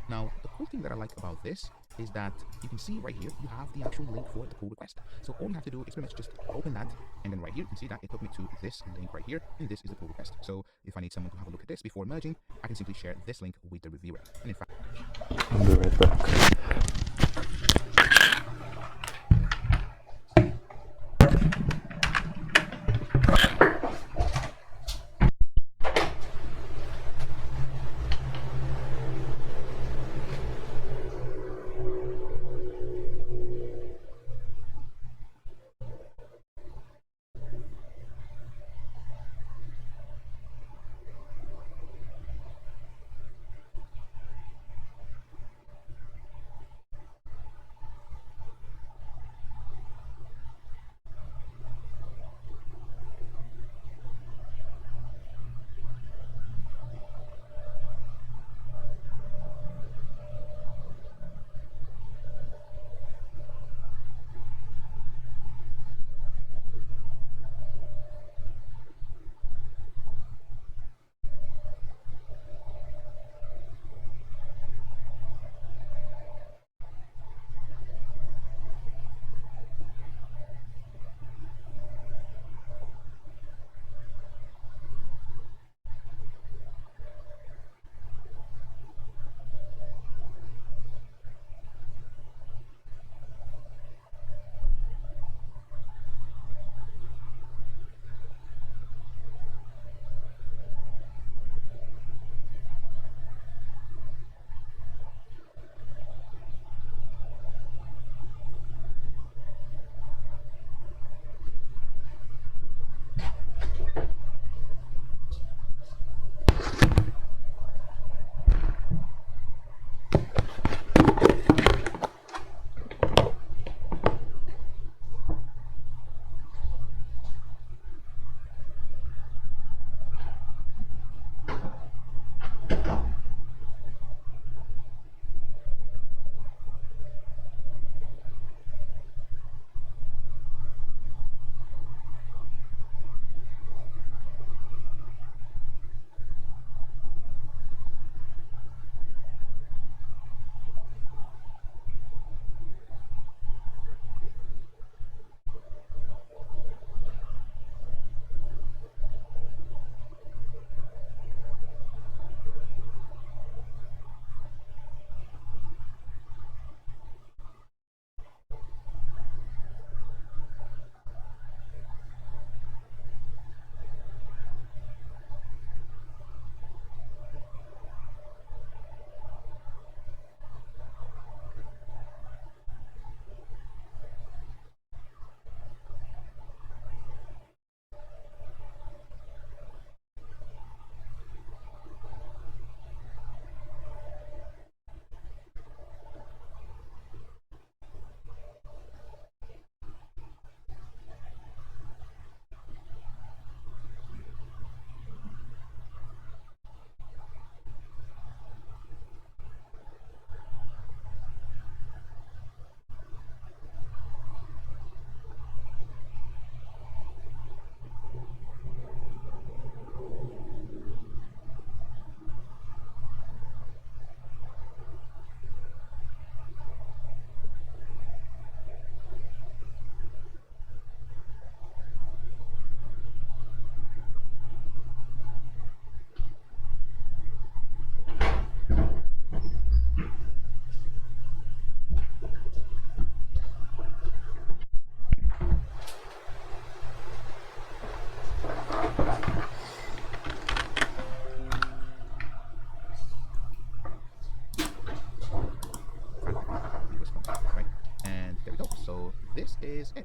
Now, the cool thing that I like about this is that you can see right here, you have the actual link for the pull request. So all you have to do is pretty much just open that, and then right here, you can see that it took me to this link right here, and this is the pull request. So if I need someone to have a look at this before merging, I can simply share this link with the reviewer. And in fact, I'll be right back.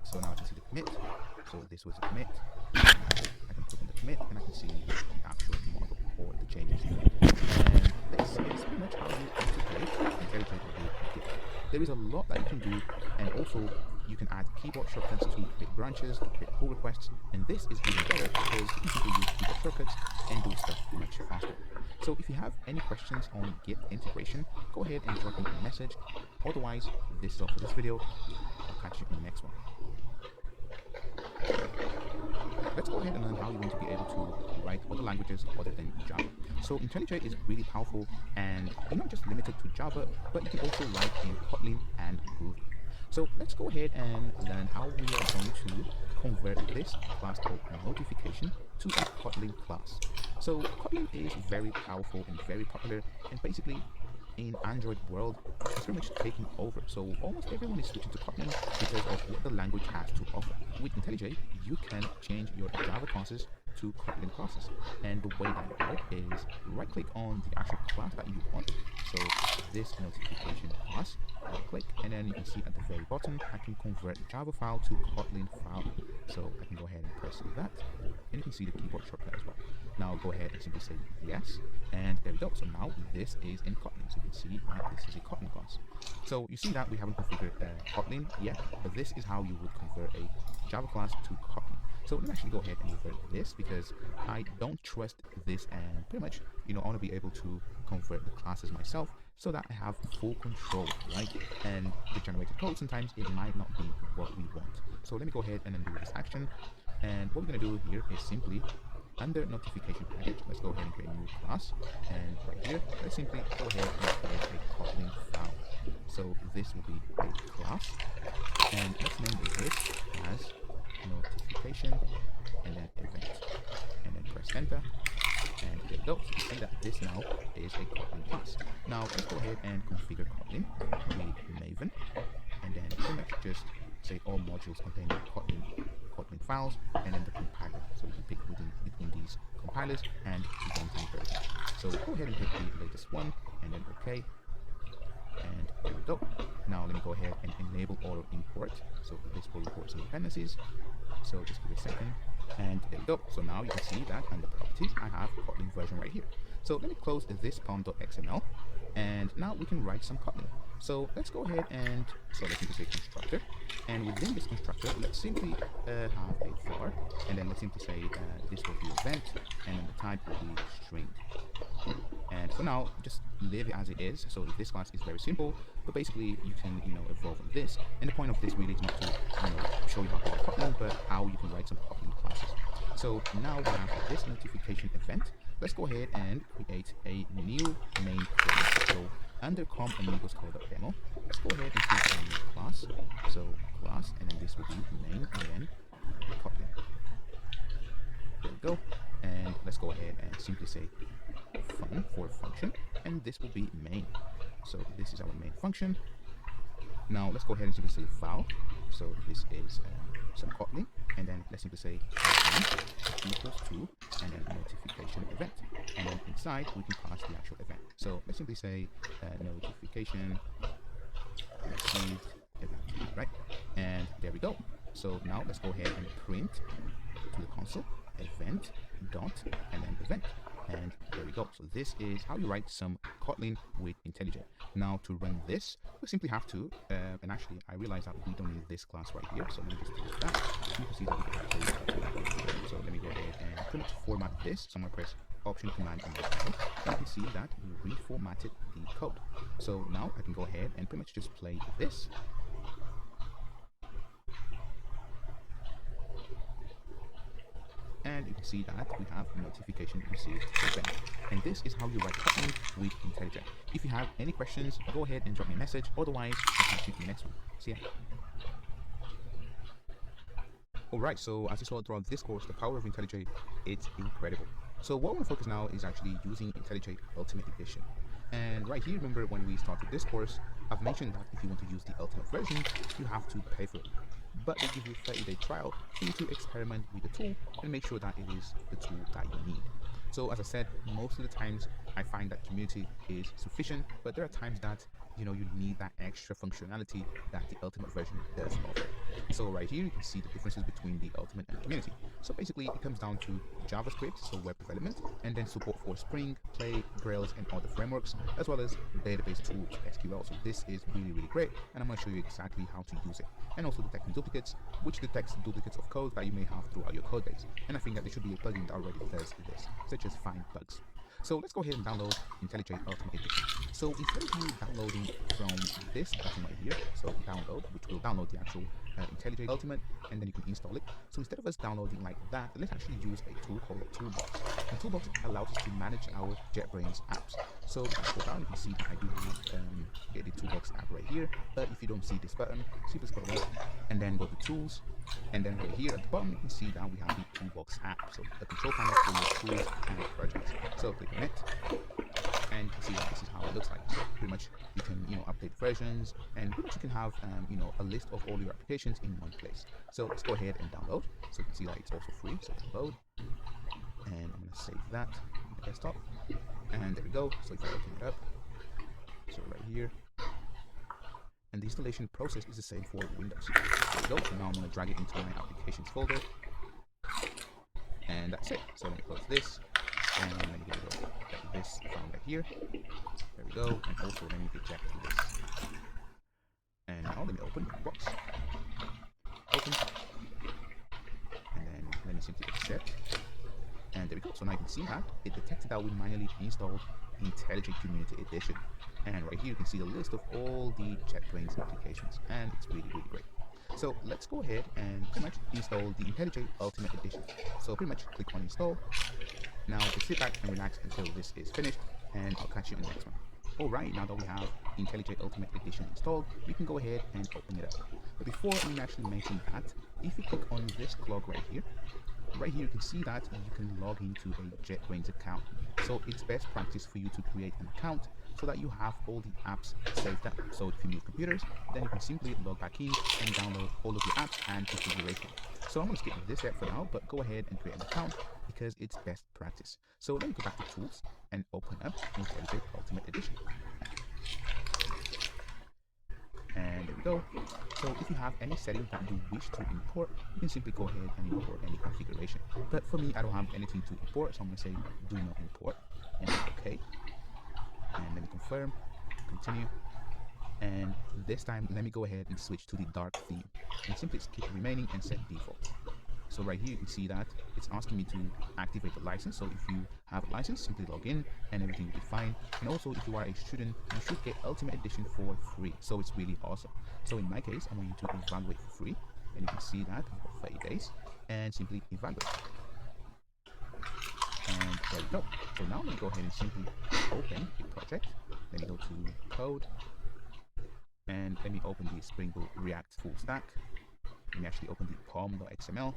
Perfect. So now I can see the commit. So this was a commit. I can click on the commit and I can see the actual model or the changes. And this is pretty much how you integrate IntelliJ with Git. There is a lot that you can do, and also you can add keyboard shortcuts to create branches, to create pull requests, and this is even better because you can simply use keyboard shortcuts and do stuff much faster. So if you have any questions on Git integration, go ahead and drop me a message. Otherwise, this is all for this video. I'll catch you in the next one. Let's go ahead and learn how you're going to be able to write other languages other than Java. So IntelliJ is really powerful, and you're not just limited to Java, but you can also write in Kotlin and Groovy. So let's go ahead and learn how we are going to convert this class called notification to a Kotlin class. So Kotlin is very powerful and very popular, and basically in Android world, it's pretty much taking over. So almost everyone is switching to Kotlin because of what the language has to offer. With IntelliJ, you can change your Java classes to Kotlin classes. And the way that you do it is right click on the actual class that you want. So this notification class, right click, and then you can see at the very bottom, I can convert the Java file to Kotlin file. So I can go ahead and press that, and you can see the keyboard shortcut as well. Now go ahead and simply say yes, and there we go. So now this is in Kotlin. So you can see that this is a Kotlin class. So you see that we haven't configured Kotlin yet, but this is how you would convert a Java class to Kotlin. So let me actually go ahead and convert this because I don't trust this, and pretty much, I want to be able to convert the classes myself so that I have full control, right? And the generated code, sometimes it might not be what we want. So let me go ahead and undo this action. And what we're going to do here is simply under notification package, let's go ahead and create a new class, and right here let's simply go ahead and create a Kotlin file. So this will be a class, and let's name this as notification and then event, and then press enter, and there we go. So you see that this now is a Kotlin class. Now let's go ahead and configure Kotlin with Maven, and then pretty much just say all modules containing Kotlin files, and then the compiler. So you can pick between these compilers and the runtime version. So go ahead and hit the latest one, and then OK. And there we go. Now let me go ahead and enable auto import. So this will import some dependencies. So just give it a second. And there we go. So now you can see that under properties, I have Kotlin version right here. So let me close this pom.xml. And now we can write some Kotlin. So let's go ahead and, so let's simply say constructor. And within this constructor, let's simply have a var. And then let's simply say this will be event. And then the type will be string. And for now, just leave it as it is. So this class is very simple, but basically you can, evolve on this. And the point of this really is not to, show you how to write Kotlin, but how you can write some Kotlin classes. So now we have this notification event. Let's go ahead and create a new main class. So under com amigos code.demo, let's go ahead and create a new class. So class, and then this will be main, and then Kotlin. There we go. And let's go ahead and simply say fun for function, and this will be main. So this is our main function. Now let's go ahead and simply say file. So this is some Kotlin, and then let's simply say equals to, and then notification event, and then inside we can pass the actual event. So let's simply say notification received event, right? And there we go. So now let's go ahead and print to the console event dot and then event, and there we go. So this is how you write some Kotlin with IntelliJ. Now to run this, we simply have to, and actually I realize that we don't need this class right here, so let me just delete that. You can see that we can actually, so let me go ahead and pretty much format this. So I'm gonna press Option Command and you can see that we reformatted the code. So now I can go ahead and pretty much just play this. And you can see that we have notification received event. And this is how you write Kotlin with IntelliJ. If you have any questions, go ahead and drop me a message. Otherwise, I'll catch you in the next one. See ya. Alright, so as you saw throughout this course, the power of IntelliJ, it's incredible. So what I want to focus now is actually using IntelliJ Ultimate Edition. And right here, remember when we started this course, I've mentioned that if you want to use the Ultimate version, you have to pay for it. But they give you a 30-day trial for you to experiment with the tool and make sure that it is the tool that you need. So as I said, most of the times I find that community is sufficient, but there are times that you need that extra functionality that the Ultimate version does offer. So right here, you can see the differences between the Ultimate and Community. So basically, it comes down to JavaScript, so web development, and then support for Spring, Play, Grails, and other frameworks, as well as database tools, SQL. So this is really, really great, and I'm going to show you exactly how to use it. And also detecting duplicates, which detects duplicates of code that you may have throughout your code base. And I think that there should be a plugin that already does this, such as Find Bugs. So let's go ahead and download IntelliJ Ultimate Edition. So instead of you downloading from this button right here, so download, which will download the actual IntelliJ Ultimate, and then you can install it. So instead of us downloading like that, let's actually use a tool called Toolbox. And Toolbox allows us to manage our JetBrains apps. So if I scroll down, you can see that I do have the Toolbox app right here. But if you don't see this button, simply scroll up and then go to Tools. And then right here at the bottom, you can see that we have the Toolbox app. So the control panel for your tools and projects. So click on it, and you can see that this is how it looks like. So pretty much you can update versions, and pretty much you can have a list of all your applications in one place. So let's go ahead and download. So you can see that it's also free. So download, and I'm gonna save that on the desktop, and there we go. So if I open it up, so right here, and the installation process is the same for Windows. There we go. So now I'm gonna drag it into my applications folder, and that's it. So let me close this, and let me get rid of this found right here. There we go. And also let me eject this. And now let me open the box. Open. And then let me simply accept. And there we go. So now you can see that it detected that we manually installed IntelliJ Community Edition. And right here you can see the list of all the JetBrains applications. And it's really, really great. So let's go ahead and pretty much install the IntelliJ Ultimate Edition. So pretty much click on install. Now just sit back and relax until this is finished, and I'll catch you in the next one. Alright, now that we have IntelliJ Ultimate Edition installed, we can go ahead and open it up. But before we actually mention that, if you click on this clock right here you can see that you can log into a JetBrains account. So it's best practice for you to create an account so that you have all the apps saved up. So if you move computers, then you can simply log back in and download all of the apps and configuration. So I'm going to skip this step for now, but go ahead and create an account because it's best practice. So let me go back to Tools and open up IntelliJ Ultimate Edition. And there we go. So if you have any settings that you wish to import, you can simply go ahead and import any configuration. But for me, I don't have anything to import, so I'm going to say do not import, and OK. And let me confirm, continue. And this time, let me go ahead and switch to the dark theme, and simply skip remaining and set default. So right here you can see that it's asking me to activate the license. So if you have a license, simply log in and everything will be fine. And also if you are a student, you should get Ultimate Edition for free. So it's really awesome. So in my case, I want you to evaluate for free. And you can see that for 30 days and simply evaluate. And there we go. So now let me go ahead and simply open the project. Let me go to code. And let me open the Spring Boot React full stack. Let me actually open the pom.xml.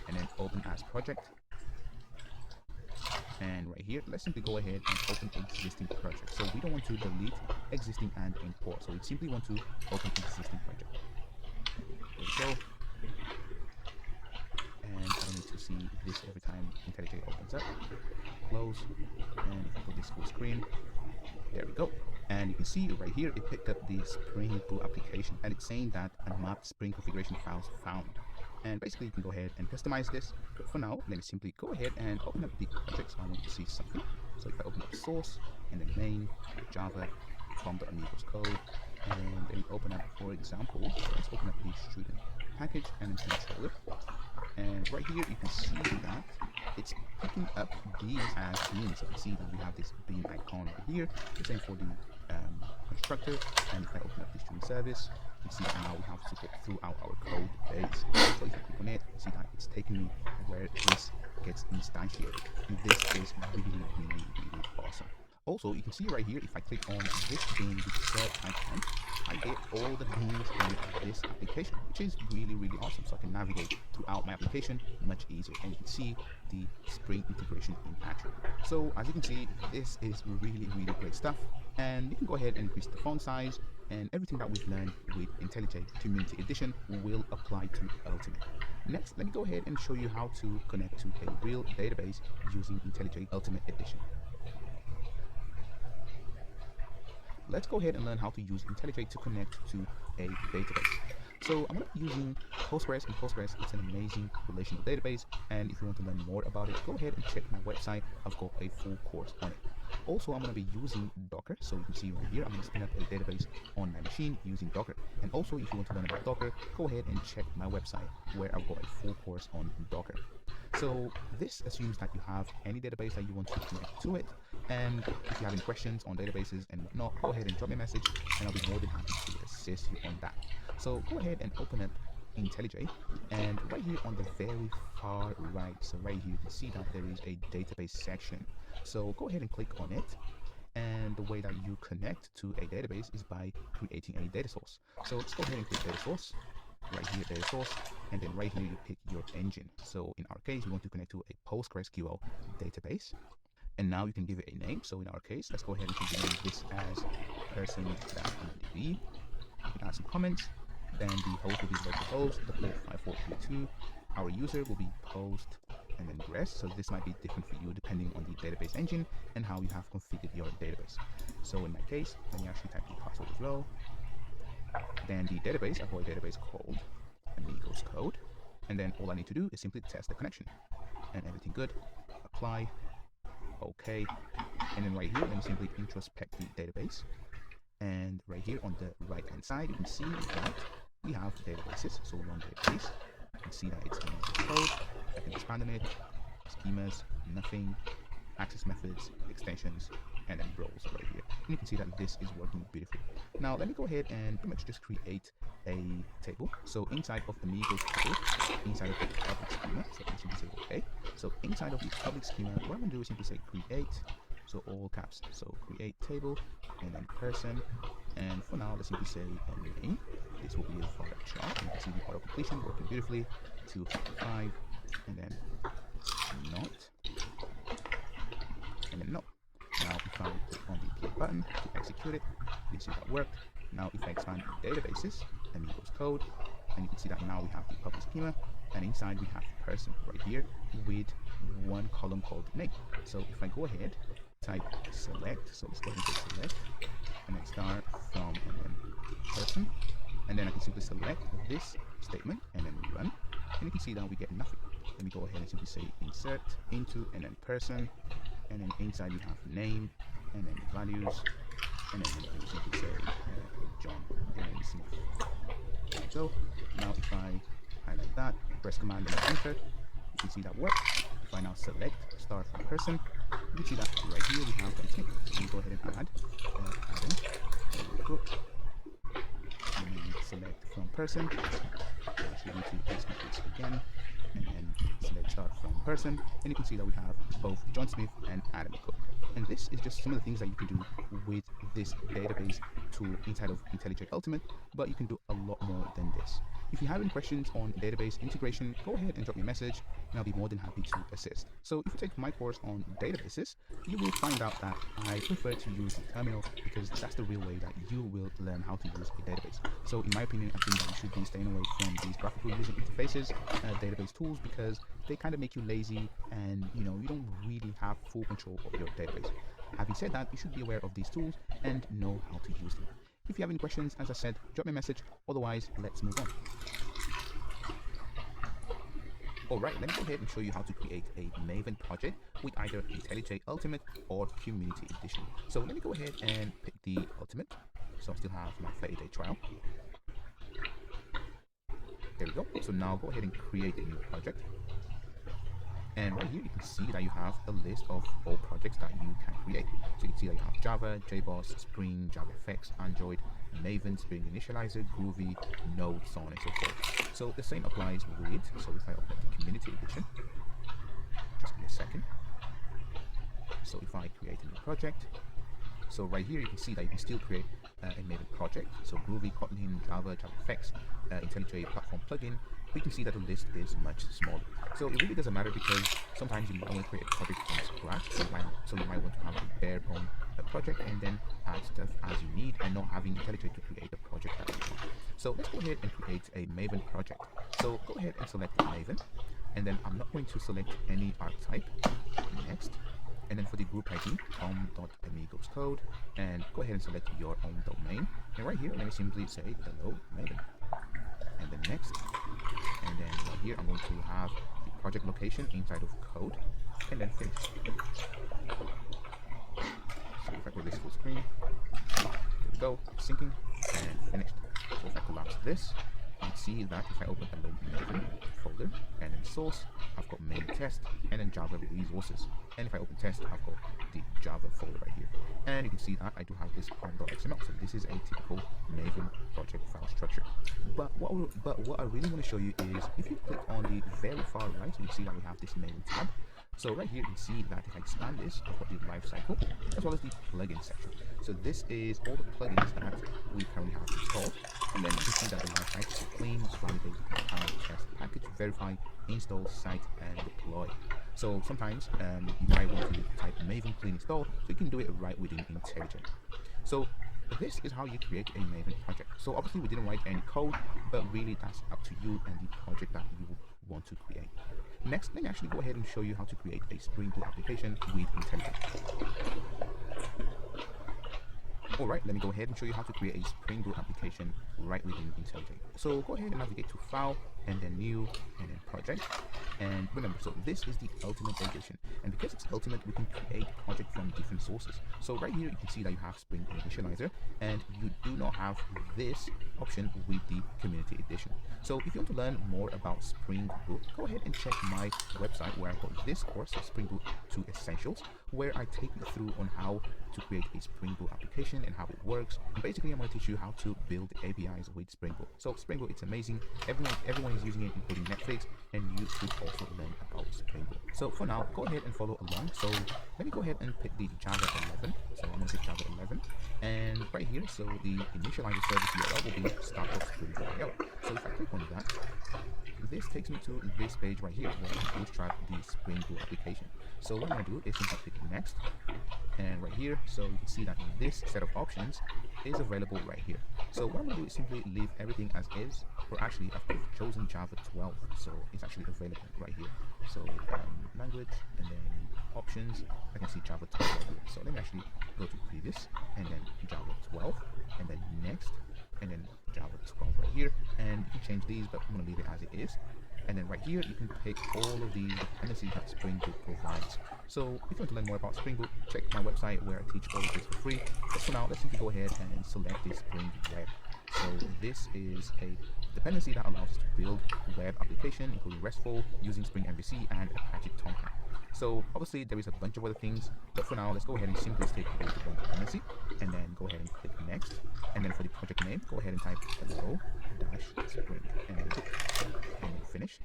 And then open as project. And right here, let's simply go ahead and open existing project. So we don't want to delete existing and import. So we simply want to open existing project. There we go. And I don't need to see this every time IntelliJ opens up. Close. And if I put this full screen, there we go. And you can see right here, it picked up the Spring Boot application, and it's saying that unmapped Spring configuration files found. And basically you can go ahead and customize this. But for now, let me simply go ahead and open up the project so I want to see something. So if I open up source and then main, Java, pom.amigos code, and then open up, for example, let's open up the student package and then controller. And right here you can see that it's picking up these as beans. So you can see that we have this bean icon right here. The same for the constructor. And if I open up the student service, you can see that now we have support throughout our code base. So if I click on it, you see that it's taking me where this gets instantiated. And this is really, really, really awesome. Also, you can see right here, if I click on this bean with search icon, I get all the beans in this application, which is really, really awesome. So I can navigate throughout my application much easier. And you can see the Spring integration in action. So as you can see, this is really, really great stuff. And you can go ahead and increase the font size, and everything that we've learned with IntelliJ Community Edition will apply to Ultimate. Next, let me go ahead and show you how to connect to a real database using IntelliJ Ultimate Edition. let's go ahead and learn how to use IntelliJ to connect to a database. So I'm going to be using Postgres, and Postgres is an amazing relational database, and if you want to learn more about it, go ahead and check my website. I've got a full course on it. Also, I'm going to be using Docker, so you can see right here, I'm going to spin up a database on my machine using Docker. And also, if you want to learn about Docker, go ahead and check my website where I've got a full course on Docker. So this assumes that you have any database that you want to connect to it. And if you have any questions on databases and whatnot, go ahead and drop me a message and I'll be more than happy to assist you on that. So go ahead and open up IntelliJ, and right here on the very far right, so right here you can see that there is a database section. So go ahead and click on it, and the way that you connect to a database is by creating a data source. So let's go ahead and click data source, right here data source, and then right here you pick your engine. So in our case we want to connect to a PostgreSQL database, and now you can give it a name. So in our case, let's go ahead and continue this as person.idb. You can add some comments. Then the host will be localhost, the port 5432. Our user will be post and then rest. So this might be different for you depending on the database engine and how you have configured your database. So in my case, let me actually type the password as well. Then the database, I've got a database called Amigos Code. And then all I need to do is simply test the connection. And everything good. Apply. Okay. And then right here, let me simply introspect the database. And right here on the right hand side, you can see that we have databases. So one database, you can see that it's Amigos Code. I can expand on it, schemas, nothing, access methods, extensions, and then roles right here. And you can see that this is working beautifully. Now let me go ahead and pretty much just create a table. So inside of Amigos Code, inside of the public schema, so I'm simply say okay. So inside of the public schema, what I'm gonna do is simply say create. So all caps, so create table, and then person, and for now let's simply say a name. This will be a for chart. You can see the auto completion working beautifully. 255, and then not, and then no. Now if I click on the play button to execute it, you see that worked. Now if I expand the databases, Amigos Code, and you can see that now we have the public schema, and inside we have person right here with one column called name. So if I go ahead, type select, so let's go ahead and say select, and then start from and then person, and then I can simply select this statement and then run, and you can see that we get nothing. Let me go ahead and simply say insert into and then person, and then inside we have name and then values, and then we simply say John and then Smith. There we go. Now if I highlight that, press command and enter, you can see that works. If I now select start from person, you can see that right here we have a tick. So we go ahead and add Adam, cook, and then select from person. So actually need to execute this again, and then select start from person, and you can see that we have both John Smith and Adam Cook. And this is just some of the things that you can do with this database tool inside of IntelliJ Ultimate, but you can do a lot more than this. If you have any questions on database integration, go ahead and drop me a message, and I'll be more than happy to assist. So if you take my course on databases, you will find out that I prefer to use the terminal because that's the real way that you will learn how to use a database. So in my opinion, I think that you should be staying away from these graphical user interfaces, database tools, because they kind of make you lazy and you don't really have full control of your database. Having said that, you should be aware of these tools and know how to use them. If you have any questions, as I said, drop me a message. Otherwise, let's move on. Alright, let me go ahead and show you how to create a Maven project with either IntelliJ Ultimate or Community Edition. So let me go ahead and pick the Ultimate. So I still have my 30-day trial. There we go. So now go ahead and create a new project. And right here you can see that you have a list of all projects that you can create. So you can see that you have Java, JBoss, Spring, JavaFX, Android, Maven, Spring Initializer, Groovy, Node, so on and so forth. So the same applies with, so if I open up the Community Edition, just give me a second. So if I create a new project, so right here you can see that you can still create a Maven project. So Groovy, Kotlin, Java, JavaFX, IntelliJ platform plugin. But you can see that the list is much smaller. So it really doesn't matter because sometimes you might want to create a project from scratch. So you might want to have a bare bone project and then add stuff as you need and not having IntelliJ to create the project that you want. So let's go ahead and create a Maven project. So go ahead and select Maven, and then I'm not going to select any archetype. Next. And then for the group ID, tom.amigos code, and go ahead and select your own domain. And right here, let me simply say hello Maven. And then next, and then right here, I'm going to have the project location inside of code, and then finish. So if I put this full screen, there we go, syncing, and finished. So if I collapse this, you can see that if I open the Maven folder and then source, I've got main test and then Java resources. And if I open test, I've got the Java folder right here. And you can see that I do have this pom.xml. So this is a typical Maven project file structure. But what I really want to show you is if you click on the very far right, so you see that we have this Maven tab. So right here, you can see that if I expand this, I've got the lifecycle as well as the plugin section. So this is all the plugins that we currently have installed. And then you can see that the lifecycle is clean, validate, compile, test, package, verify, install, cite, and deploy. So sometimes you might want to type Maven clean install, so you can do it right within IntelliJ. So this is how you create a Maven project. So obviously we didn't write any code, but really that's up to you and the project that you want to create. Next, let me actually go ahead and show you how to create a Spring Boot application with IntelliJ. Alright, let me go ahead and show you how to create a Spring Boot application right within IntelliJ. So go ahead and navigate to File, and then New, and then Project. And remember, so this is the Ultimate Edition. And because it's Ultimate, we can create projects from different sources. So right here, you can see that you have Spring Initializer, and you do not have this option with the Community Edition. So if you want to learn more about Spring Boot, go ahead and check my website where I've got this course, Spring Boot 2 Essentials, where I take you through on how to create a Spring Boot application and how it works. And basically, I'm going to teach you how to build APIs with Spring Boot. So Spring Boot, it's amazing. Everyone is using it, including Netflix, and you should also learn about Spring Boot. So for now, go ahead and follow along. So let me go ahead and pick the Java 11. So I'm going to pick Java 11. And right here, so the initializer service URL will be start.spring.io. So if I click on that, this takes me to this page right here where I can bootstrap the Spring Boot application. So what I'm going to do is simply click next, and right here, so you can see that this set of options is available right here. So what I'm going to do is simply leave everything as is, or actually I've chosen Java 12, so it's actually available right here. So language, and then options, I can see Java 12 right here. So let me actually go to previous, and then Java 12, and then next, and then Java 12 right here, and you can change these, but I'm going to leave it as it is. And then right here, you can pick all of the dependencies that Spring Boot provides. So if you want to learn more about Spring Boot, check my website where I teach all of this for free. But for now, let's simply go ahead and select the Spring Web. So this is a dependency that allows us to build web application, including RESTful, using Spring MVC and Apache Tomcat. So obviously there is a bunch of other things, but for now, let's go ahead and simply stick with one dependency, and then go ahead and click next. And then for the project name, go ahead and type hello-spring, and then finish.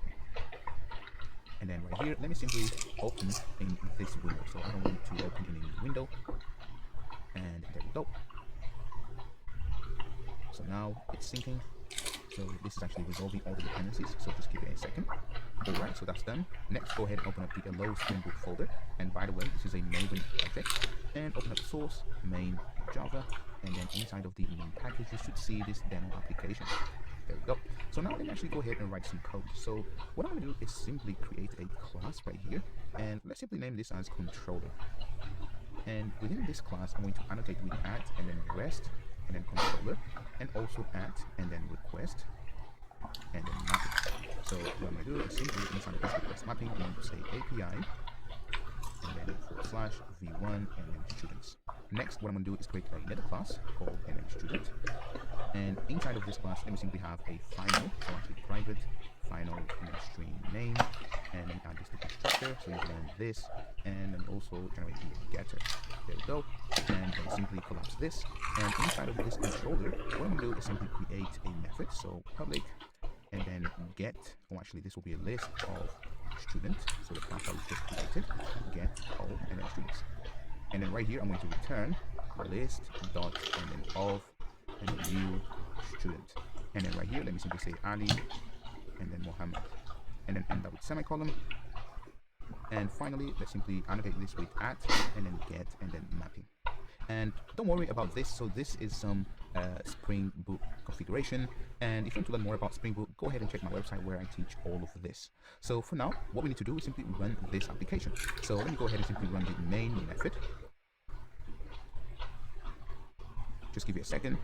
And then right here, let me simply open in this window. So I don't want to open in a new window. And there we go. So now it's syncing. So this is actually resolving all the dependencies. So just give it a second. Alright, so that's done. Next, go ahead and open up the Hello Spring Boot folder. And by the way, this is a Maven project. And open up source, main, Java. And then inside of the main package, you should see this demo application. There we go. So now let me actually go ahead and write some code. So what I'm going to do is simply create a class right here. And let's simply name this as controller. And within this class, I'm going to annotate with @ and then rest, and then controller, and also @ and then request, and then mapping. So what I'm going to do is simply inside of this request mapping, I'm going to say API, and then /v1, and then students. Next, what I'm going to do is create another class called student. And inside of this class, let me simply have a final, so actually private, final, and then string name, and then add this to constructor, so you can learn this, and then also generate the getter. There we go. And then simply collapse this. And inside of this controller, what I'm going to do is simply create a method, so public, and then get, or actually this will be a list of student, so the class that we just created, get all, and then students. And then right here, I'm going to return list dot, and then of, and then new student. And then right here, let me simply say Ali, and then Mohammed, and then end that with semicolon. And finally, let's simply annotate this with @ and then get, and then mapping. And don't worry about this. So this is some Spring Boot configuration. And if you want to learn more about Spring Boot, go ahead and check my website where I teach all of this. So for now, what we need to do is simply run this application. So let me go ahead and simply run the main method. Just give it a second.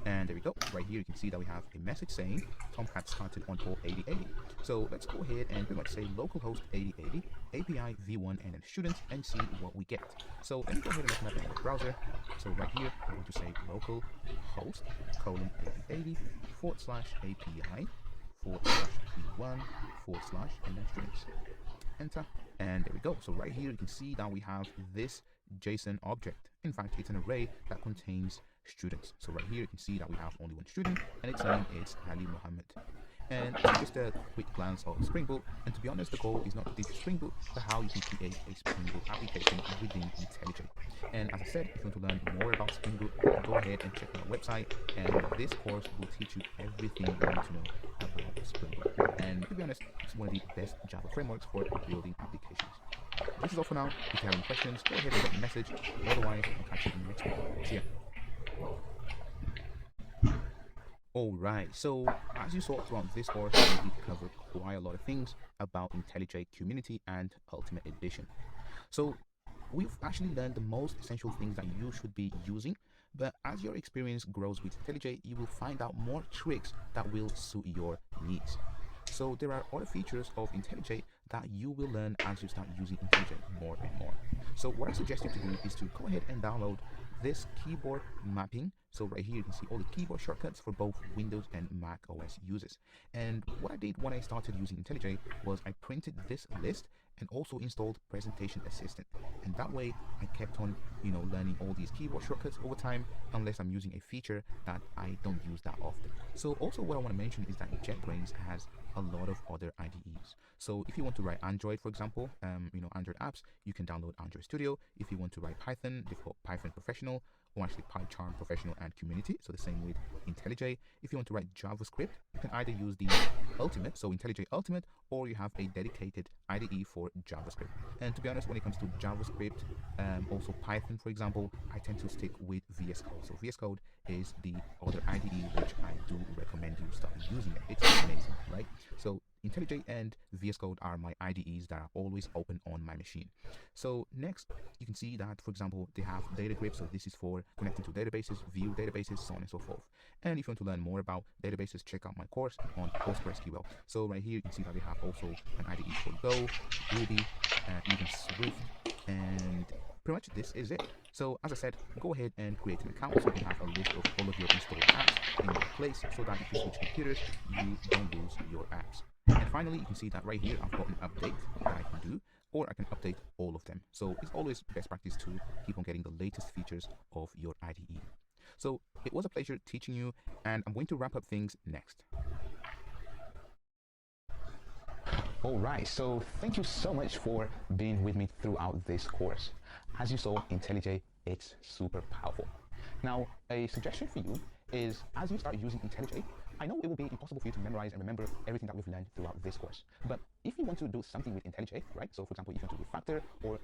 And there we go. Right here, you can see that we have a message saying Tomcat started on port 8080. So let's go ahead and pretty much say localhost 8080, API v1 and then students and see what we get. So let me go ahead and open up my browser. So right here, I'm going to say localhost colon 8080 /API /v1 / and then students. Enter, and there we go. So right here you can see that we have this JSON object. In fact, it's an array that contains students. So right here you can see that we have only one student and its name is Ali Muhammad. And this is just a quick glance of Spring Boot. And to be honest, the goal is not to teach you Spring Boot, but how you can create a Spring Boot application within IntelliJ. And as I said, if you want to learn more about Spring Boot, go ahead and check my website. And this course will teach you everything you need to know about Spring Boot. And to be honest, it's one of the best Java frameworks for building applications. This is all for now. If you have any questions, go ahead and drop a message. Otherwise, I'll catch you in the next one. See ya. Alright, so as you saw throughout this course, we did cover quite a lot of things about IntelliJ Community and Ultimate Edition. So we've actually learned the most essential things that you should be using, but as your experience grows with IntelliJ, you will find out more tricks that will suit your needs. So there are other features of IntelliJ that you will learn as you start using IntelliJ more and more. So what I suggest you to do is to go ahead and download this keyboard mapping. So right here you can see all the keyboard shortcuts for both Windows and Mac OS users. And what I did when I started using IntelliJ was I printed this list and also installed Presentation Assistant. And that way I kept on, learning all these keyboard shortcuts over time, unless I'm using a feature that I don't use that often. So also what I want to mention is that JetBrains has a lot of other IDEs. So if you want to write Android, for example, Android apps, you can download Android Studio. If you want to write Python, they've got Python Professional, or actually PyCharm Professional and Community. So the same with IntelliJ. If you want to write JavaScript, you can either use the Ultimate, so IntelliJ Ultimate, or you have a dedicated IDE for JavaScript. And to be honest, when it comes to JavaScript, also Python, for example, I tend to stick with VS Code. So VS Code is the other IDE which I do recommend you start using it. It's amazing, right? So IntelliJ and VS Code are my IDEs that are always open on my machine. So next, you can see that, for example, they have data grip. So this is for connecting to databases, view databases, so on and so forth. And if you want to learn more about databases, check out my course on PostgreSQL. So right here, you can see that we have also an IDE for Go, Ruby, even Swift, and pretty much this is it. So as I said, go ahead and create an account so you can have a list of all of your installed apps in one place, so that if you switch computers, you don't lose your apps. And finally, you can see that right here, I've got an update that I can do, or I can update all of them. So it's always best practice to keep on getting the latest features of your IDE. So it was a pleasure teaching you, and I'm going to wrap up things next. Alright, so thank you so much for being with me throughout this course. As you saw, IntelliJ, it's super powerful. Now, a suggestion for you is, as you start using IntelliJ, I know it will be impossible for you to memorize and remember everything that we've learned throughout this course. But if you want to do something with IntelliJ, right? So for example, if you want to refactor or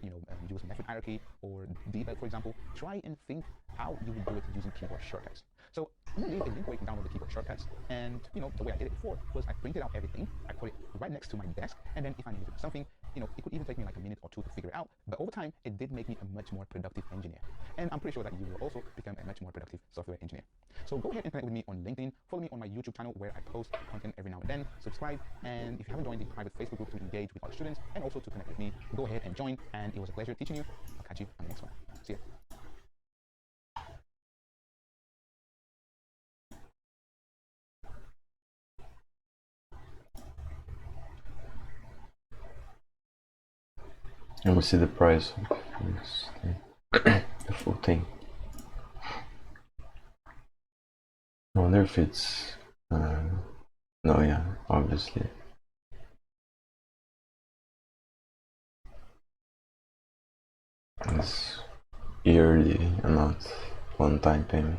use method hierarchy or debug, for example, try and think how you would do it using keyboard shortcuts. So I'm gonna leave a link where you can download the keyboard shortcuts. And the way I did it before was I printed out everything, I put it right next to my desk, and then if I needed to do something, it could even take me like a minute or two to figure it out. But over time, it did make me a much more productive engineer. And I'm pretty sure that you will also become a much more productive software engineer. So go ahead and connect with me on LinkedIn, follow me on my YouTube channel where I post content every now and then, subscribe, and if you haven't joined the private Facebook group to engage with other students and also to connect with me, go ahead and join. And it was a pleasure teaching you. I'll catch you on the next one. See ya. And we see the price of the full thing. I wonder if it's no, yeah, obviously. It's yearly and not one-time payment.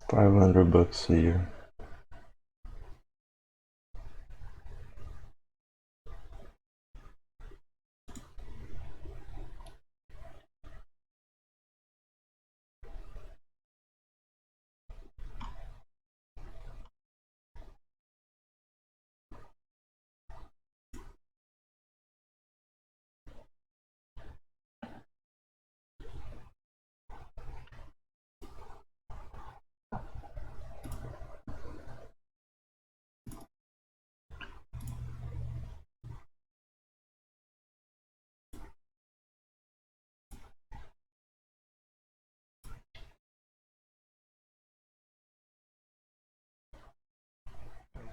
$500 a year.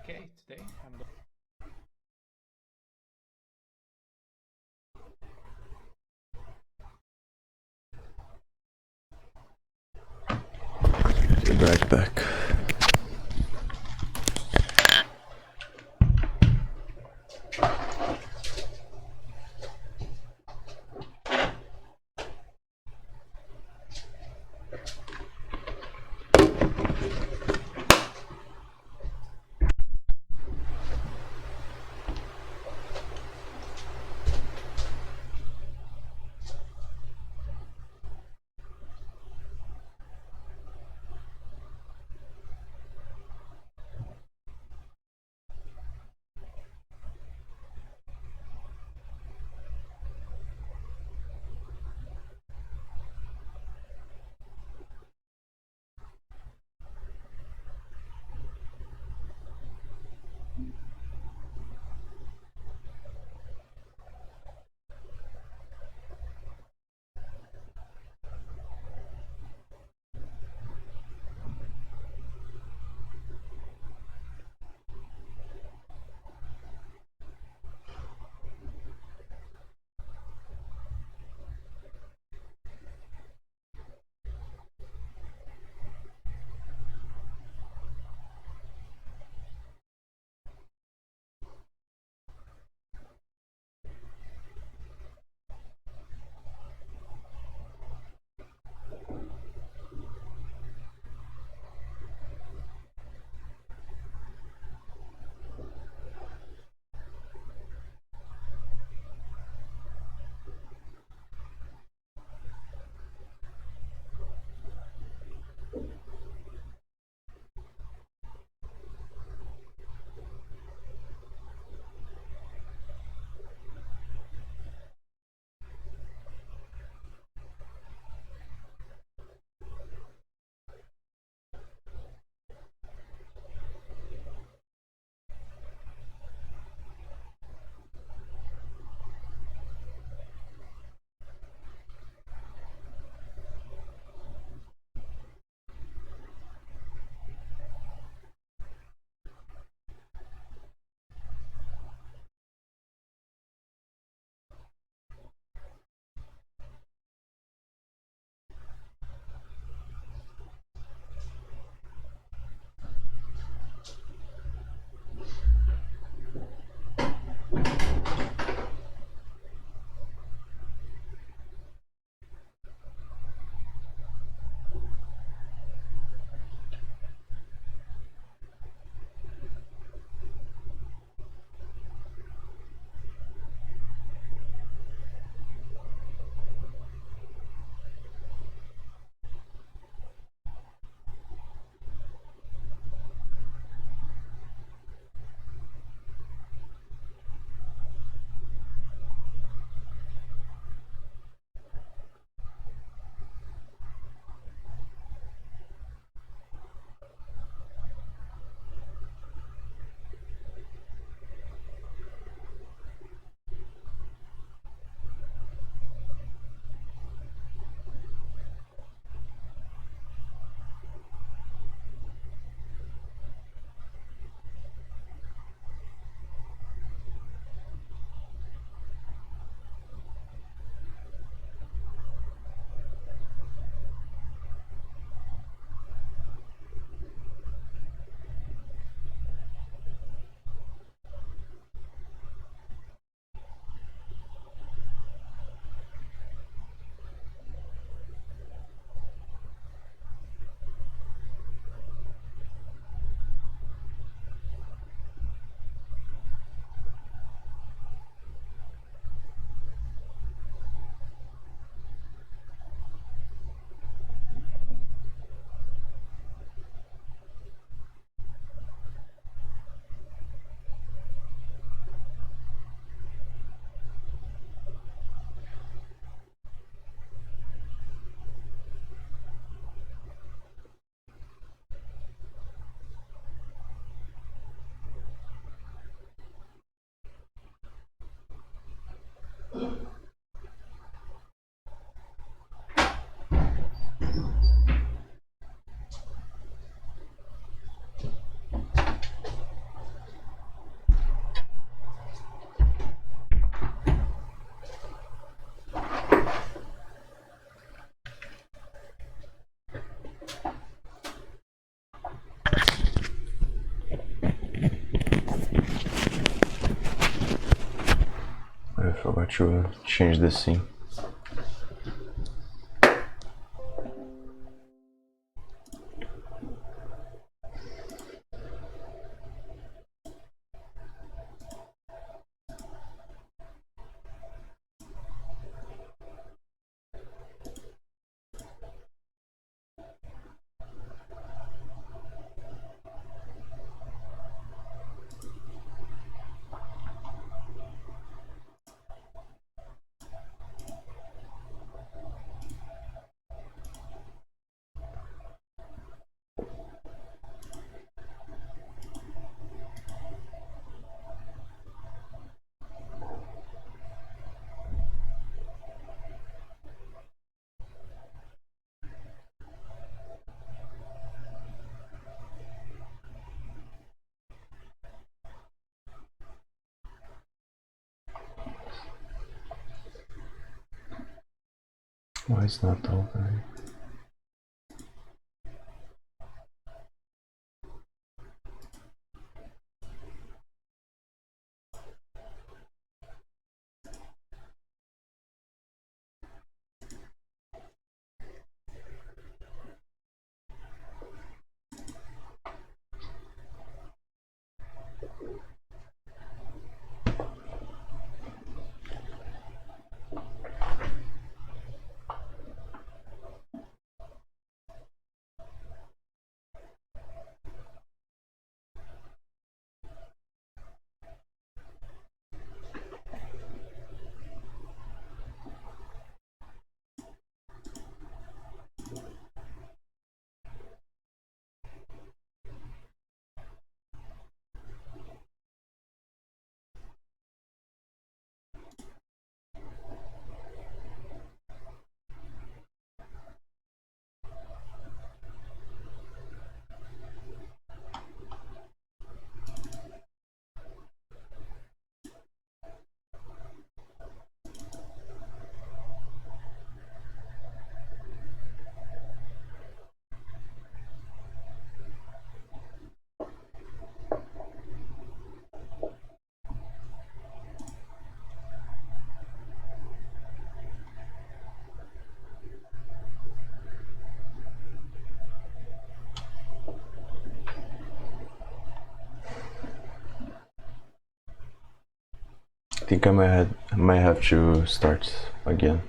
Okay, today I'm going Be right back. forgot to change the scene. Why it's not opening? I think I might have to start again.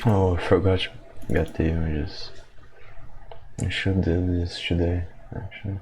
Oh, I forgot to get the images. I should do this today, actually.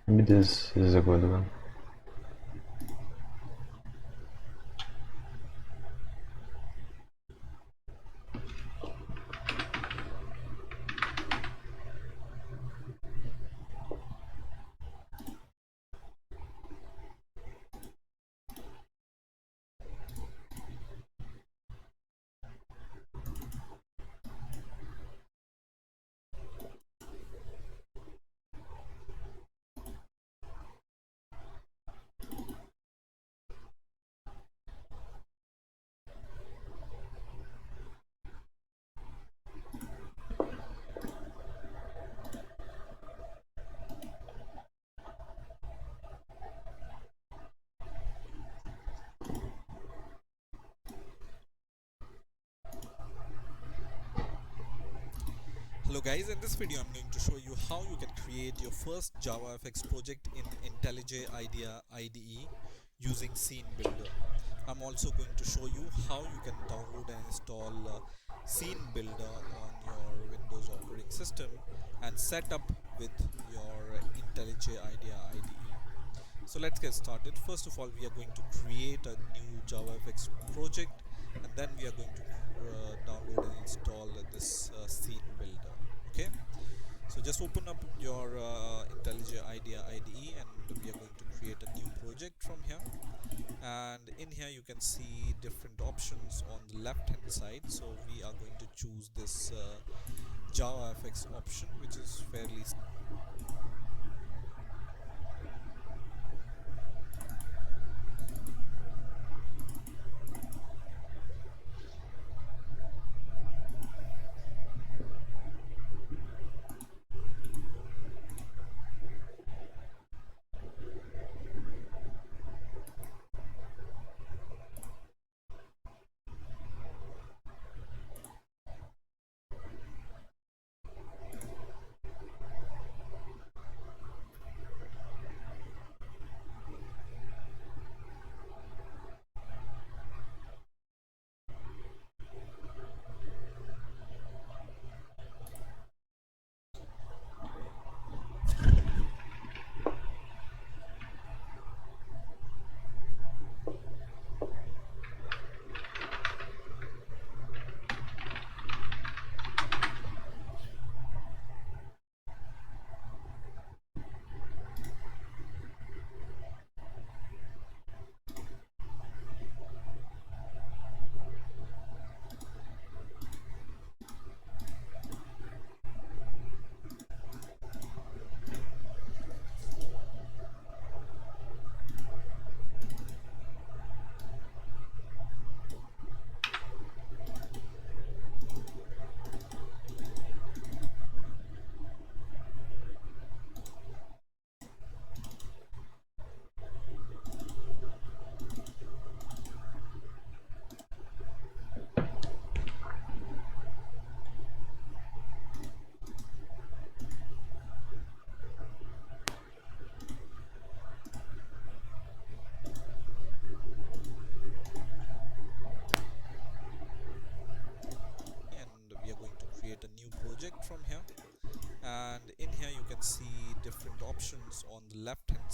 Maybe this is a good one. Hello guys, in this video I'm going to show you how you can create your first JavaFX project in IntelliJ IDEA IDE using Scene Builder. I'm also going to show you how you can download and install Scene Builder on your Windows operating system and set up with your IntelliJ IDEA IDE. So let's get started. First of all, we are going to create a new JavaFX project, and then we are going to download and install this Scene Builder. Okay, so just open up your IntelliJ IDEA IDE, and we are going to create a new project from here. And in here you can see different options on the left hand side. So we are going to choose this JavaFX option, which is fairly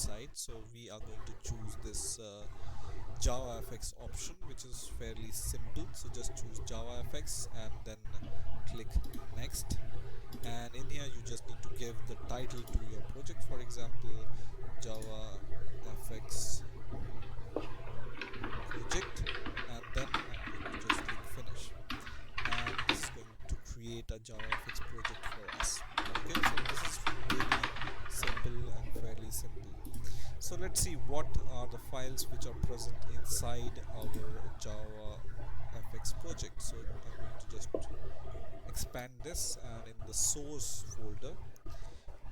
inside. So we are going to choose this JavaFX option, which is fairly simple. So just choose JavaFX and then click next. And in here you just need to give the title to your project, for example JavaFX project, and then I'm going to just click finish, and this is going to create a JavaFX project for us. Okay, so this is really simple and fairly simple. So let's see what are the files which are present inside our JavaFX project. So I'm going to just expand this, and in the source folder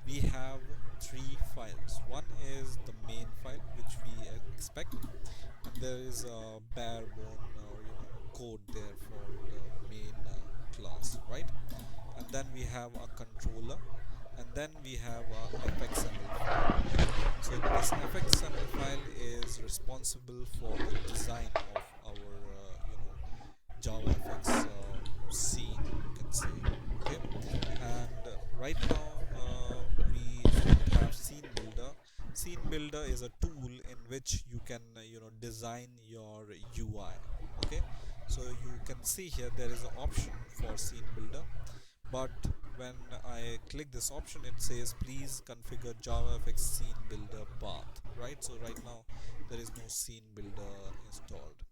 we have three files. One is the main file which we expect, and there is a bare bone or code there for the main class, right? And then we have a controller, and then we have a fxml file. So this fxml file is responsible for the design of our JavaFX scene, you can say. Okay, and right now we don't have scene builder. Scene builder is a tool in which you can design your UI. Okay, so you can see here there is an option for scene builder, but when I click this option it says please configure JavaFX scene builder path, right? So right now there is no scene builder installed.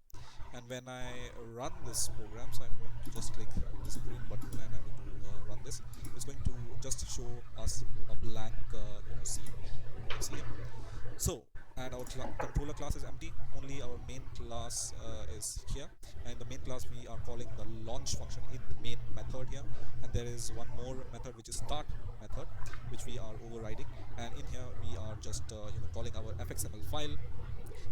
And when I run this program, so I'm going to just click this green button and I'm going to run this. It's going to just show us a blank scene, you can see here. So, and our controller class is empty, only our main class is here, and the main class we are calling the launch function in the main method here, and there is one more method which is start method which we are overriding, and in here we are just calling our fxml file,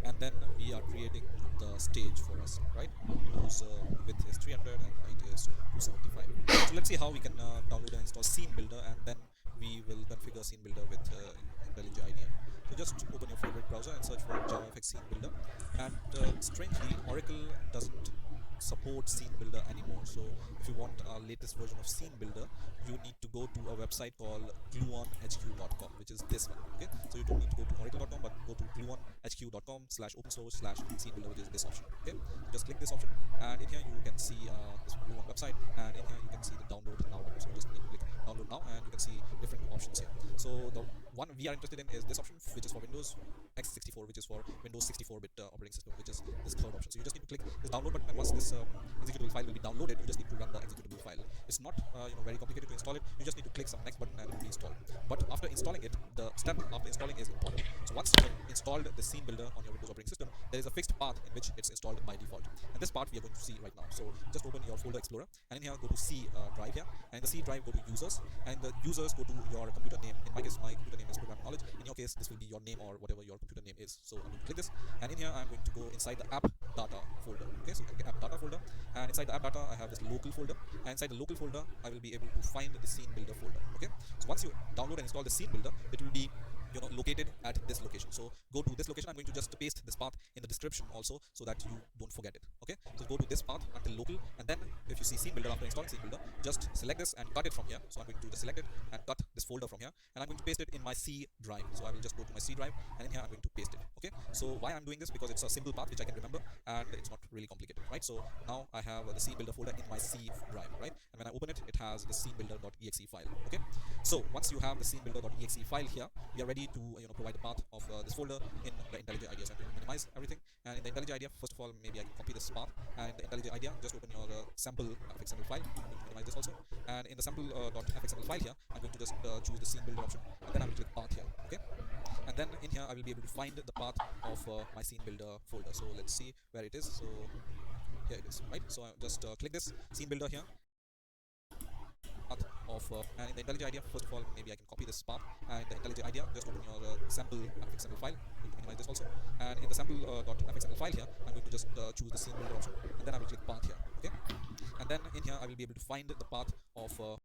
and then we are creating the stage for us, right, whose width is 300 and height is 275. So let's see how we can download and install scene builder, and then we will configure scene builder with IntelliJ IDEA. So just open your favorite browser and search for JavaFX scene builder, and strangely Oracle doesn't support scene builder anymore. So if you want our latest version of scene builder, you need to go to a website called gluonhq.com, which is this one. Okay, so you don't need to go to oracle.com, but go to gluonhq.com/open/scene builder, which is this option. Okay, so just click this option, and in here you can see this Gluon website, and in here you can see the download now button. So you just need to click download now, and you can see different options here. So the one we are interested in is this option, which is for Windows x64, which is for Windows 64-bit operating system, which is this third option. So you just need to click this download button, and once this executable file will be downloaded, you just need to run the executable file. It's not very complicated to install it. You just need to click some next button and it will be installed. But after installing it, the step after installing is important. So once you have installed the scene builder on your Windows operating system, there is a fixed path in which it's installed by default, and this part we are going to see right now. So just open your folder explorer, and in here go to C drive here, and in the C drive go to users, and in the users go to your computer name. In my case, my computer name is programming knowledge. In your case, this will be your name or whatever your computer name is. So I'm going to click this, and in here I'm going to go inside the app data folder. Okay, so app data folder, and inside the app data I have this local folder, and inside the local folder I will be able to find the scene builder folder. Okay, so once you download and install the scene builder, it will be located at this location. So go to this location. I'm going to just paste this path in the description also, so that you don't forget it. Okay, so go to this path until local, and then if you see scene builder after installing scene builder, just select this and cut it from here. So I'm going to just select it and cut this folder from here, and I'm going to paste it in my C drive. So I will just go to my C drive, and in here I'm going to paste it. Okay, so why I'm doing this? Because it's a simple path which I can remember, and it's not really complicated, right? So now I have the scene builder folder in my C drive, right? And when I open it, it has the scene builder.exe file. Okay, so once you have the scene builder.exe file here, we are ready to provide the path of this folder in the IntelliJ IDEA. So I'm going to minimize everything, and in the IntelliJ IDEA, first of all, maybe I can copy this path, and in the IntelliJ IDEA, just open your sample fxml file. I'm going to minimize this also, and in the sample.fxml file here, I'm going to just choose the scene builder option, and then I will click path here. Okay, and then in here I will be able to find the path of my scene builder folder. So let's see where it is. So here it is, right? So I just click this scene builder here of and in the IntelliJ IDEA, first of all, maybe I can copy this path, and in the IntelliJ IDEA, just open your sample.fxml file. I'm going to minimize this also, and in the sample.fxml file here, I'm going to just choose the scene builder option, and then I will click path here. Okay, and then in here I will be able to find the path of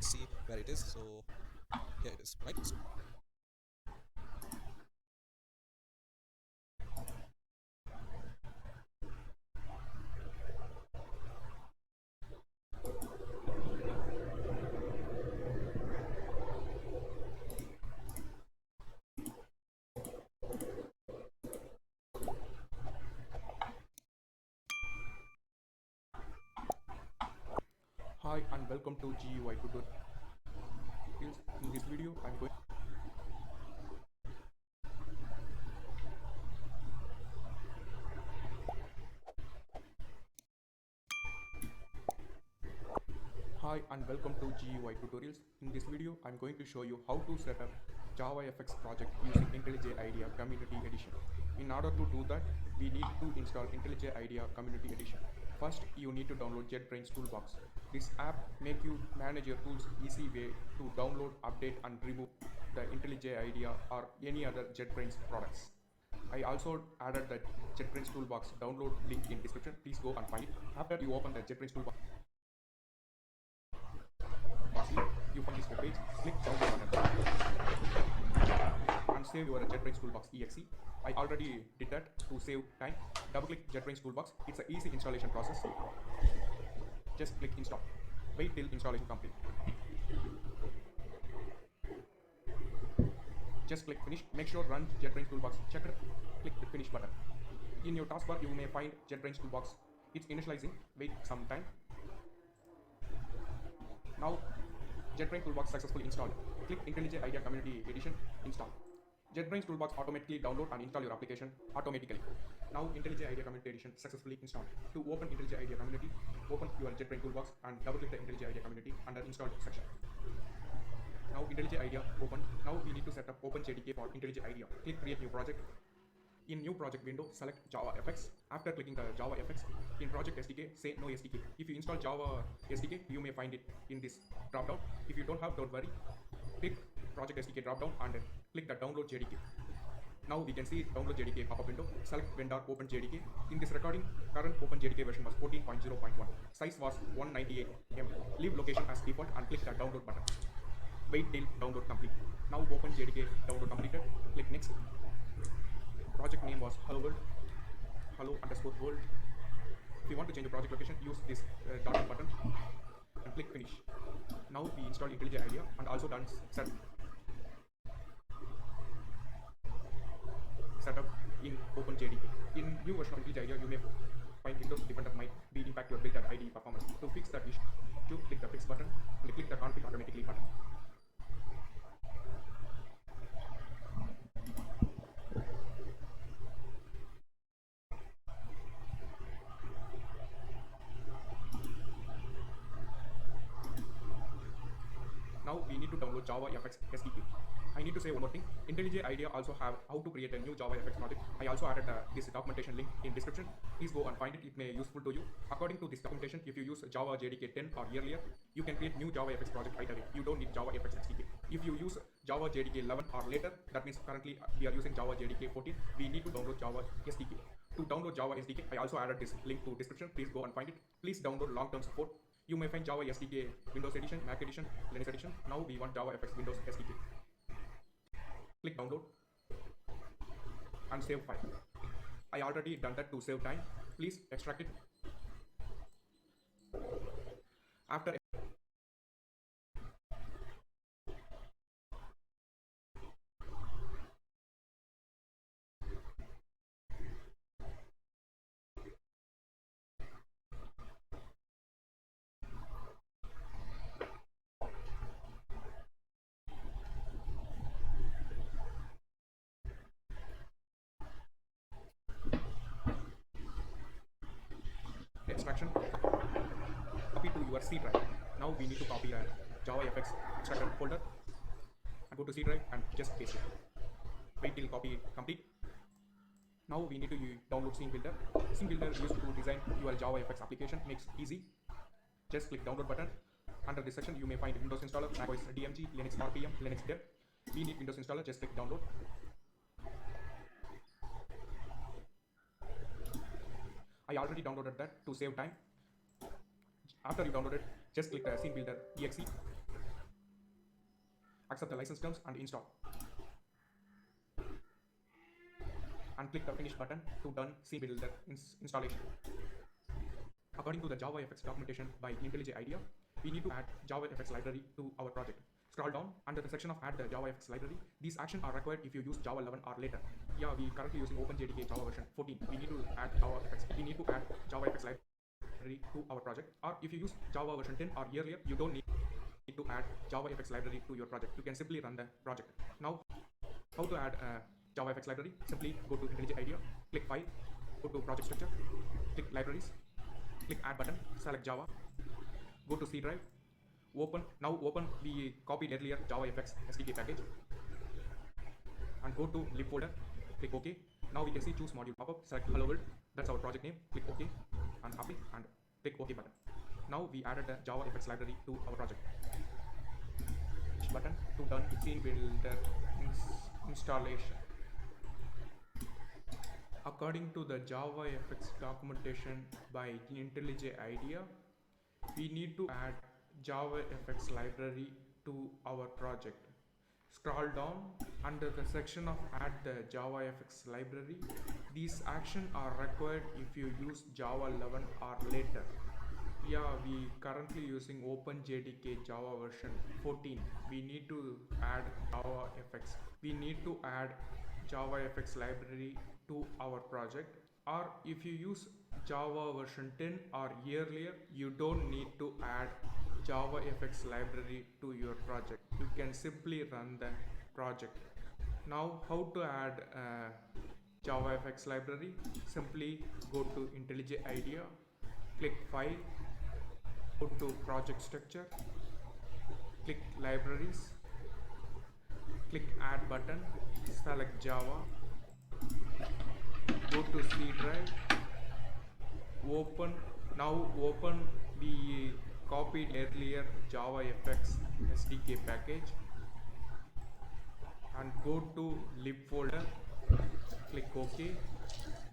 let's see where it is. So here it is, right? Hi and welcome to GUI tutorials. In this video, I'm going. Hi and welcome to GUI tutorials. In this video, I'm going to show you how to set up JavaFX project using IntelliJ IDEA Community Edition. In order to do that, we need to install IntelliJ IDEA Community Edition. First, you need to download JetBrains Toolbox. This app make you manage your tools easy way to download, update, and remove the IntelliJ IDEA or any other JetBrains products. I also added the JetBrains Toolbox download link in description. Please go and find it. After you open the JetBrains Toolbox, you find this webpage, click download button and save your JetBrains Toolbox exe. I already did that to save time. Double click JetBrains Toolbox. It's an easy installation process. Just click install. Wait till installation complete. Just click finish. Make sure run JetBrains Toolbox checked. Click the finish button. In your taskbar, you may find JetBrains Toolbox. It's initializing. Wait some time. Now, JetBrains Toolbox successfully installed. Click IntelliJ IDEA Community Edition, install. JetBrains Toolbox automatically download and install your application automatically. Now, IntelliJ IDEA Community Edition successfully installed. To open IntelliJ IDEA Community, open your JetBrains Toolbox and double click the IntelliJ IDEA Community under installed section. Now, IntelliJ IDEA open. Now, we need to set up OpenJDK for IntelliJ IDEA. Click Create New Project. In New Project window, select JavaFX. After clicking the JavaFX, in Project SDK, say No SDK. If you install Java SDK, you may find it in this dropdown. If you don't have, don't worry. Click Project SDK dropdown and click the Download JDK. Now we can see Download JDK pop-up window. Select vendor OpenJDK. In this recording, current OpenJDK version was 14.0.1. Size was 198 MB. Leave location as default and click the Download button. Wait till download complete. Now OpenJDK download completed. Click Next. Project name was hello_world. If you want to change the project location, use this dot button and click finish. Now we installed IntelliJ IDEA and also done setup in OpenJDK. In new version of IntelliJ IDEA, you may find Windows Defender might be impact your build and IDE performance. To fix that issue, click the fix button and click the config automatically button. Now we need to download JavaFX SDK. I need to say one more thing. IntelliJ IDEA also have how to create a new JavaFX project. I also added this documentation link in description. Please go and find it. It may be useful to you. According to this documentation, if you use Java JDK 10 or earlier, you can create new JavaFX project right away. You don't need JavaFX SDK. If you use Java JDK 11 or later, that means currently we are using Java JDK 14. We need to download Java SDK. To download Java SDK, I also added this link to description. Please go and find it. Please download long-term support. You may find Java SDK Windows Edition, Mac Edition, Linux Edition. Now we want JavaFX Windows SDK. Click download and save file. I already done that to save time. Please extract it. After extraction, copy to your C drive. Now we need to copy a JavaFX extractor folder and go to C drive and just paste it. Wait till copy complete. Now we need to download Scene Builder. Scene Builder used to design your JavaFX application, makes easy. Just click download button. Under this section, you may find Windows installer, macOS DMG, Linux RPM, Linux dev. We need Windows installer. Just click download. I already downloaded that to save time. After you download it, just click the Scene Builder exe accept the license terms and install. And click the finish button to done scene builder installation. According to the JavaFX documentation by IntelliJ IDEA, we need to add JavaFX library to our project. Scroll down under the section of add the JavaFX library. These actions are required if you use Java 11 or later. Yeah, we currently using OpenJDK Java version 14. We need to add JavaFX library to our project. Or if you use Java version 10 or earlier, you don't need to add JavaFX library to your project. You can simply run the project. Now, how to add a JavaFX library? Simply go to IntelliJ IDEA, click File, go to Project Structure, click Libraries, click Add button, select Java, go to C drive, open the copied earlier JavaFX SDK package, and go to lib folder, click OK. Now we can see choose module pop-up, select Hello World, that's our project name, click OK, and apply, and click OK button. Now we added the JavaFX library to our project. Button to done scene builder installation. According to the JavaFX documentation by IntelliJ IDEA, we need to add JavaFX library to our project. Scroll down under the section of add the JavaFX library. These actions are required if you use Java 11 or later. Yeah, we currently using OpenJDK Java version 14. We need to add JavaFX. We need to add JavaFX library to our project. Or if you use Java version 10 or earlier, you don't need to add JavaFX library to your project. You can simply run the project. Now, how to add JavaFX library? Simply go to IntelliJ IDEA, click File, go to Project Structure, click Libraries, click Add button, select Java, go to C drive, open the copied earlier JavaFX SDK package, and go to lib folder, click OK.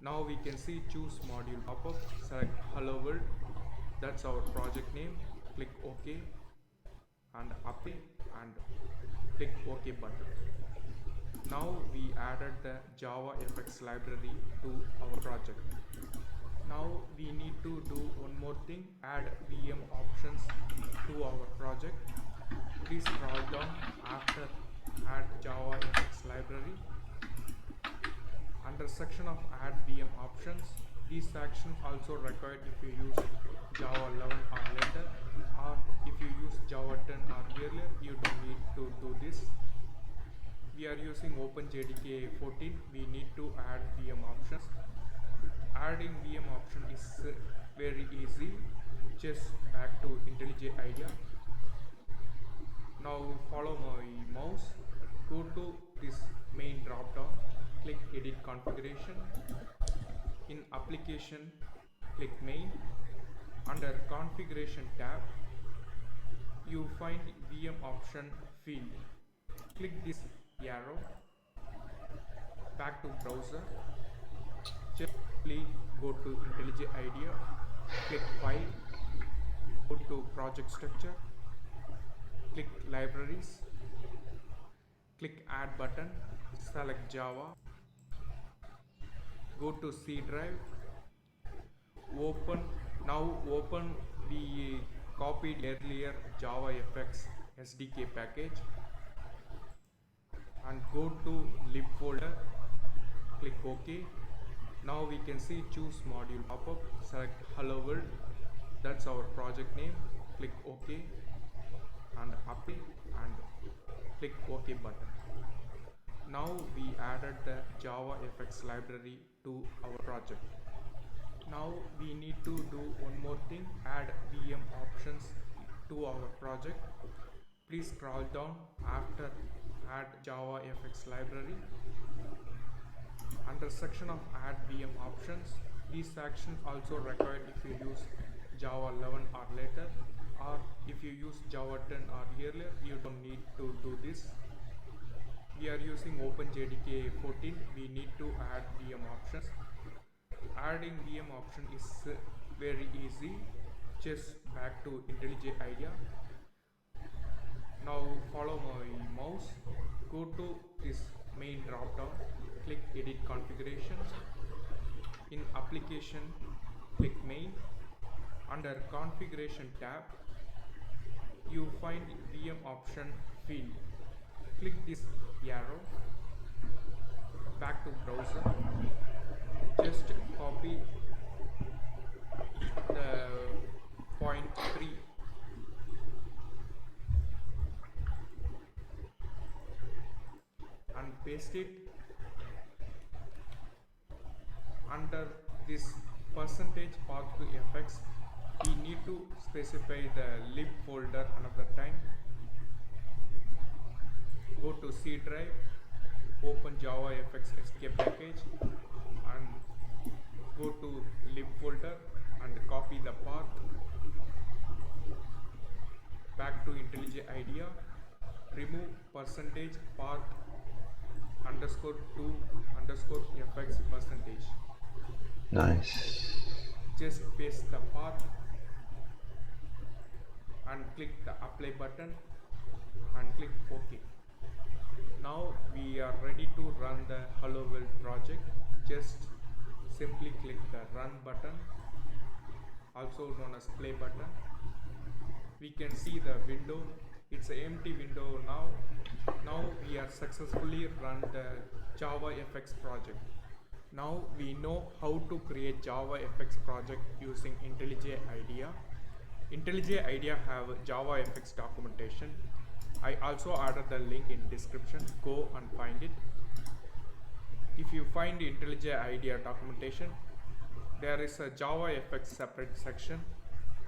Now we can see choose module pop-up, select Hello World, that's our project name, click OK, and apply, and click OK button. Now we added the JavaFX library to our project. Now we need to do one more thing, add VM options to our project. Please scroll down after add JavaFX library. Under section of add VM options, these actions also required if you use Java 11 or later, or if you use Java 10 or earlier, you don't need to do this. We are using OpenJDK 14. We need to add VM options. Adding VM option is very easy. Just back to IntelliJ IDEA. Now follow my mouse. Go to this main drop down. Click Edit Configuration. In Application, click Main. Under Configuration tab, you find VM option field. Click this arrow. Back to browser. Just please go to IntelliJ IDEA. Click File. Go to Project Structure. Click Libraries. Click Add button. Select Java. Go to C drive. Open the copied earlier JavaFX SDK package, and go to lib folder, click OK. Now we can see choose module pop-up, select Hello World, that's our project name, click OK, and apply, and click OK button. Now we added the JavaFX library to our project. Now we need to do one more thing, add VM options to our project. Please scroll down after add JavaFX library. Under section of add VM options, these actions also required if you use Java 11 or later, or if you use Java 10 or earlier, you don't need to do this. We are using OpenJDK 14. We need to add VM options. Adding VM option is very easy. Just back to IntelliJ IDEA. Now follow my mouse, go to this main drop down, click edit configuration. In application, click main. Under configuration tab, you find VM option field. Click this arrow, back to browser, just copy the point 3 and paste it under this percentage path to fx. We need to specify the lib folder another time. Go to C drive, open JavaFX escape package and go to lib folder and copy the path. Back to IntelliJ IDEA, remove percentage path underscore 2 underscore fx percentage. Nice. Just paste the path and click the apply button and click OK. Now we are ready to run the Hello World project. Just simply click the run button, also known as play button. We can see the window. It's an empty window now. Now we are successfully run the JavaFX project. Now we know how to create JavaFX project using IntelliJ IDEA. IntelliJ IDEA have JavaFX documentation. I also added the link in description. Go and find it. If you find IntelliJ IDEA documentation, there is a JavaFX separate section.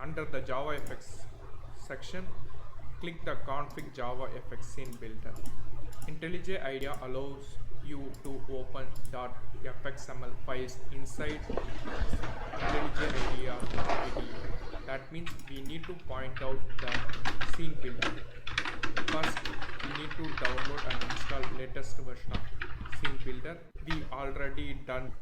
Under the JavaFX section, click the config JavaFX scene builder. IntelliJ IDEA allows you to open .fxml files inside IntelliJ IDEA IDE. That means we need to point out the scene builder. First, we need to download and install latest version of scene builder. We already done.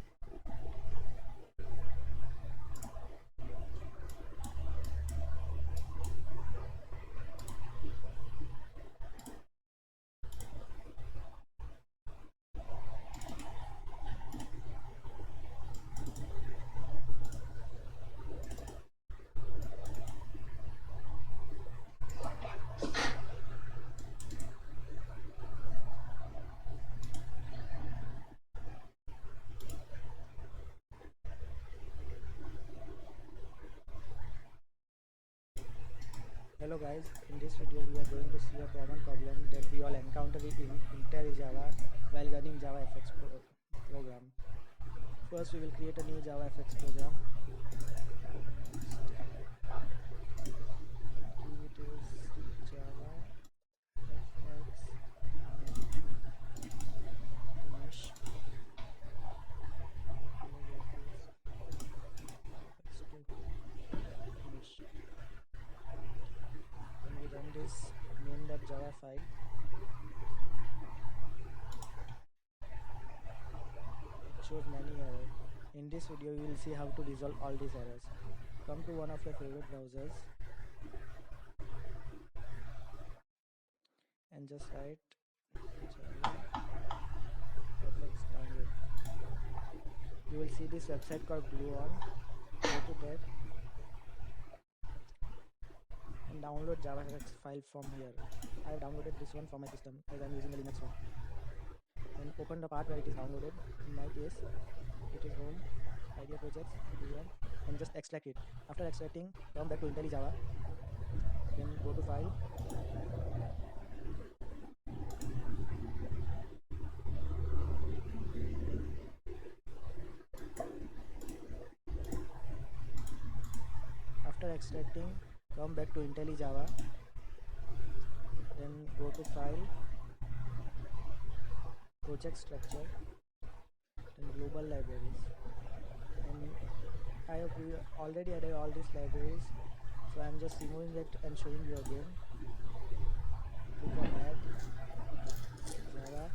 Hello guys, in this video we are going to see a common problem that we all encounter in IntelliJava while running JavaFX program. First we will create a new JavaFX program. It is JavaFX mesh. When we run this main.java file, it shows many errors. In this video you will see how to resolve all these errors. Come to one of your favorite browsers and just write JavaFX download. You will see this website called Gluon. Go to that and download JavaFX file from here. I have downloaded this one from my system as I am using a Linux one. And open the part where it is downloaded. In my case, it is home, IDEA projects, VM, and just extract it. After extracting, come back to IntelliJava. Then go to file. After extracting, come back to IntelliJava, then go to file, project structure, then global libraries, and I have already added all these libraries, so I am just removing it and showing you again. Click on add Java,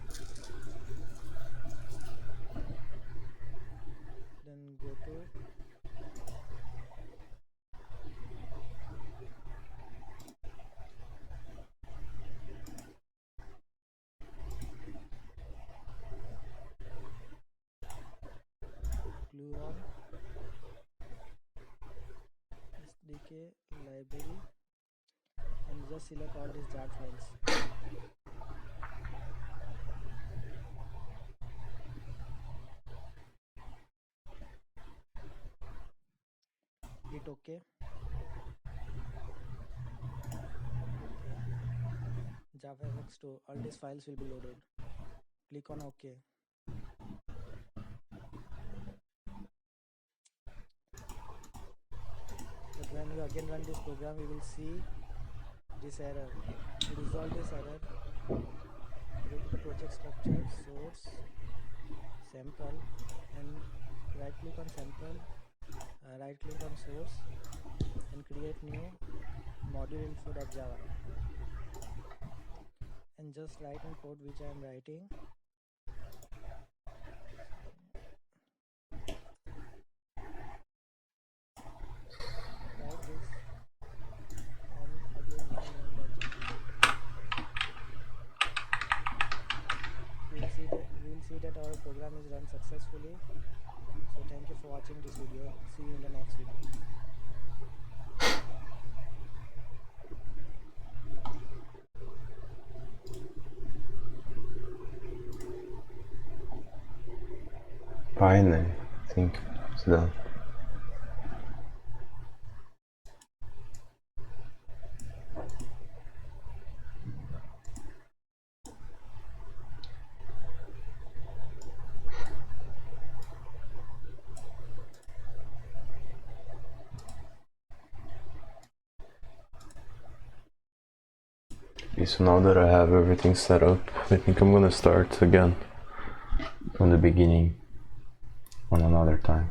then go to gluon SDK library and just select all these jar files. Hit OK. JavaFX2, all these files will be loaded. Click on OK. But when you again run this program, you will see this error. To resolve this error, go to the project structure, source, sample, and right click on sample, right click on source, and create new module info.java. And just write in code which I am writing. Write this and again run main.java. We'll see that our program is run successfully. So thank you for watching this video. See you in the next video. Finally, I think it's done. Okay, so now that I have everything set up, I think I'm gonna start again from the beginning on another time.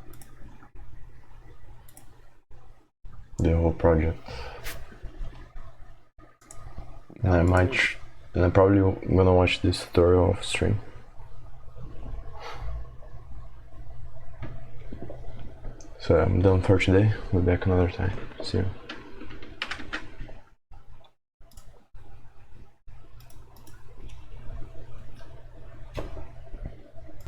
The whole project. And I'm probably gonna watch this tutorial off stream. So I'm done for today. We'll be back another time. See you.